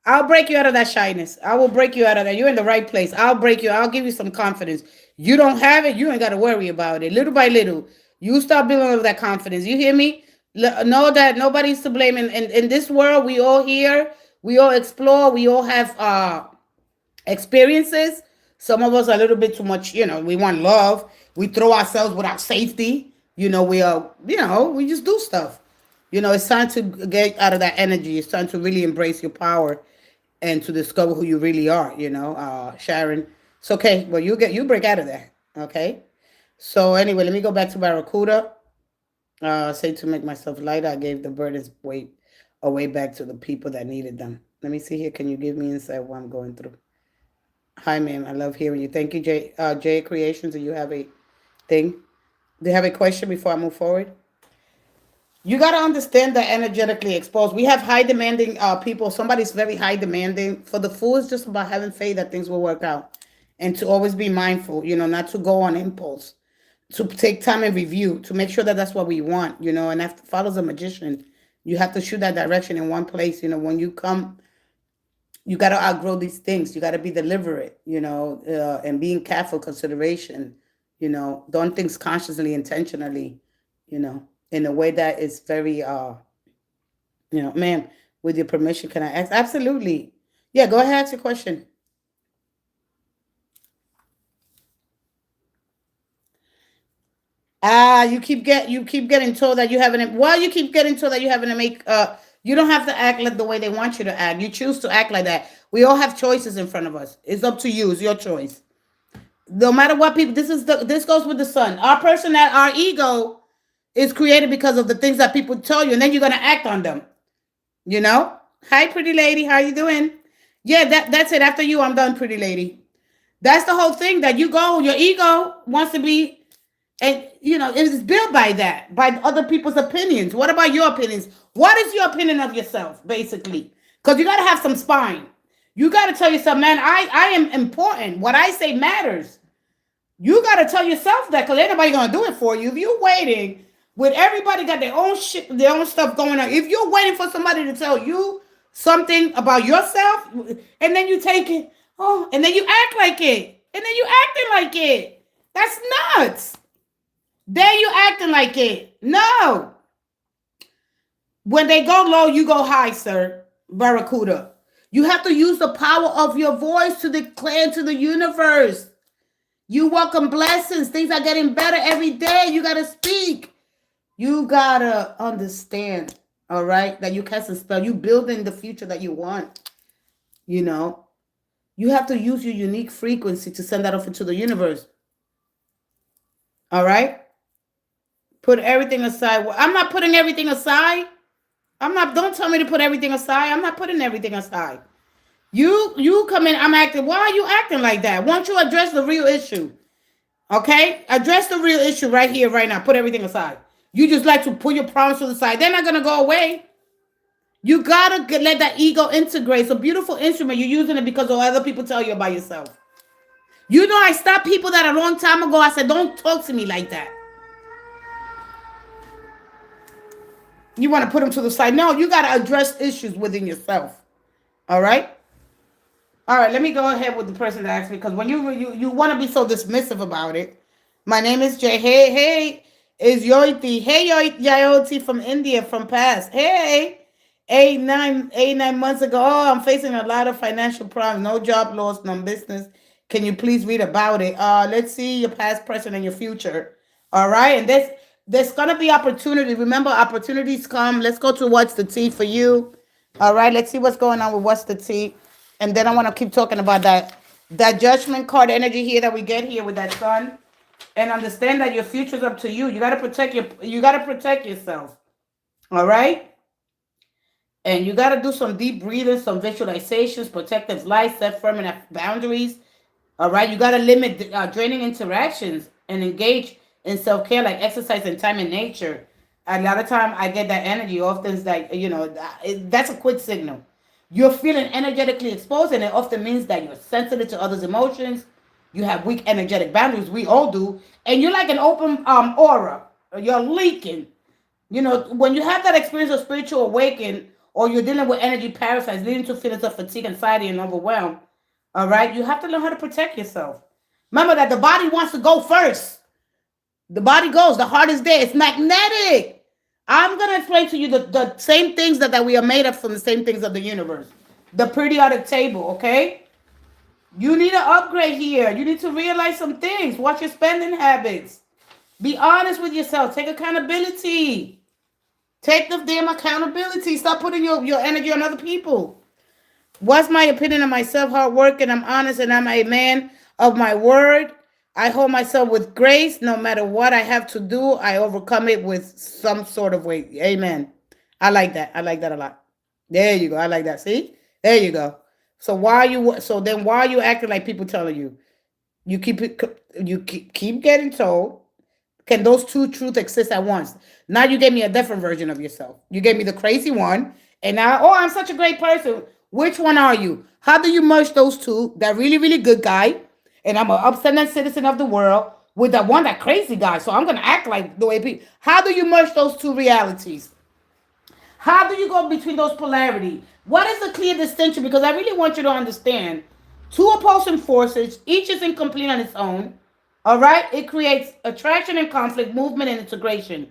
I'll break you out of that shyness. I will break you out of that. You're in the right place. I'll break you. I'll give you some confidence. You don't have it. You ain't got to worry about it. Little by little, you start building up that confidence. You hear me? Know that nobody's to blame. In this world, we all here. We all explore. We all have experiences. Some of us are a little bit too much. We want love. We throw ourselves without safety. We just do stuff. It's time to get out of that energy. It's time to really embrace your power and to discover who you really are, Sharon. It's okay. Well, you break out of that. Okay. So anyway, let me go back to Barracuda. Say to make myself lighter, I gave the burdens away back to the people that needed them. Let me see here. Can you give me insight what I'm going through? Hi, ma'am. I love hearing you. Thank you, Jay Creations. Do you have a thing? Do you have a question before I move forward? You got to understand that energetically exposed. We have high demanding people. Somebody's very high demanding. For the fool, it's just about having faith that things will work out. And to always be mindful, not to go on impulse. To take time and review. To make sure that that's what we want, And that follows a magician. You have to shoot that direction in one place. When you come, you got to outgrow these things. You got to be deliberate, and being careful, consideration, doing things consciously, intentionally, in a way that is very, ma'am, with your permission, can I ask? Absolutely. Yeah, go ahead, ask your question. You keep getting told that you haven't. Well, you keep getting told that you haven't to make. You don't have to act like the way they want you to act. You choose to act like that. We all have choices in front of us. It's up to you. It's your choice. No matter what people. This goes with the sun. Our ego is created because of the things that people tell you, and then you're gonna act on them. Hi, pretty lady. How you doing? Yeah, that's it. After you, I'm done, pretty lady. That's the whole thing. That you go. Your ego wants to be. And, it's built by that, by other people's opinions. What about your opinions? What is your opinion of yourself, basically? Because you got to have some spine. You got to tell yourself, man, I am important. What I say matters. You got to tell yourself that because ain't nobody going to do it for you. If you're waiting with everybody got their own shit, their own stuff going on. If you're waiting for somebody to tell you something about yourself and then you take it, oh, and then you act like it, and then you acting like it. That's nuts. Then you acting like it. No. When they go low, you go high, sir. Barracuda. You have to use the power of your voice to declare to the universe. You welcome blessings. Things are getting better every day. You got to speak. You got to understand, all right, that you cast a spell. You building the future that you want. You know, you have to use your unique frequency to send that off into the universe. All right? Put everything aside. I'm not putting everything aside. Don't tell me to put everything aside. I'm not putting everything aside. You come in, I'm acting. Why are you acting like that? Why don't you address the real issue? Okay? Address the real issue right here, right now. Put everything aside. You just like to put your problems to the side. They're not going to go away. You got to let that ego integrate. It's a beautiful instrument. You're using it because of other people tell you about yourself. You know, I stopped people that a long time ago. I said, don't talk to me like that. You want to put them to the side. No, you got to address issues within yourself. All right? All right, let me go ahead with the person that asked me, because when you want to be so dismissive about it. My name is Jay. Hey, is Yoiti. Hey, Yoiti from India, from past. Hey, 8-9 months ago. Oh, I'm facing a lot of financial problems. No job loss, no business. Can you please read about it? Let's see your past, present, and your future. All right, and there's gonna be opportunity. Remember, opportunities come. Let's go to what's the tea for you. All right, let's see what's going on with what's the tea. And then I want to keep talking about that judgment card energy here that we get here with that sun. And understand that your future's up to you. You gotta protect yourself. All right? And you gotta do some deep breathing, some visualizations, protective light, set firm enough boundaries. All right, you gotta limit draining interactions and engage in self-care like exercise and time in nature. A lot of time I get that energy. Often it's like, that's a quick signal. You're feeling energetically exposed, and it often means that you're sensitive to others' emotions. You have weak energetic boundaries. We all do. And you're like an open aura. You're leaking. You know, when you have that experience of spiritual awakening, or you're dealing with energy parasites leading to feelings of fatigue, anxiety, and overwhelm, all right, you have to learn how to protect yourself. Remember that the body wants to go first. The body goes. The heart is there. It's magnetic. I'm going to explain to you the same things that we are made of from the same things of the universe. The periodic table, okay? You need an upgrade here. You need to realize some things. Watch your spending habits. Be honest with yourself. Take accountability. Take the damn accountability. Stop putting your energy on other people. What's my opinion of myself? Hard work, and I'm honest, and I'm a man of my word. I hold myself with grace. No matter what I have to do, I overcome it with some sort of way. Amen. I like that. I like that a lot. There you go. I like that. See? There you go. So why are you acting like people telling you? You keep getting told. Can those two truths exist at once? Now you gave me a different version of yourself. You gave me the crazy one, and now, oh, I'm such a great person. Which one are you? How do you merge those two? That really, really good guy, and I'm an upstanding citizen of the world, with that crazy guy. So I'm gonna act like the way people. How do you merge those two realities? How do you go between those polarity? What is the clear distinction? Because I really want you to understand two opposing forces, each is incomplete on its own. All right? It creates attraction and conflict, movement and integration.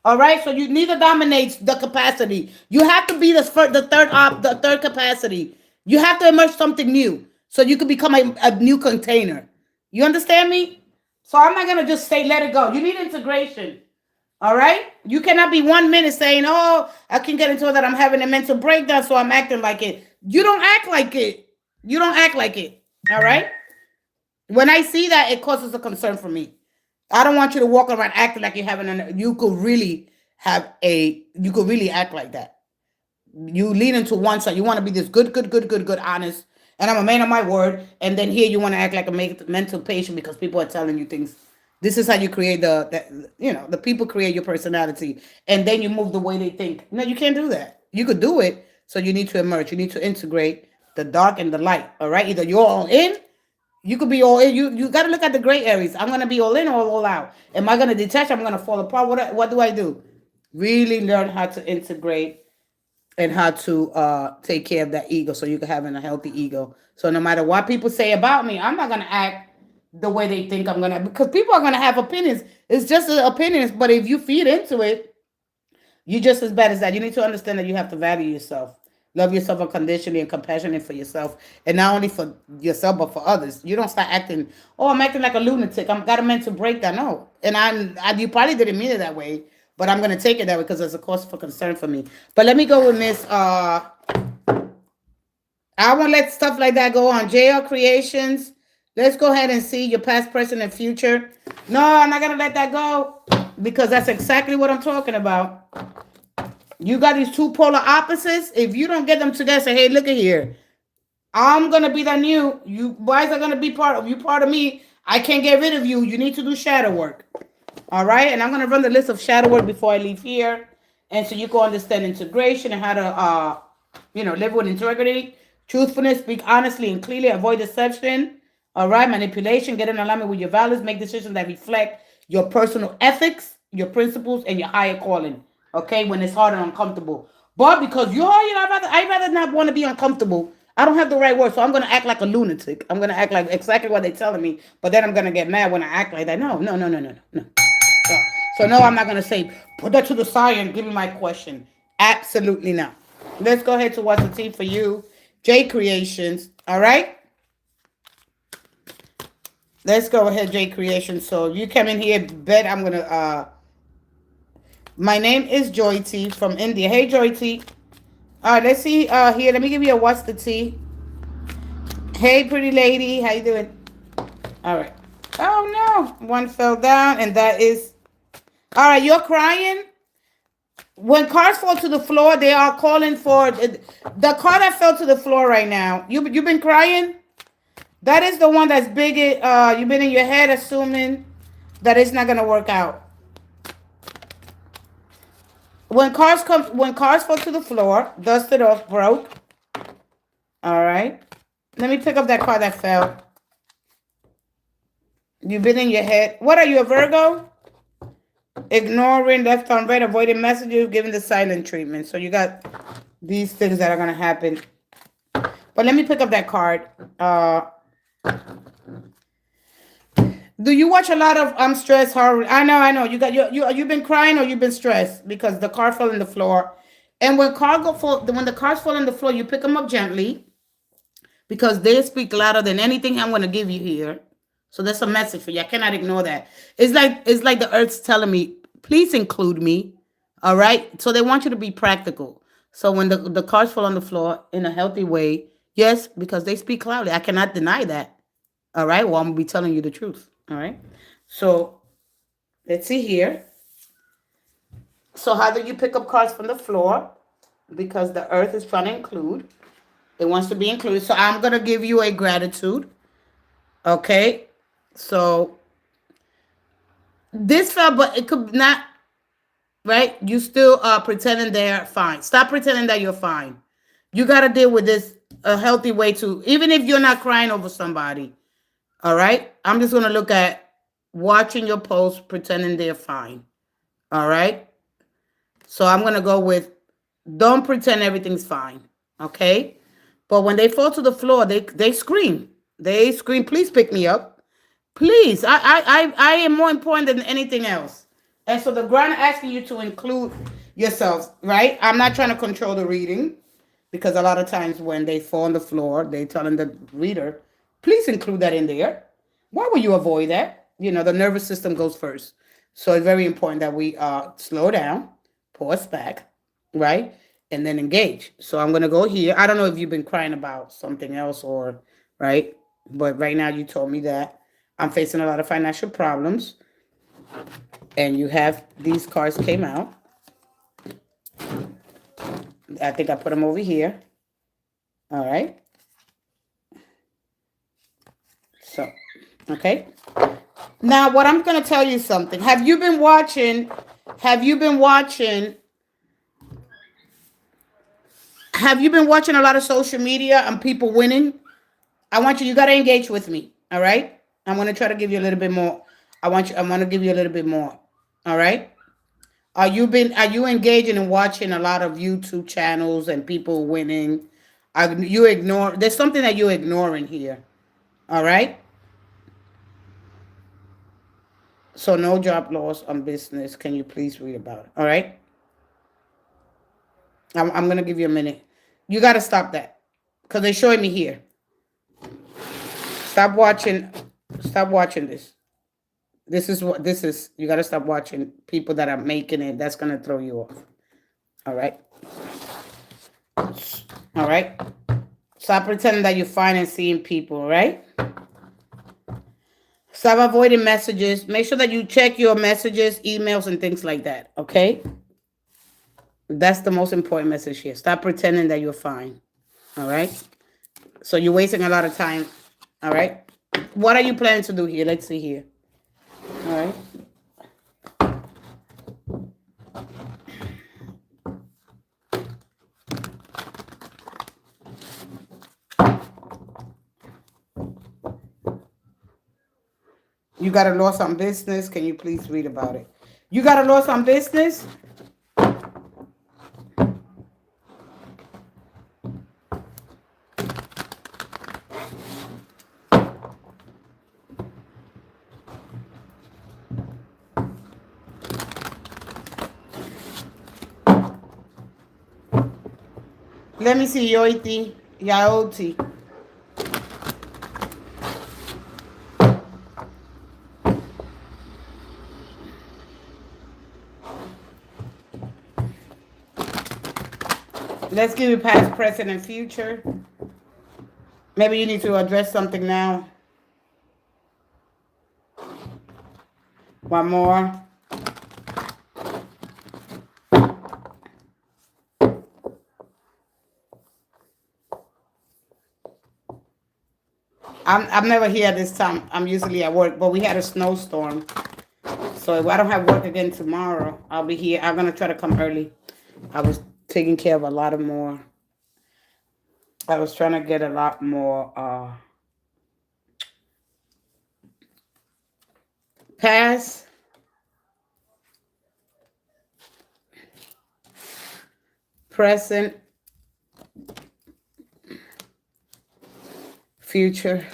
All right? So you neither dominates the capacity. You have to be the third capacity. You have to emerge something new so you can become a new container. You understand me? So I'm not going to just say let it go. You need integration. All right? You cannot be 1 minute saying, oh, I can get into it that I'm having a mental breakdown, so I'm acting like it. You don't act like it. You don't act like it. All right? When I see that, it causes a concern for me. I don't want you to walk around acting like you're having you could really act like that. You lean into one side. You want to be this good, honest, and I'm a man of my word. And then here you want to act like a mental patient because people are telling you things. This is how you create the people create your personality, and then you move the way they think. No, you can't do that. You could do it. So you need to emerge. You need to integrate. the dark and the light. All right. Either you're all in, you could be all in. You got to look at the gray areas. I'm gonna be all in or all out. Am I gonna detach? I'm gonna fall apart. What do I do? Really learn how to integrate and how to take care of that ego so you can have a healthy ego. So no matter what people say about me, I'm not gonna act the way they think I'm gonna, because people are gonna have opinions. It's just opinions, but if you feed into it, you're just as bad as that. You need to understand that you have to value yourself. Love yourself unconditionally and compassionate for yourself. And not only for yourself, but for others. You don't start acting, oh, I'm acting like a lunatic. I'm got a mental breakdown. No. And you probably didn't mean it that way, but I'm going to take it that way because there's a cause for concern for me. But let me go with Miss, I won't let stuff like that go on. JL Creations. Let's go ahead and see your past, present, and future. No, I'm not going to let that go because that's exactly what I'm talking about. You got these two polar opposites. If you don't get them together, say, hey, look at here. I'm going to be that new. You boys are going to be part of me. I can't get rid of you. You need to do shadow work. All right. And I'm going to run the list of shadow work before I leave here. And so you can understand integration and how to, live with integrity, truthfulness, speak honestly and clearly, avoid deception. All right. Manipulation, get in alignment with your values, make decisions that reflect your personal ethics, your principles, and your higher calling. Okay, when it's hard and uncomfortable. But because I'd rather not want to be uncomfortable. I don't have the right word, so I'm going to act like a lunatic. I'm going to act like exactly what they're telling me, but then I'm going to get mad when I act like that. No. So no, I'm not going to say, put that to the side and give me my question. Absolutely not. Let's go ahead to what's the tea for you. J Creations, all right? Let's go ahead, J Creations. So you come in here, bet I'm going to... My name is Joy T from India. Hey, Joy T. All right, let's see here. Let me give you a what's the tea. Hey, pretty lady. How you doing? All right. Oh, no. One fell down, and that is... All right, you're crying? When cars fall to the floor, they are calling for... The car that fell to the floor right now, you've been crying? That is the one that's big. You've been in your head assuming that it's not going to work out. When cars fall to the floor, dusted off, broke. All right. Let me pick up that car that fell. You've been in your head. What are you, a Virgo? Ignoring, left on red, avoiding messages, giving the silent treatment. So you got these things that are going to happen. But let me pick up that card. Do you watch a lot of I'm stressed horror? I know. You've been crying or you've been stressed because the car fell on the floor. And when the cars fall on the floor, you pick them up gently because they speak louder than anything I'm going to give you here. So that's a message for you. I cannot ignore that. It's like the earth's telling me, please include me. All right. So they want you to be practical. So when the cars fall on the floor in a healthy way, yes, because they speak loudly. I cannot deny that. All right. Well, I'm going to be telling you the truth. All right. So let's see here. So how do you pick up cards from the floor? Because the earth is trying to include. It wants to be included. So I'm going to give you a gratitude. Okay. So this fell, but it could not, right? You still are pretending they're fine. Stop pretending that you're fine. You got to deal with this a healthy way too. Even if you're not crying over somebody. All right. I'm just going to look at watching your post, pretending they're fine. All right. So I'm going to go with don't pretend everything's fine. Okay. But when they fall to the floor, they scream. They scream, please pick me up. Please. I am more important than anything else. And so the ground asking you to include yourselves, right? I'm not trying to control the reading because a lot of times when they fall on the floor, they telling the reader, please include that in there. Why would you avoid that? The nervous system goes first. So it's very important that we slow down, pause back, right? And then engage. So I'm going to go here. I don't know if you've been crying about something else or, right? But right now you told me that I'm facing a lot of financial problems. And you have these cards came out. I think I put them over here. All right. So, okay. Now, what I'm going to tell you something. Have you been watching Have you been watching a lot of social media and people winning? You got to engage with me. All right. I'm going to try to give you a little bit more. I want to give you a little bit more. All right. Are you engaging and watching a lot of YouTube channels and people winning? There's something that you're ignoring here. All right. So no job loss on business. Can you please read about it? All right. I'm going to give you a minute. You got to stop that because they're showing me here. Stop watching. Stop watching this. This is what this is. You got to stop watching people that are making it. That's going to throw you off. All right. All right. Stop pretending that you're financing people, right? Stop avoiding messages. Make sure that you check your messages, emails, and things like that, okay? That's the most important message here. Stop pretending that you're fine, all right? So you're wasting a lot of time, all right? What are you planning to do here? Let's see here, all right? You got a loss on business. Can you please read about it? You got a loss on business? Let me see Yoiti, Yaoti. Let's give you past, present, and future. Maybe you need to address something now. One more. I'm never here this time. I'm usually at work, but we had a snowstorm. So if I don't have work again tomorrow, I'll be here. I'm going to try to come early. I was taking care of a lot of more. I was trying to get a lot more past, present, future.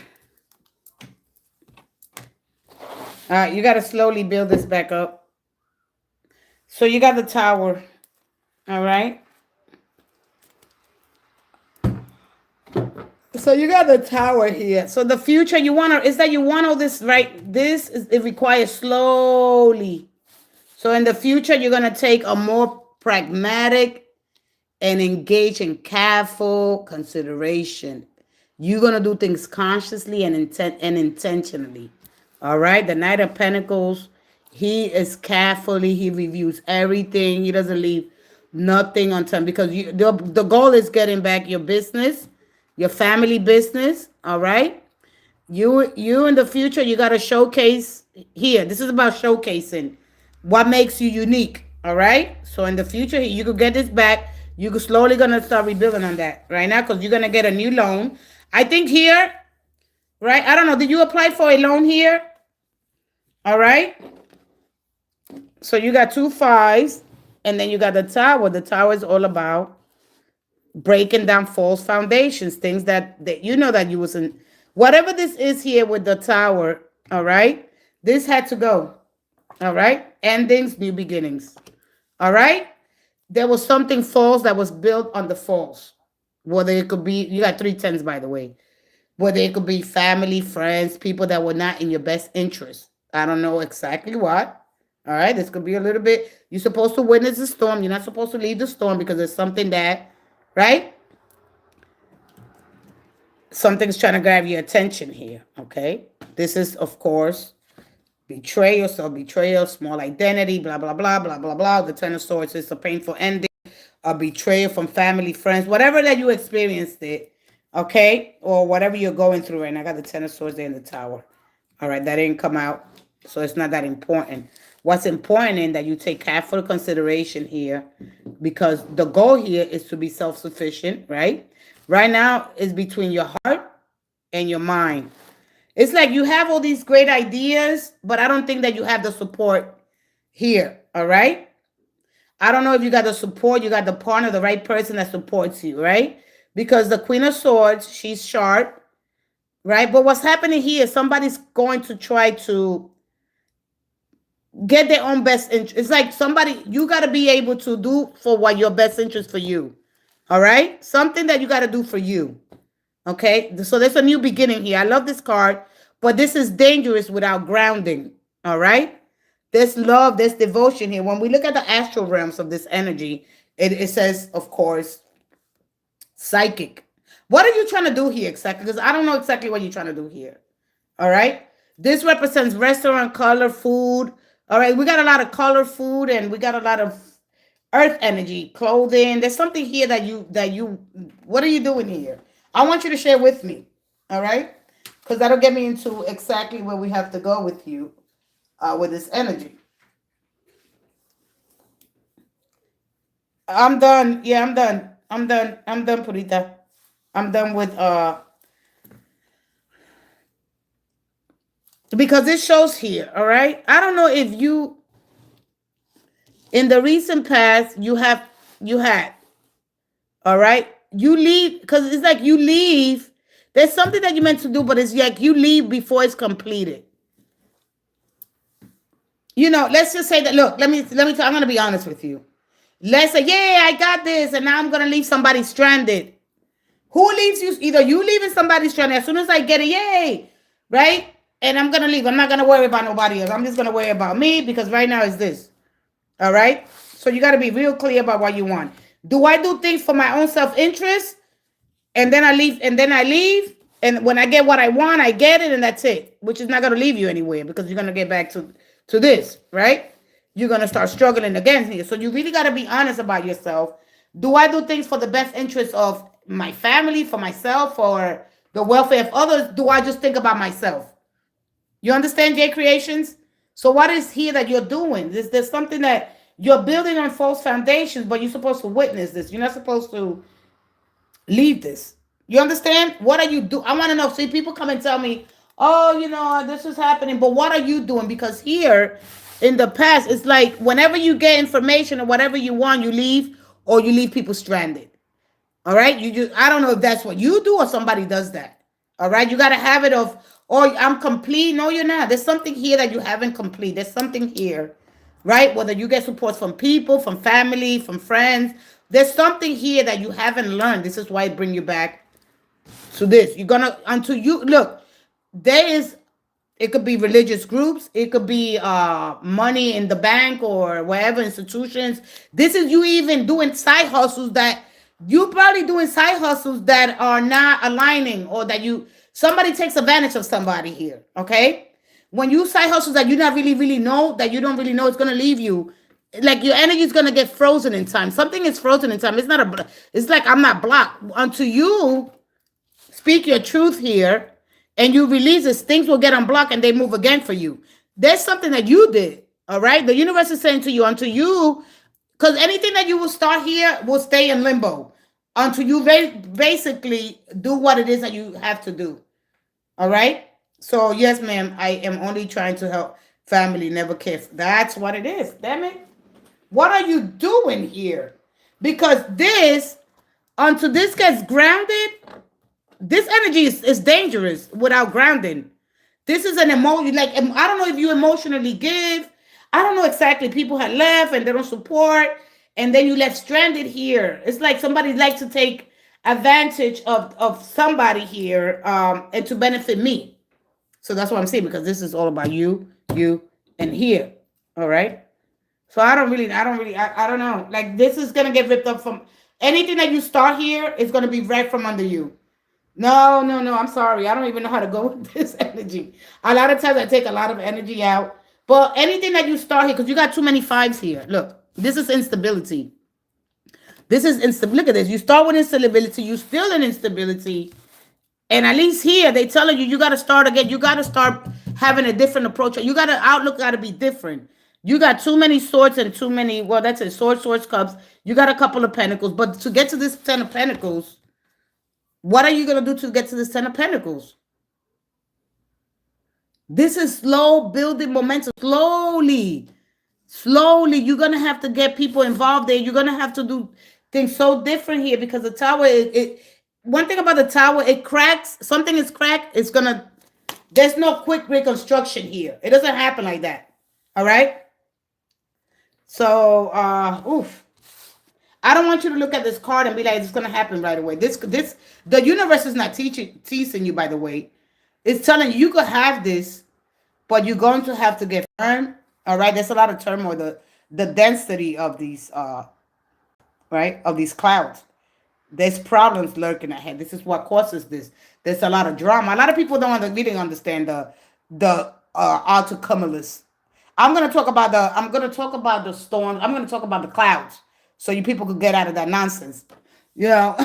All right, you got to slowly build this back up. So you got the tower, all right? So you got the tower here. So the future you want is that you want all this, right? It requires slowly. So in the future, you're going to take a more pragmatic and engage in careful consideration. You're going to do things consciously and intentionally. All right. The Knight of Pentacles, he is carefully, he reviews everything. He doesn't leave nothing on time because the goal is getting back your business, your family business. All right. You in the future, you got to showcase here. This is about showcasing what makes you unique. All right. So in the future, you could get this back. You're slowly going to start rebuilding on that right now because you're going to get a new loan. I think here, right? I don't know. Did you apply for a loan here? All right. So you got 2 5s and then you got the tower. The tower is all about breaking down false foundations, things that you know that you wasn't, whatever this is here with the tower. All right. This had to go. All right. Endings, new beginnings. All right. There was something false that was built on the false. Whether it could be, you got 3 10s, by the way. Whether it could be family, friends, people that were not in your best interest. I don't know exactly what. All right. This could be a little bit, you're supposed to witness the storm. You're not supposed to leave the storm because there's something that, right? Something's trying to grab your attention here. Okay. This is, of course, betrayal, self-betrayal, small identity, blah, blah, blah, blah, blah, blah. The Ten of Swords is a painful ending, a betrayal from family, friends, whatever that you experienced it, okay? Or whatever you're going through right now. I got the Ten of Swords there in the Tower. All right, that didn't come out, so it's not that important. what's important and that you take careful consideration here, because the goal here is to be self-sufficient, right? Right now is between your heart and your mind. It's like you have all these great ideas, but I don't think that you have the support here, all right? I don't know if you got the support, you got the partner, the right person that supports you, right? Because the Queen of Swords, she's sharp, right? But what's happening here, somebody's going to try to get their own best interest. It's like somebody, you got to be able to do for what your best interest for you. All right? Something that you got to do for you. Okay? So there's a new beginning here. I love this card, but this is dangerous without grounding. All right? There's love, there's devotion here. When we look at the astral realms of this energy, it says, of course, psychic. What are you trying to do here exactly? Because I don't know exactly what you're trying to do here. All right? This represents restaurant, color, food. All right, we got a lot of color, food, and we got a lot of earth energy, clothing. There's something here what are you doing here? I want you to share with me, all right? Because that'll get me into exactly where we have to go with you with this energy. I'm done. Yeah, I'm done. I'm done, Purita. I'm done with because it shows here, all right? I don't know if you, in the recent past, you had, all right? You leave, because it's like you leave. There's something that you meant to do, but it's like you leave before it's completed. You know, let's just say that, look, let me I'm going to be honest with you. Let's say, yeah, I got this, and now I'm going to leave somebody stranded. Who leaves you? Either you leaving somebody stranded. As soon as I get it, yay, right? And I'm going to leave. I'm not going to worry about nobody else. I'm just going to worry about me, because right now it's this. All right? So you got to be real clear about what you want. Do I do things for my own self-interest? And then I leave. And when I get what I want, I get it, and that's it. Which is not going to leave you anywhere, because you're going to get back to this, right? You're going to start struggling again here. So you really got to be honest about yourself. Do I do things for the best interest of my family, for myself, or the welfare of others? Do I just think about myself? You understand, J Creations? So what is here that you're doing? There's something that you're building on false foundations, but you're supposed to witness this. You're not supposed to leave this. You understand? What are you doing? I want to know. See, people come and tell me, oh, you know, this is happening. But what are you doing? Because here in the past, it's like whenever you get information or whatever you want, you leave, or you leave people stranded. All right? I don't know if that's what you do or somebody does that. All right? You got to have it of, oh, I'm complete. No, you're not. There's something here that you haven't complete. There's something here, right? Whether you get support from people, from family, from friends, there's something here that you haven't learned. This is why I bring you back to this. You're going to, until you, look, it could be religious groups. It could be money in the bank or wherever institutions. This is you even doing side hustles that you probably doing side hustles that are not aligning, or that somebody takes advantage of somebody here. Okay. When you side hustles that you not really know, that you don't really know, it's going to leave you. Like your energy is going to get frozen in time. Something is frozen in time. It's like I'm not blocked. Until you speak your truth here and you release this, things will get unblocked and they move again for you. There's something that you did. All right. The universe is saying to you, until you, because anything that you will start here will stay in limbo until you basically do what it is that you have to do. All right. So yes, ma'am, I am only trying to help family, never kiss. That's what it is. Damn it. What are you doing here? Because until this gets grounded, this energy is dangerous without grounding. This is an emotion. Like, I don't know if you emotionally give. I don't know exactly. People had left and they don't support. And then you left stranded here. It's like somebody likes to take advantage of somebody here and to benefit me. So that's what I'm saying, because this is all about you, and here. All right. So I don't know. Like, this is going to get ripped up from anything that you start here is going to be ripped from under you. No. I'm sorry. I don't even know how to go with this energy. A lot of times I take a lot of energy out. But anything that you start here, because you got too many fives here. Look, this is instability. Look at this. You start with instability. You still in instability. And at least here, they telling you got to start again. You got to start having a different approach. Outlook got to be different. You got too many swords and too many, well, that's it, swords, cups. You got a couple of pentacles. But to get to this 10 of pentacles, what are you going to do to get to this 10 of pentacles? This is slow building momentum. Slowly, you're going to have to get people involved there. You're going to have to do things so different here because the tower, one thing about the tower, it cracks. Something is cracked. There's no quick reconstruction here. It doesn't happen like that. All right? So, I don't want you to look at this card and be like, it's going to happen right away. The universe is not teasing you, by the way. It's telling you could have this, but you're going to have to get firm. All right? There's a lot of turmoil. The density of these, right, of these clouds. There's problems lurking ahead. This is what causes this. There's a lot of drama. A lot of people don't really understand the outer cumulus. I'm gonna talk about the storms. I'm gonna talk about the clouds, so you people could get out of that nonsense. You know,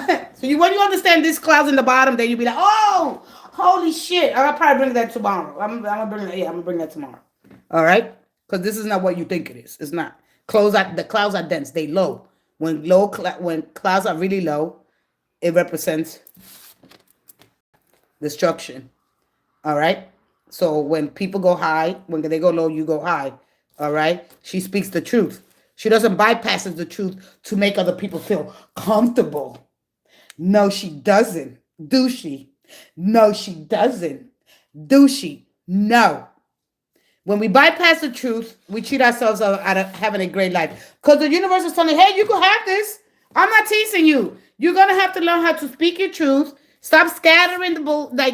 when you understand these clouds in the bottom, then you be like, oh, holy shit! I'll probably bring that tomorrow. I'm gonna bring that tomorrow. All right, because this is not what you think it is. It's not. The clouds are dense. They low. When clouds are really low, it represents destruction. All right. So when people go high, when they go low, you go high. All right. She speaks the truth. She doesn't bypass the truth to make other people feel comfortable. No, she doesn't. Do she? No, she doesn't. Do she? No. When we bypass the truth, we cheat ourselves out of having a great life. Because the universe is telling, hey, you can have this. I'm not teasing you. You're going to have to learn how to speak your truth. Stop scattering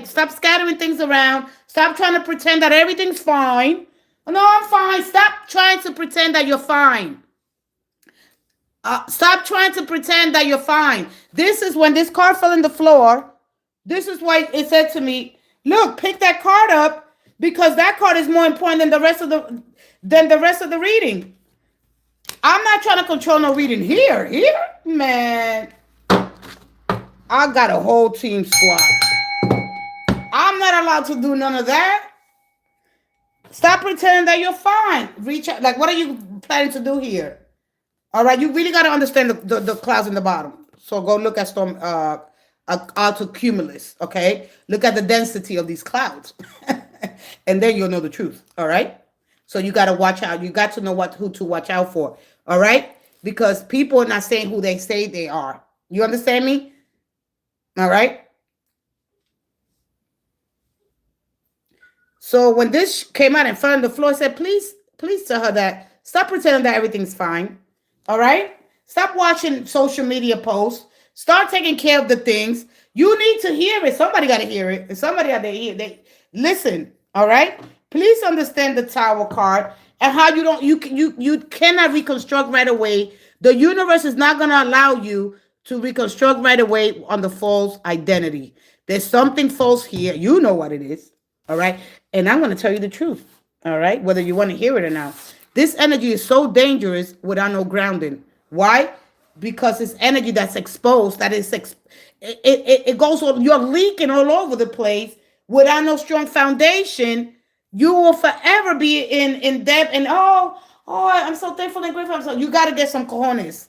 stop scattering things around. Stop trying to pretend that everything's fine. No, I'm fine. Stop trying to pretend that you're fine. Stop trying to pretend that you're fine. This is when this card fell in the floor. This is why it said to me, look, pick that card up because that card is more important than the rest of the reading. I'm not trying to control no reading here. Man. I got a whole team squad. I'm not allowed to do none of that. Stop pretending that you're fine. Reach out. Like, what are you planning to do here? All right, you really got to understand the clouds in the bottom. So go look at storm outer cumulus. Okay, look at the density of these clouds, and then you'll know the truth. All right. So you got to watch out. You got to know who to watch out for. All right, because people are not saying who they say they are. You understand me? All right. So when this came out in front of the floor, I said, please tell her that. Stop pretending that everything's fine. All right. Stop watching social media posts. Start taking care of the things. You need to hear it. Somebody got to hear it. And somebody out there hear it. Listen. All right. Please understand the Tower card and how you cannot reconstruct right away. The universe is not going to allow you to reconstruct right away on the false identity. There's something false here. You know what it is. All right. And I'm going to tell you the truth. All right. Whether you want to hear it or not. This energy is so dangerous without no grounding. Why? Because it's energy that's exposed. That is, it goes on. You're leaking all over the place without no strong foundation. You will forever be in debt. And I'm so thankful and grateful. You got to get some cojones.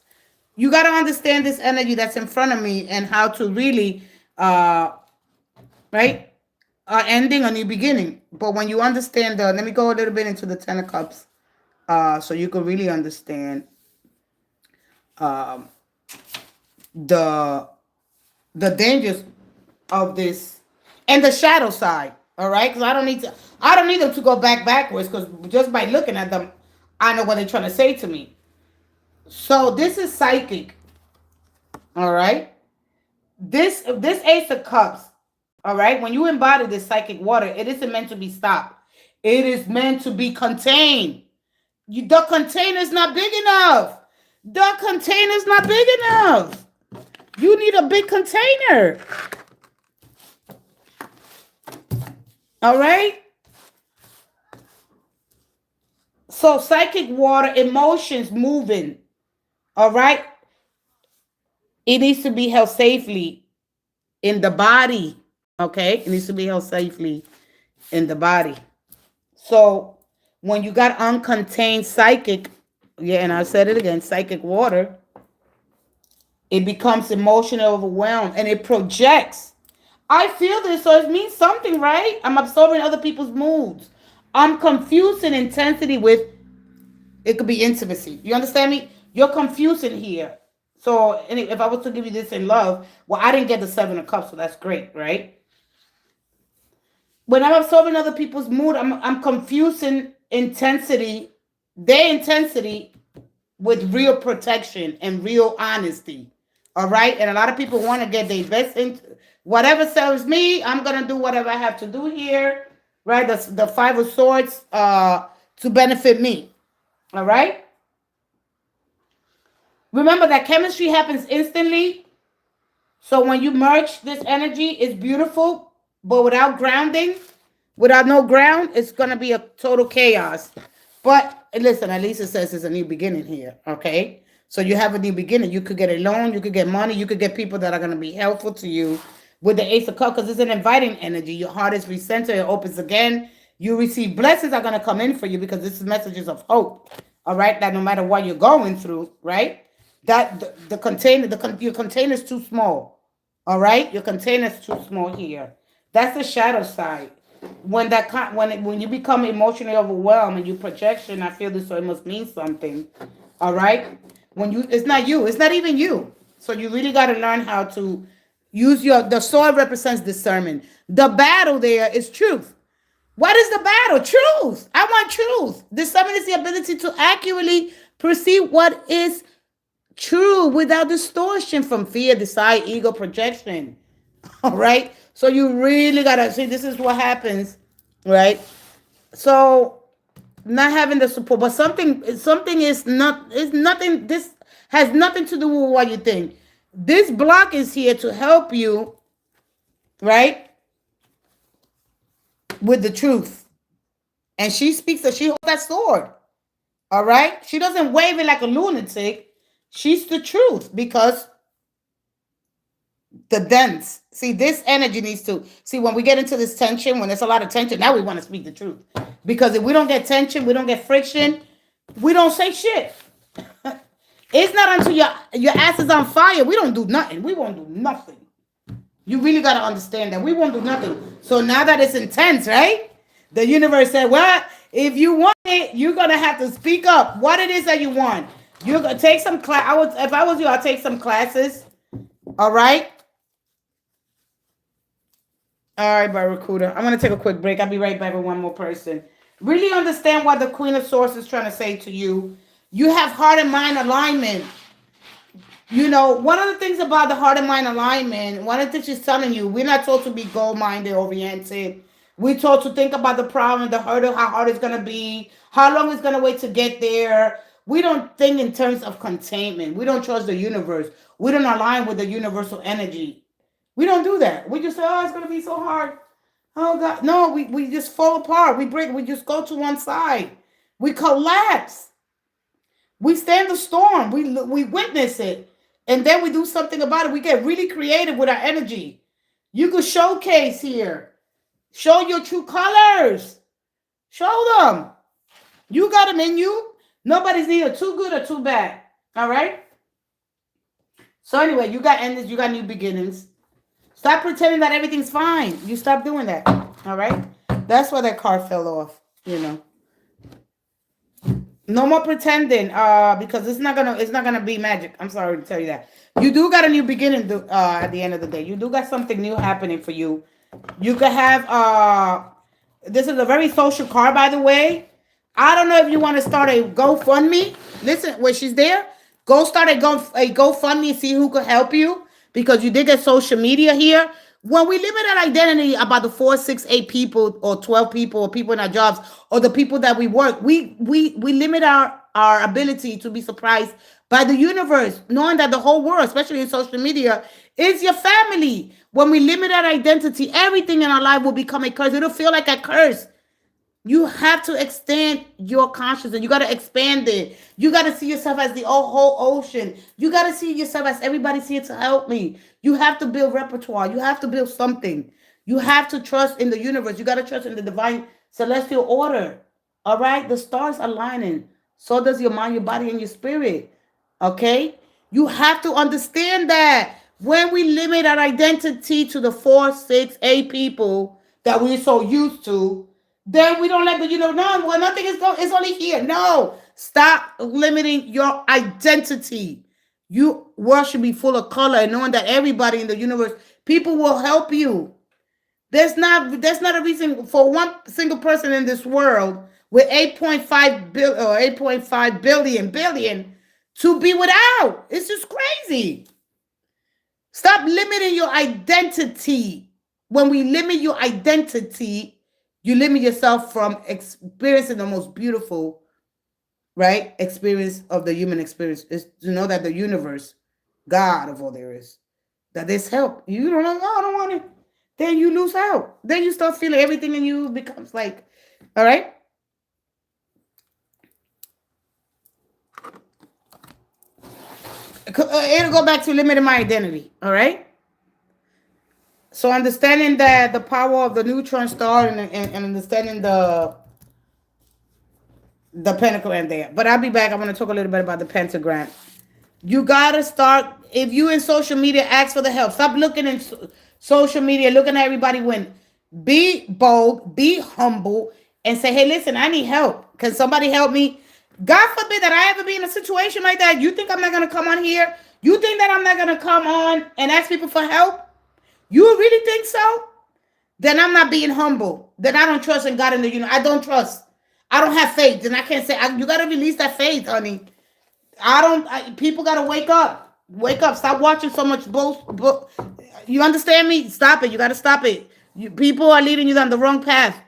You got to understand this energy that's in front of me and how to really, right? Ending a new beginning. But when you understand let me go a little bit into the Ten of Cups, so you can really understand the dangers of this and the shadow side. All right, because I don't need them to go backwards, because just by looking at them, I know what they're trying to say to me. So this is psychic. All right, this Ace of Cups. All right, when you embody this psychic water, it isn't meant to be stopped. It is meant to be contained. The container's not big enough. The container's not big enough. You need a big container. All right. So psychic water, emotions moving. All right. It needs to be held safely in the body. Okay. It needs to be held safely in the body. So when you got uncontained psychic, yeah, and I said it again, psychic water, it becomes emotionally overwhelmed and it projects. I feel this, so it means something, right? I'm absorbing other people's moods. I'm confusing intensity with, it could be intimacy. You understand me? You're confusing here. So if I was to give you this in love, well, I didn't get the Seven of Cups, so that's great, right? When I'm absorbing other people's mood, I'm confusing intensity, their intensity, with real protection and real honesty. All right? And a lot of people want to get their best in whatever serves me. I'm going to do whatever I have to do here, right? The Five of Swords to benefit me. All right? Remember that chemistry happens instantly. So when you merge this energy, it's beautiful, but without grounding, without no ground, it's going to be a total chaos. But listen, at least it says it's a new beginning here, okay? So you have a new beginning. You could get a loan, you could get money, you could get people that are going to be helpful to you with the Ace of Cups, because it's an inviting energy. Your heart is recentered, it opens again. You receive blessings are going to come in for you because this is messages of hope, all right? That no matter what you're going through, right? That the container, your container is too small, all right? Your container is too small here. That's the shadow side. When you become emotionally overwhelmed and you projection, I feel this, so it must mean something. All right? It's not you, it's not even you. So you really got to learn how to use the sword represents discernment. The battle there is truth. What is the battle? Truth. I want truth. Discernment is the ability to accurately perceive what is true without distortion from fear, desire, ego, projection. All right? So you really gotta see, this is what happens, right? So not having the support, but something is not, it's nothing, this has nothing to do with what you think. This block is here to help you, right? With the truth. And she speaks, she holds that sword. All right? She doesn't wave it like a lunatic. She's the truth because the dense. See, this energy needs to see when we get into this tension, when there's a lot of tension, now we want to speak the truth. Because if we don't get tension, we don't get friction, we don't say shit. It's not until your ass is on fire, we don't do nothing. We won't do nothing. You really got to understand that we won't do nothing. So now that it's intense, right? The universe said, well, if you want it, you're going to have to speak up what it is that you want. You're going to take some class. If I was you, I'll take some classes. All right? All right, Barracuda. I'm going to take a quick break. I'll be right back with one more person. Really understand what the Queen of Swords is trying to say to you. You have heart and mind alignment. You know, one of the things about the heart and mind alignment, one of the things she's telling you, we're not told to be goal-minded, oriented. We're told to think about the problem, the hurdle, how hard it's going to be, how long it's going to wait to get there. We don't think in terms of containment. We don't trust the universe. We don't align with the universal energy. We don't do that. We just say, oh, it's going to be so hard. Oh, God. No, we just fall apart. We break. We just go to one side. We collapse. We stand the storm. We witness it. And then we do something about it. We get really creative with our energy. You could showcase here. Show your true colors. Show them. You got them in you. Nobody's either too good or too bad. All right? So anyway, you got endings. You got new beginnings. Stop pretending that everything's fine. You stop doing that. All right? That's why that card fell off, you know. No more pretending, because it's not gonna be magic. I'm sorry to tell you that. You do got a new beginning at the end of the day. You do got something new happening for you. You could have this is a very social card, by the way. I don't know if you want to start a GoFundMe. Listen, when she's there, go start a GoFundMe and see who could help you, because you did get social media here. When we limit our identity about the 4, 6, 8 people or 12 people or people in our jobs or the people that we work, we limit our ability to be surprised by the universe, knowing that the whole world, especially in social media, is your family. When we limit our identity, everything in our life will become a curse. It'll feel like a curse. You have to extend your consciousness. You got to expand it. You got to see yourself as the whole ocean. You got to see yourself as everybody's here to help me. You have to build repertoire. You have to build something. You have to trust in the universe. You got to trust in the divine celestial order. All right, the stars aligning. So does your mind, your body, and your spirit. Okay, you have to understand that when we limit our identity to the 4, 6, 8 people that we're so used to, then we don't let the no. Well, nothing is going. It's only here. No, stop limiting your identity. You world should be full of color and knowing that everybody in the universe, people will help you. There's not a reason for one single person in this world with 8.5 billion or 8.5 billion to be without. It's just crazy. Stop limiting your identity. When we limit your identity, you limit yourself from experiencing the most beautiful, right, experience of the human experience. Is to know that the universe, God of all there is, that there's help. You don't know, oh, I don't want it. Then you lose out. Then you start feeling everything in you becomes like, all right? It'll go back to limiting my identity, all right? So understanding that the power of the neutron star and understanding the pentagram there. But I'll be back. I want to talk a little bit about the pentagram. You gotta start. If you in social media, ask for the help. Stop looking in social media, looking at everybody win. Be bold, be humble, and say, "Hey, listen, I need help. Can somebody help me?" God forbid that I ever be in a situation like that. You think I'm not gonna come on here? You think that I'm not gonna come on and ask people for help? You really think so? Then I'm not being humble. Then I don't trust in God and the universe. I don't trust. I don't have faith. Then I can't say you gotta release that faith, honey. People gotta wake up. Wake up. Stop watching so much bull. You understand me? Stop it. You gotta stop it. People are leading you down the wrong path.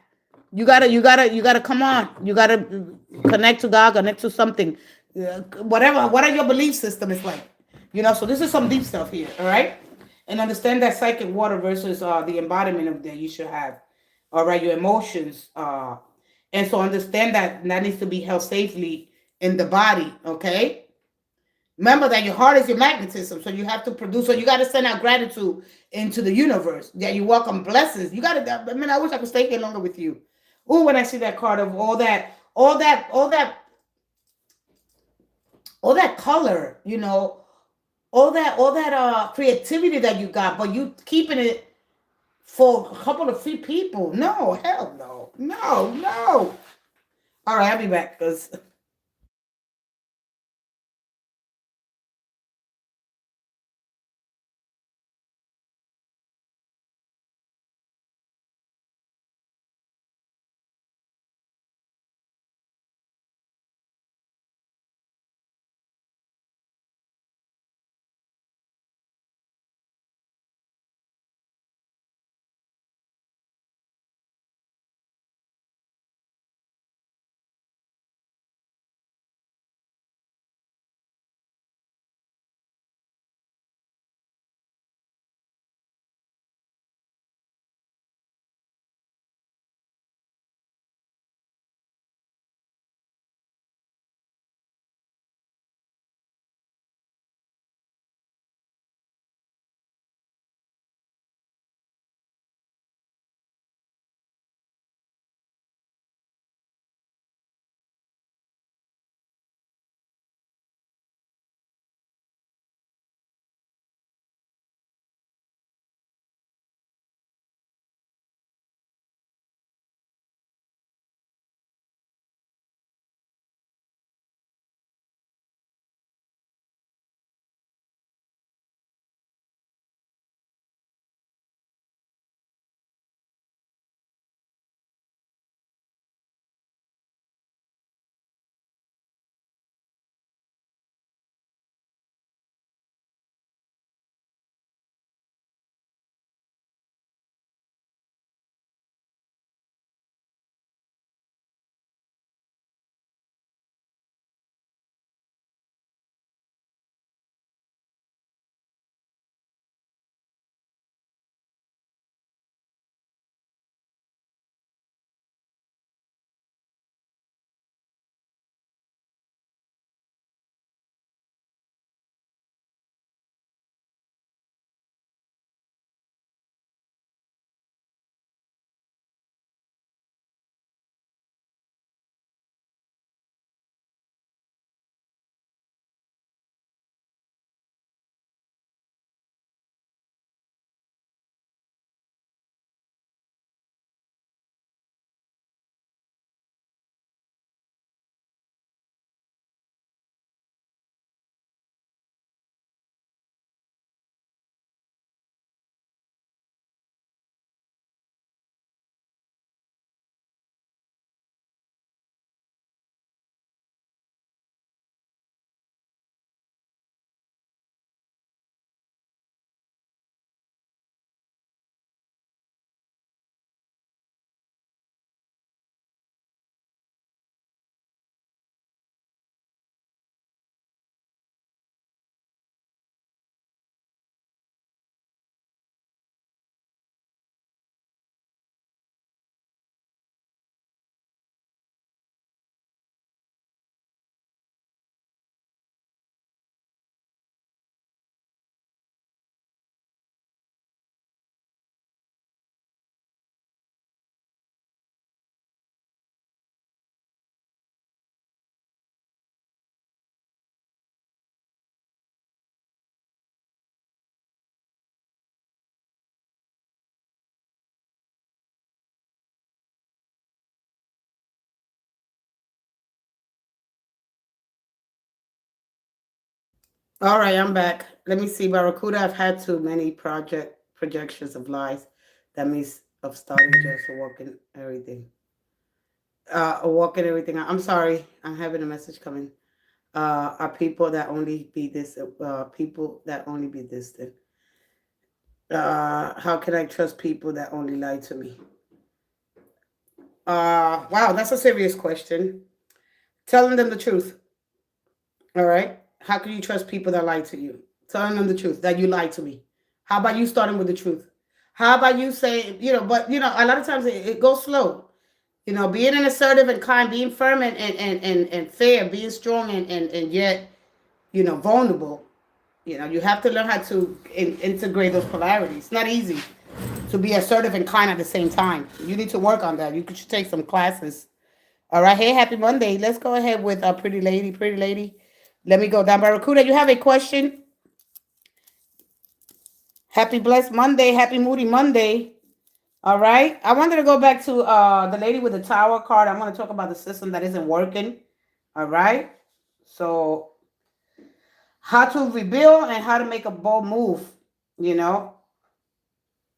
You gotta come on. You gotta connect to God, connect to something. Whatever, what are your belief system is like. So this is some deep stuff here, all right? And understand that psychic water versus the embodiment of that you should have. All right, your emotions. And so understand that needs to be held safely in the body, okay? Remember that your heart is your magnetism, so you have to produce. So you got to send out gratitude into the universe. That you welcome blessings. You got to. I mean, I wish I could stay here longer with you. Oh, when I see that card of all that color, all that creativity that you got, but you keeping it for a couple of few people. No, hell no, no, no. All right, I'll be back because All right, I'm back. Let me see, Barracuda. I've had too many projections of lies. That means of starting just walking everything. Walking everything out. I'm sorry. I'm having a message coming. Are people that only be this? People that only be distant. How can I trust people that only lie to me? Wow, that's a serious question. Telling them the truth. All right. How can you trust people that lie to you? Telling them the truth that you lied to me. How about you starting with the truth? How about you saying, but a lot of times it goes slow. Being an assertive and kind, being firm and fair, being strong and yet, vulnerable. You have to learn how to integrate those polarities. It's not easy to be assertive and kind at the same time. You need to work on that. You should take some classes. All right. Hey, happy Monday. Let's go ahead with Pretty Lady. Pretty Lady. Let me go down. Barracuda, you have a question? Happy Blessed Monday. Happy Moody Monday. All right. I wanted to go back to the lady with the tower card. I'm going to talk about the system that isn't working. All right. So, how to rebuild and how to make a bold move, you know.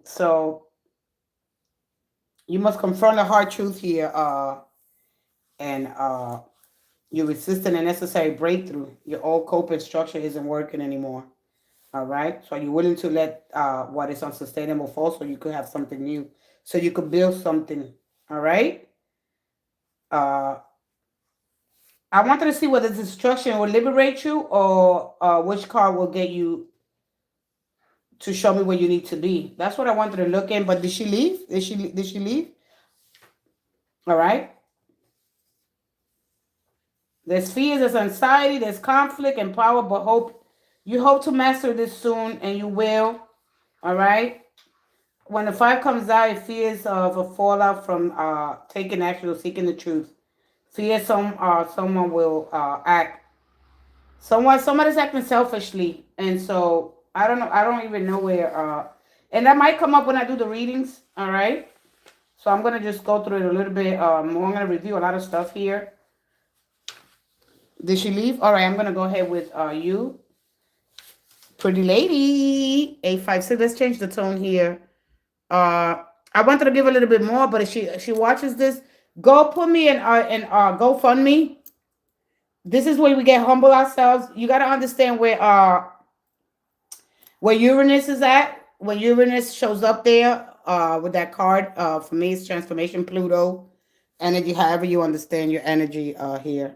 So, you must confront the hard truth here and you're resisting a necessary breakthrough. Your old coping structure isn't working anymore. All right. So, are you willing to let what is unsustainable fall so you could have something new? So, you could build something. All right. Uh, I wanted to see whether this instruction will liberate you or which card will get you to show me where you need to be. That's what I wanted to look in. But did she leave? Did she leave? All right. There's fears, there's anxiety, there's conflict and power, but hope you hope to master this soon, and you will. All right. When the five comes out, it fears of a fallout from taking action or seeking the truth. Fear someone will act. Somebody's acting selfishly, and so I don't know. I don't even know where. And that might come up when I do the readings. All right. So I'm gonna just go through it a little bit. I'm gonna review a lot of stuff here. Did she leave? All right. I'm gonna go ahead with you, pretty lady. 856. Let's change the tone here. I wanted to give a little bit more, but if she watches this, go put me in GoFundMe. This is where we get humble ourselves. You got to understand where Uranus is at. When Uranus shows up there with that card, for me, it's transformation, Pluto, energy, however you understand your energy here.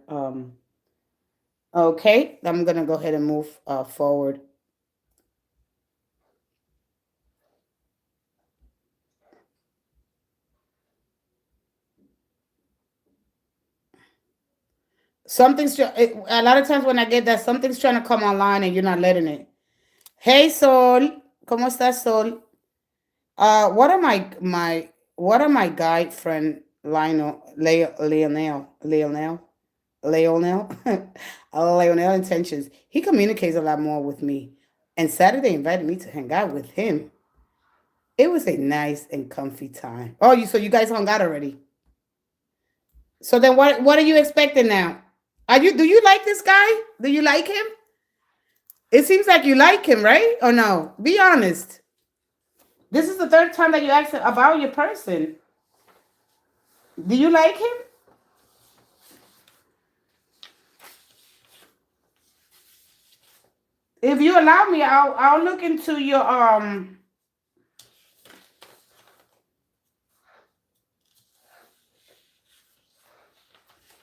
Okay, I'm going to go ahead and move forward. A lot of times when I get that, something's trying to come online and you're not letting it. Hey, Sol. ¿Cómo estás, Sol? What are my guide friend Lionel Lionel intentions? He communicates a lot more with me, and Saturday invited me to hang out with him. It was a nice and comfy time. Oh, you guys hung out already? So then, what are you expecting now? Do you like this guy? Do you like him? It seems like you like him, right? Or no? Be honest. This is the third time that you asked about your person. Do you like him? If you allow me, I'll look into your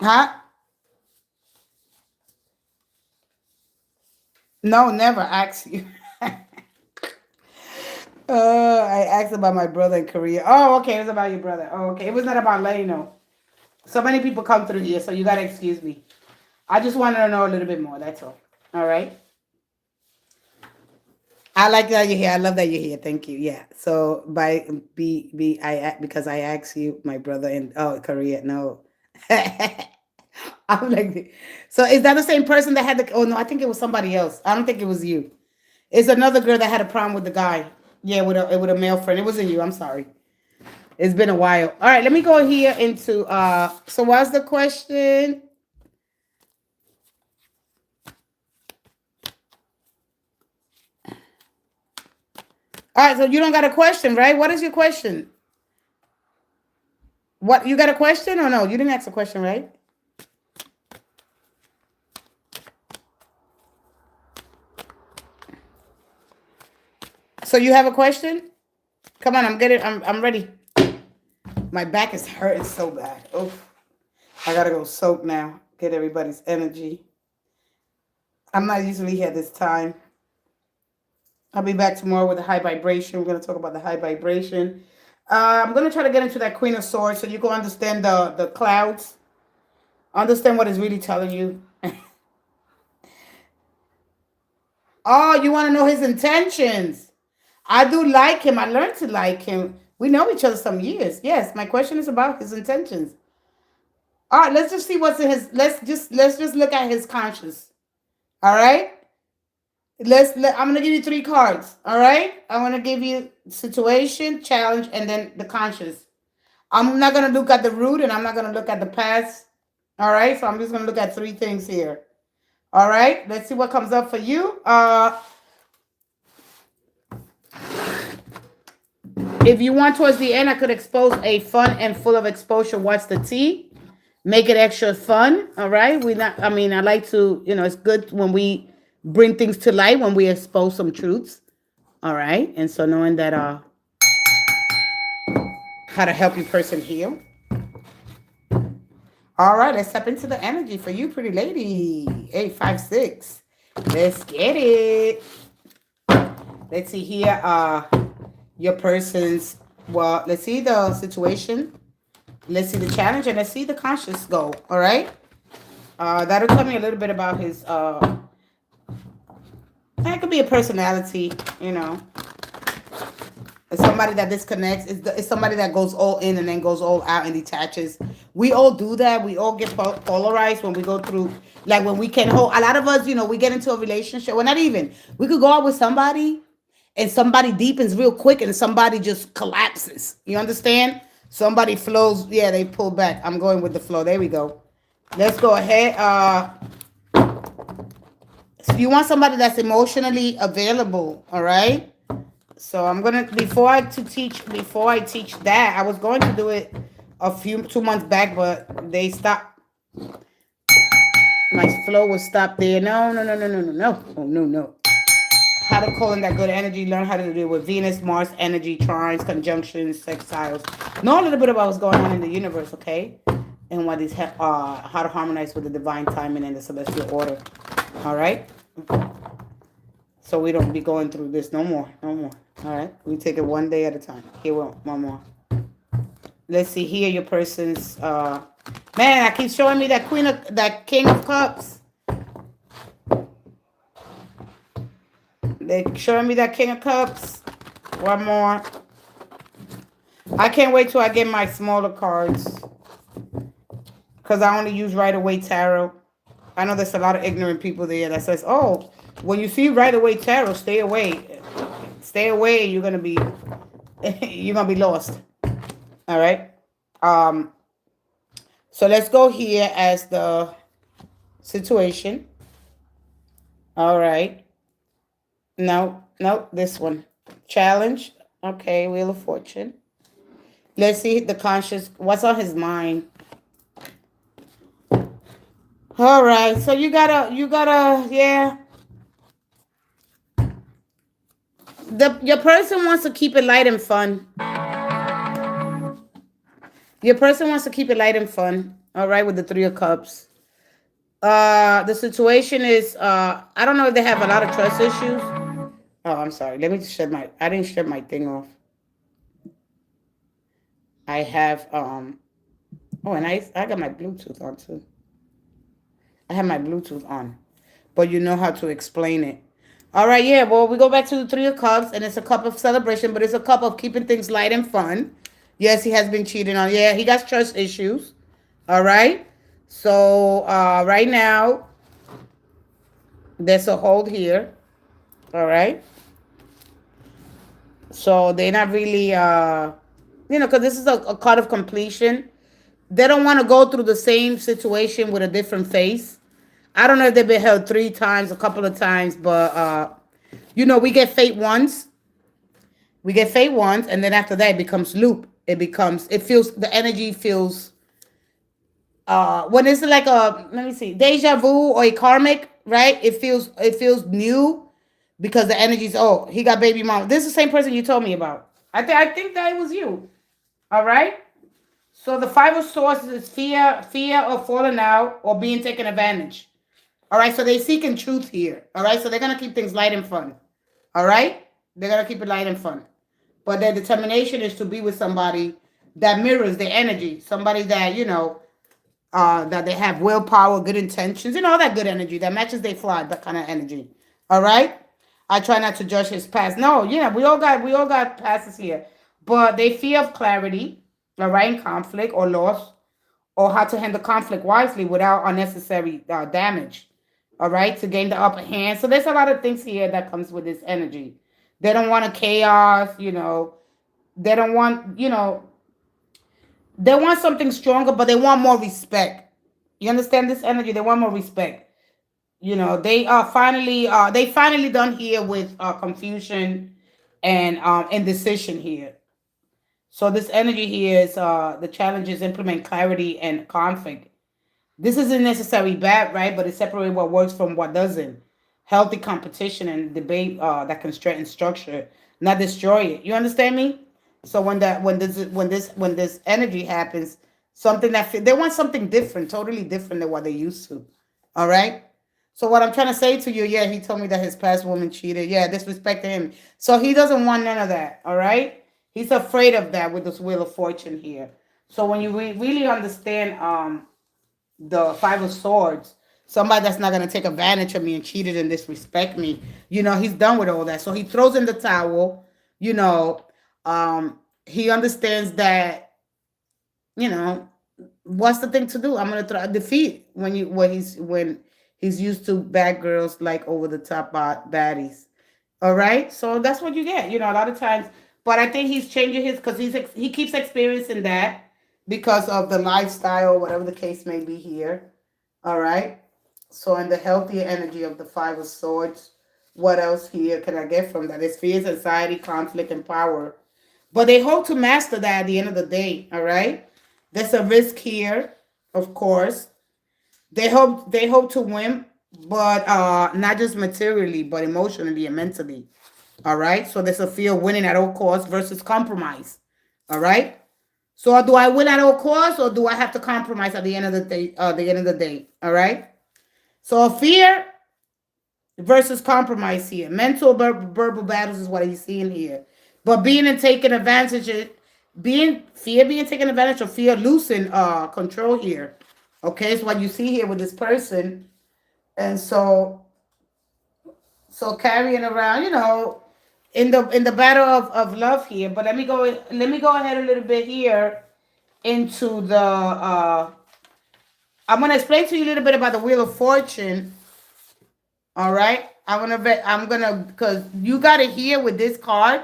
huh? No, never ask you. I asked about my brother in Korea. Oh, okay, it was about your brother. Oh, okay, it was not about Leno. So many people come through here, so you gotta excuse me. I just wanted to know a little bit more. That's all. All right. I like that you're here. I love that you're here. Thank you. Yeah. So by because I asked you, my brother in Korea. No. I'm like, so is that the same person that had the? Oh no, I think it was somebody else. I don't think it was you. It's another girl that had a problem with the guy. Yeah, with a male friend. It wasn't you. I'm sorry. It's been a while. All right, let me go here into. So what's the question? All right, so you don't got a question, right? What is your question? What, you got a question or no? You didn't ask a question, right? So you have a question? Come on, I'm ready. My back is hurting so bad. Oh, I gotta go soak now. Get everybody's energy. I'm not usually here this time. I'll be back tomorrow with a high vibration. We're gonna talk about the high vibration. I'm gonna try to get into that Queen of Swords so you can understand the clouds. Understand what it's really telling you. Oh, you want to know his intentions? I do like him. I learned to like him. We know each other some years. Yes, my question is about his intentions. All right, let's just see what's in his. Let's just look at his conscience. All right. I'm gonna give you three cards. All right. I'm gonna give you situation, challenge, and then the conscious. I'm not gonna look at the root, and I'm not gonna look at the past. All right. So I'm just gonna look at three things here. All right. Let's see what comes up for you. If you want towards the end, I could expose a fun and full of exposure. What's the tea? Make it extra fun. All right. I like to, it's good when we bring things to light, when we expose some truths. All right. And so knowing that how to help your person heal. All right, let's step into the energy for you, pretty lady. 856. Let's get it. Let's see here. Your person's, well, let's see the situation. Let's see the challenge, and let's see the conscious goal. All right. That'll tell me a little bit about his. That could be a personality, It's somebody that disconnects. It's somebody that goes all in and then goes all out and detaches. We all do that. We all get polarized when we go through, like when we can hold. A lot of us, we get into a relationship. Well, not even. We could go out with somebody and somebody deepens real quick and somebody just collapses. You understand? Somebody flows. Yeah, they pull back. I'm going with the flow. There we go. Let's go ahead. So you want somebody that's emotionally available. All right. So I'm gonna before I teach that, I was going to do it 2 months back, but they stopped. My flow was stopped there. No. Oh no. How to call in that good energy. Learn how to deal with Venus, Mars energy, trines, conjunctions, sextiles. Know a little bit about what's going on in the universe, okay? And what is how to harmonize with the divine timing and the celestial order. All right. So we don't be going through this no more. All right. We take it one day at a time. Here, one more. Let's see here. Your person's man. I keep showing me that King of Cups. They're showing me that King of Cups. One more. I can't wait till I get my smaller cards, because I only use Right Away Tarot. I know there's a lot of ignorant people there that says, "Oh, when you see Right Away Tarot, stay away. Stay away. You're gonna be lost." All right. So let's go here as the situation. All right. No, this one. Challenge. Okay, Wheel of Fortune. Let's see the conscious. What's on his mind? All right. So you gotta, yeah. Your person wants to keep it light and fun. Your person wants to keep it light and fun. All right, with the Three of Cups. The situation is, I don't know if they have a lot of trust issues. Oh, I'm sorry. Let me just I didn't shut my thing off. I have, oh, and I got my Bluetooth on too. I have my Bluetooth on, but you know how to explain it. All right, yeah, well, we go back to the Three of Cups, and it's a cup of celebration, but it's a cup of keeping things light and fun. Yes, he has been cheating on. Yeah, he got trust issues. All right. So right now, there's a hold here. All right. So they're not really, because this is a card of completion. They don't want to go through the same situation with a different face. I don't know if they've been held 3 times, a couple of times, but, we get fate once. We get fate once, and then after that, it becomes loop. It feels, the energy feels, when it's like a, let me see, deja vu or a karmic, right? It feels new because the energy's, oh, he got baby mama. This is the same person you told me about. I think that it was you. All right. So the five of swords is fear of falling out or being taken advantage. All right. So they're seeking truth here. All right. So they're gonna keep things light and fun. All right. They're gonna keep it light and fun. But their determination is to be with somebody that mirrors their energy, somebody that that they have willpower, good intentions, and all that good energy that matches their fly, that kind of energy. All right. I try not to judge his past. No, yeah, we all got passes here, but they fear of clarity, all right, in conflict or loss, or how to handle conflict wisely without unnecessary damage. All right, to gain the upper hand. So there's a lot of things here that comes with this energy. They don't want a chaos, They don't want, they want something stronger, but they want more respect. You understand this energy? They want more respect. They finally done here with confusion and indecision here. So this energy here is the challenges implement clarity and conflict. This isn't necessarily bad, right? But it separates what works from what doesn't. Healthy competition and debate that can strengthen structure, not destroy it. You understand me? So when this energy happens, something they want something different, totally different than what they used to. All right. So what I'm trying to say to you, yeah, he told me that his past woman cheated. Yeah, disrespect to him. So he doesn't want none of that. All right. He's afraid of that with this wheel of fortune here. So when you really understand the five of swords, somebody that's not going to take advantage of me and cheated and disrespect me, he's done with all that. So he throws in the towel. you know he understands that, you know what's the thing to do. I'm gonna throw defeat when he's used to bad girls, like over the top baddies. All right, so that's what you get, a lot of times. But I think he's changing his, because he keeps experiencing that because of the lifestyle, whatever the case may be here. All right. So in the healthier energy of the five of swords, what else here can I get from that? It's fears, anxiety, conflict, and power. But they hope to master that at the end of the day. All right. There's a risk here, of course. They hope to win, but not just materially, but emotionally and mentally. All right. So there's a fear of winning at all costs versus compromise. All right. So do I win at all costs, or do I have to compromise at the end of the day? The end of the day. All right. So fear versus compromise here. Mental verbal battles is what he's seeing here. But being and taking advantage of being taken advantage of, fear losing control here. Okay, it's what you see here with this person. And so carrying around, in the battle of love here. But let me go ahead a little bit here into the I'm gonna explain to you a little bit about the Wheel of Fortune. All right. Because you got it here with this card.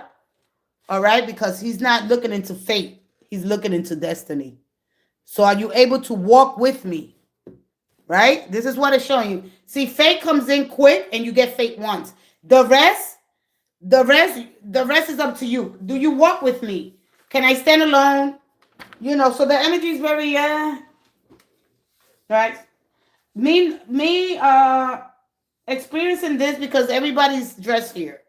All right. Because he's not looking into fate. He's looking into destiny. So are you able to walk with me? Right. This is what it's showing you. See, fate comes in quick and you get fate once. The rest is up to you. Do you walk with me? Can I stand alone? So the energy is very, right. Me, experiencing this because everybody's dressed here.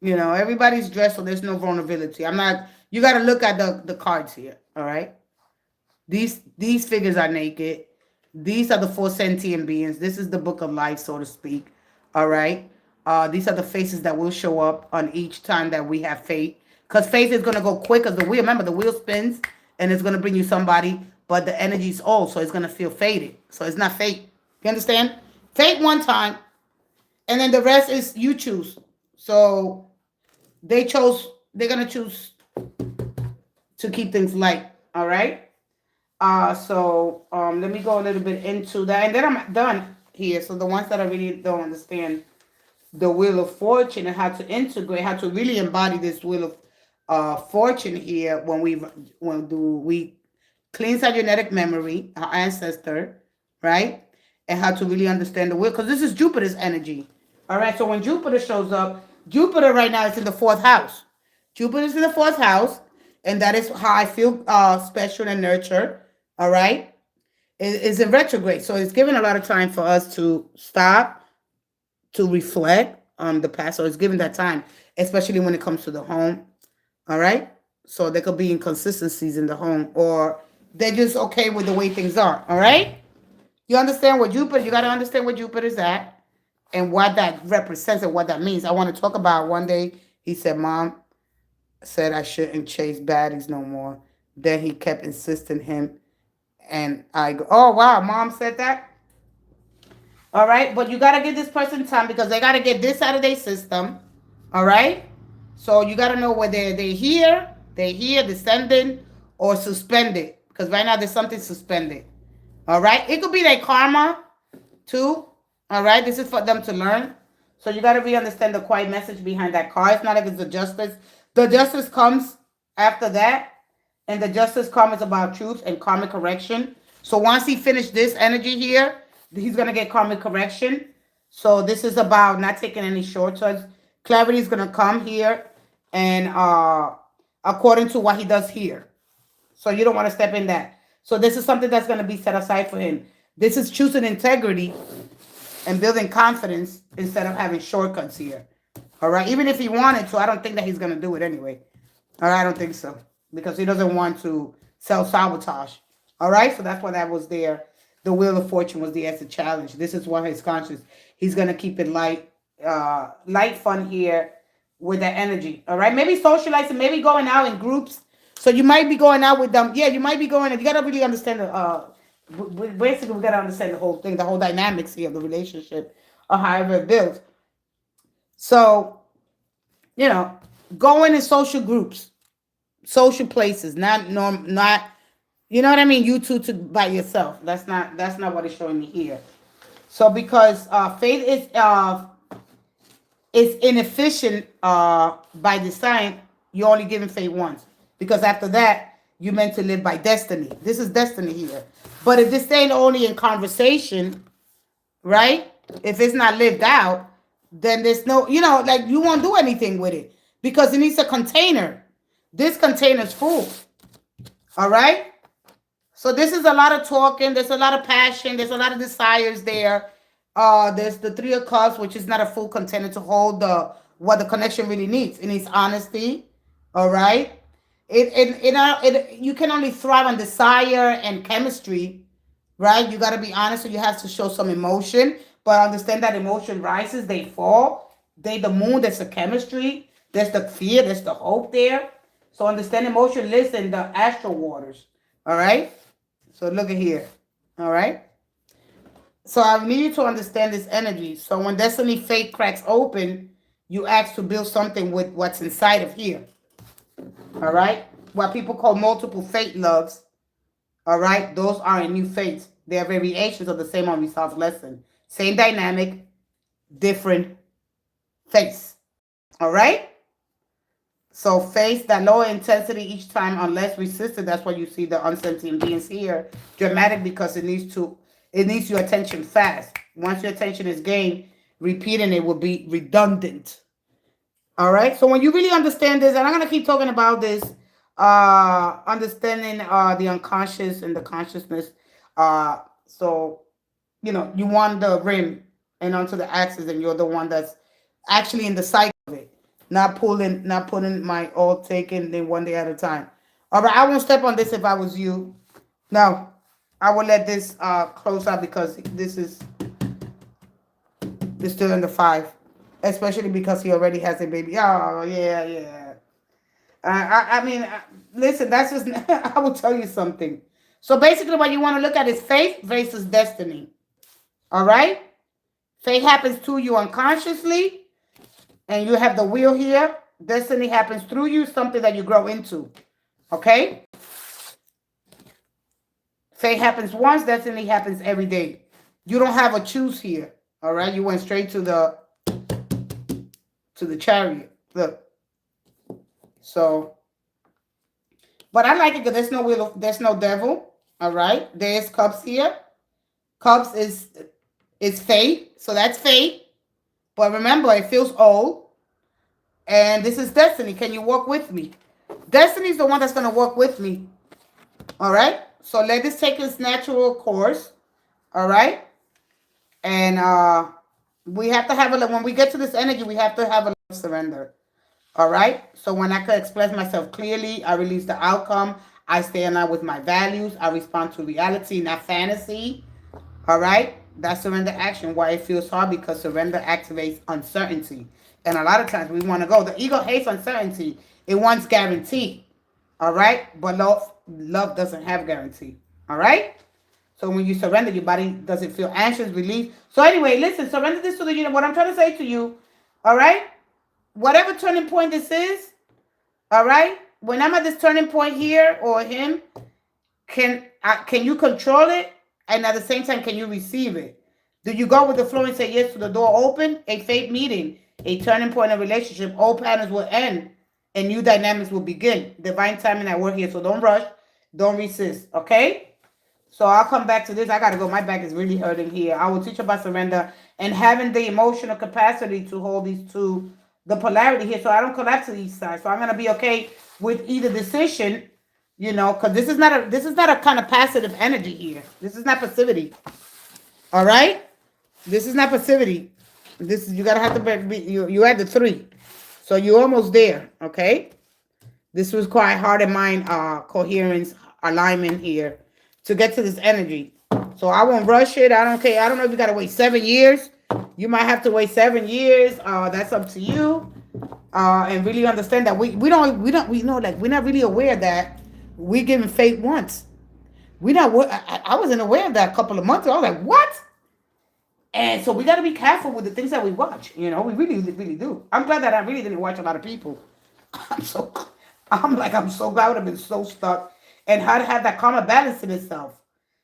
Everybody's dressed, so there's no vulnerability. I'm not. You got to look at the cards here. All right. These figures are naked. These are the four sentient beings. This is the book of life, so to speak. All right. These are the faces that will show up on each time that we have fate. Because fate is going to go quick as the wheel. Remember, the wheel spins and it's going to bring you somebody, but the energy is old, so it's going to feel faded. So it's not fate. You understand? Fate one time, and then the rest is you choose. So they're going to choose to keep things light. All right. So let me go a little bit into that, and then I'm done here. So the ones that I really don't understand the Wheel of Fortune and how to integrate, how to really embody this Wheel of Fortune here, when we cleanse our genetic memory, our ancestor, right, and how to really understand the wheel, because this is Jupiter's energy. All right. So when Jupiter shows up, Jupiter right now is in the fourth house. Jupiter is in the fourth house, and that is how I feel special and nurtured. All right, it is in retrograde, so it's giving a lot of time for us to stop, to reflect on the past. So it's giving that time, especially when it comes to the home. All right, so there could be inconsistencies in the home, or they're just okay with the way things are. All right, you understand what Jupiter? You got to understand where Jupiter is at and what that represents and what that means. I want to talk about one day. He said, "Mom said I shouldn't chase baddies no more." Then he kept insisting him, and I go, "Oh wow, Mom said that." All right, but you gotta give this person time because they gotta get this out of their system. All right, so you gotta know whether they here, descending, or suspended. Because right now there's something suspended. All right, it could be their karma too. All right, this is for them to learn. So you got to really understand the quiet message behind that card. It's not like it's the justice. The justice comes after that, and the justice comes about truth and karmic correction. So once he finished this energy here, he's gonna get karmic correction. So this is about not taking any shortcuts. Clarity is gonna come here, and according to what he does here. So you don't want to step in that. So this is something that's gonna be set aside for him. This is choosing integrity and building confidence instead of having shortcuts here. All right. Even if he wanted to, I don't think that he's going to do it anyway. All right. I don't think so. Because he doesn't want to self-sabotage. All right. So that's why that was there. The Wheel of Fortune was there as a challenge. This is what his conscious. He's going to keep it light, light fun here with that energy. All right. Maybe socializing, maybe going out in groups. So you might be going out with them. Yeah, you might be going. You got to really understand basically we got to understand the whole thing, the whole dynamics here of the relationship, or however it builds. So, going in social groups, social places, not you know what I mean, you two to by yourself. That's not what it's showing me here. So because faith is inefficient by design, you're only giving faith once, because after that you're meant to live by destiny. This is destiny here. But if this ain't only in conversation, right? If it's not lived out, then there's no, like you won't do anything with it because it needs a container. This container's full. All right? So this is a lot of talking. There's a lot of passion. There's a lot of desires there. There's the Three of Cups, which is not a full container to hold what the connection really needs. It needs honesty. All right? You can only thrive on desire and chemistry, right? You got to be honest, so you have to show some emotion, but understand that emotion rises, they fall. The moon, there's the chemistry, there's the fear, there's the hope there. So understand emotion lives in the astral waters, all right? So look at here, all right? So I need you to understand this energy. So when destiny fate cracks open, you ask to build something with what's inside of here. All right, what people call multiple fate loves. All right, those are a new fates. They are variations of the same unresolved lesson. Same dynamic, different face. All right. So face that lower intensity each time, unless resisted. That's why you see the unsentient beings here. Dramatic because it needs your attention fast. Once your attention is gained, repeating it will be redundant. All right. So when you really understand this, and I'm going to keep talking about this, understanding the unconscious and the consciousness. So, you want the rim and onto the axis, and you're the one that's actually in the cycle of it. Not putting my all taken in one day at a time. All right. I won't step on this if I was you. No, I will let this close out because this is still in the 5. Especially because he already has a baby. Oh, yeah. I mean, listen, that's just, I will tell you something. So basically what you want to look at is faith versus destiny. All right? Faith happens to you unconsciously, and you have the wheel here. Destiny happens through you, something that you grow into. Okay? Faith happens once, destiny happens every day. You don't have a choose here. All right? You went straight to the Chariot. Look. So, but I like it because there's no devil. All right. There's Cups here. Cups is fate. So that's fate. But remember, it feels old. And this is destiny. Can you walk with me? Destiny is the one that's going to work with me. All right? So let this take its natural course. All right? And we have to have a, when we get to this energy, we have to have a surrender. All right? So when I can express myself clearly, I release the outcome. I stay in line with my values. I respond to reality, not fantasy. All right? That's surrender action. Why it feels hard? Because surrender activates uncertainty. And a lot of times we want to go. The ego hates uncertainty. It wants guarantee. All right? But love doesn't have guarantee. All right? So when you surrender, your body doesn't feel anxious, relief. So anyway, listen, surrender this to the universe. What I'm trying to say to you, all right? Whatever turning point this is, all right? When I'm at this turning point here or him, can you control it? And at the same time, can you receive it? Do you go with the flow and say yes to the door open? A fate meeting, a turning point in a relationship. Old patterns will end and new dynamics will begin. Divine timing at work here. So don't rush. Don't resist. Okay? So I'll come back to this. I got to go. My back is really hurting here. I will teach about surrender and having the emotional capacity to hold these two, the polarity here, so I don't collapse to each side. So I'm going to be okay with either decision, you know, because this is not a kind of passive energy here. This is not passivity. All right? This is not passivity. This is, you got to have to be, you at the 3. So you're almost there, okay? This was quite hard in mind, coherence, alignment here to get to this energy. So I won't rush it. I don't care. I don't know if you got to wait 7 years. You might have to wait 7 years. That's up to you. And really understand that we know, like, we're not really aware that we're giving fate once. I wasn't aware of that a couple of months ago. I was like, what? And so we got to be careful with the things that we watch. You know, we really, really do. I'm glad that I really didn't watch a lot of people. I'm so glad I would have been so stuck. And how to have that karma balance in itself.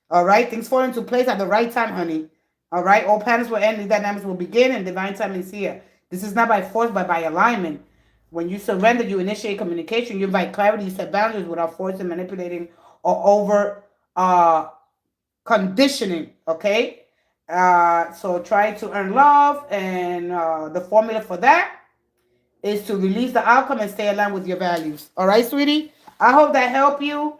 All right? Things fall into place at the right time, honey. All right? All patterns will end, new dynamics will begin, and divine time is here. This is not by force, but by alignment. When you surrender, you initiate communication, you invite clarity, you set boundaries without forcing, manipulating, or over conditioning. Okay? So try to earn love, and the formula for that is to release the outcome and stay aligned with your values. All right, sweetie? I hope that helped you.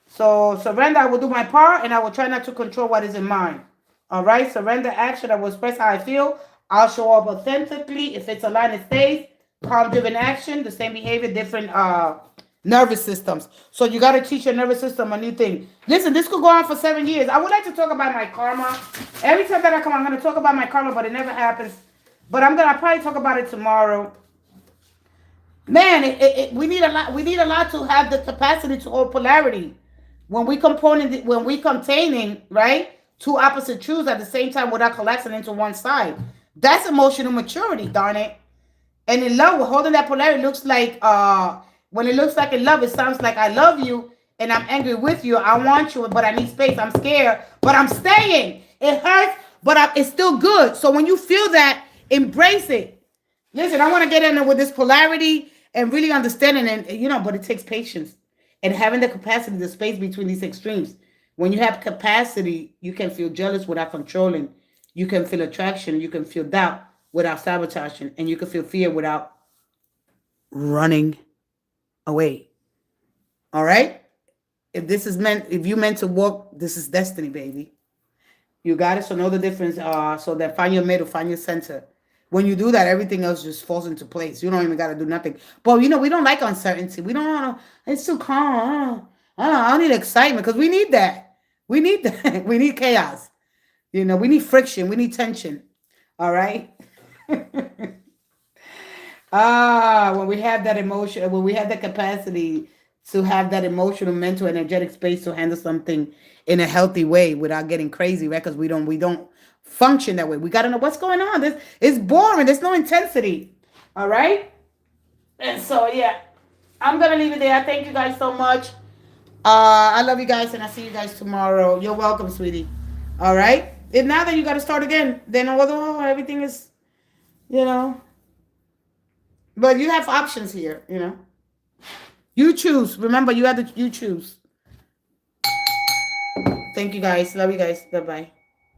So surrender, I will do my part, and I will try not to control what is in mine. All right? Surrender action, I will express how I feel. I'll show up authentically. If it's aligned, it stays. Calm-driven action, the same behavior, different nervous systems. So you got to teach your nervous system a new thing. Listen, this could go on for 7 years. I would like to talk about my karma. Every time that I come, I'm going to talk about my karma, but it never happens. But I'll probably talk about it tomorrow. Man, we need a lot. We need a lot to have the capacity to hold polarity. When we containing, right, two opposite truths at the same time without collapsing into one side. That's emotional maturity, darn it. And in love, holding that polarity looks like, when it looks like in love, it sounds like I love you and I'm angry with you. I want you, but I need space. I'm scared, but I'm staying. It hurts, but it's still good. So when you feel that, embrace it. Listen, I want to get in there with this polarity and really understanding, and but it takes patience and having the capacity, the space between these extremes. When you have capacity, you can feel jealous without controlling. You can feel attraction. You can feel doubt without sabotaging, and you can feel fear without running away. All right? If you meant to walk, this is destiny, baby. You got it? So know the difference. So that find your middle, find your center. When you do that, everything else just falls into place. You don't even got to do nothing. But, we don't like uncertainty. We don't want to, it's too calm. I don't need excitement because we need that. We need that. We need chaos. We need friction. We need tension. All right? When we have that emotion, when we have the capacity to have that emotional, mental, energetic space to handle something in a healthy way without getting crazy, right? Because we don't function that way. We got to know what's going on. It's boring. There's no intensity. All right? And so, yeah, I'm going to leave it there. I thank you guys so much. I love you guys, and I'll see you guys tomorrow. You're welcome, sweetie. All right? And now that you got to start again, then although everything is, but you have options here, You choose. Remember, you choose. Thank you, guys. Love you guys. Bye-bye.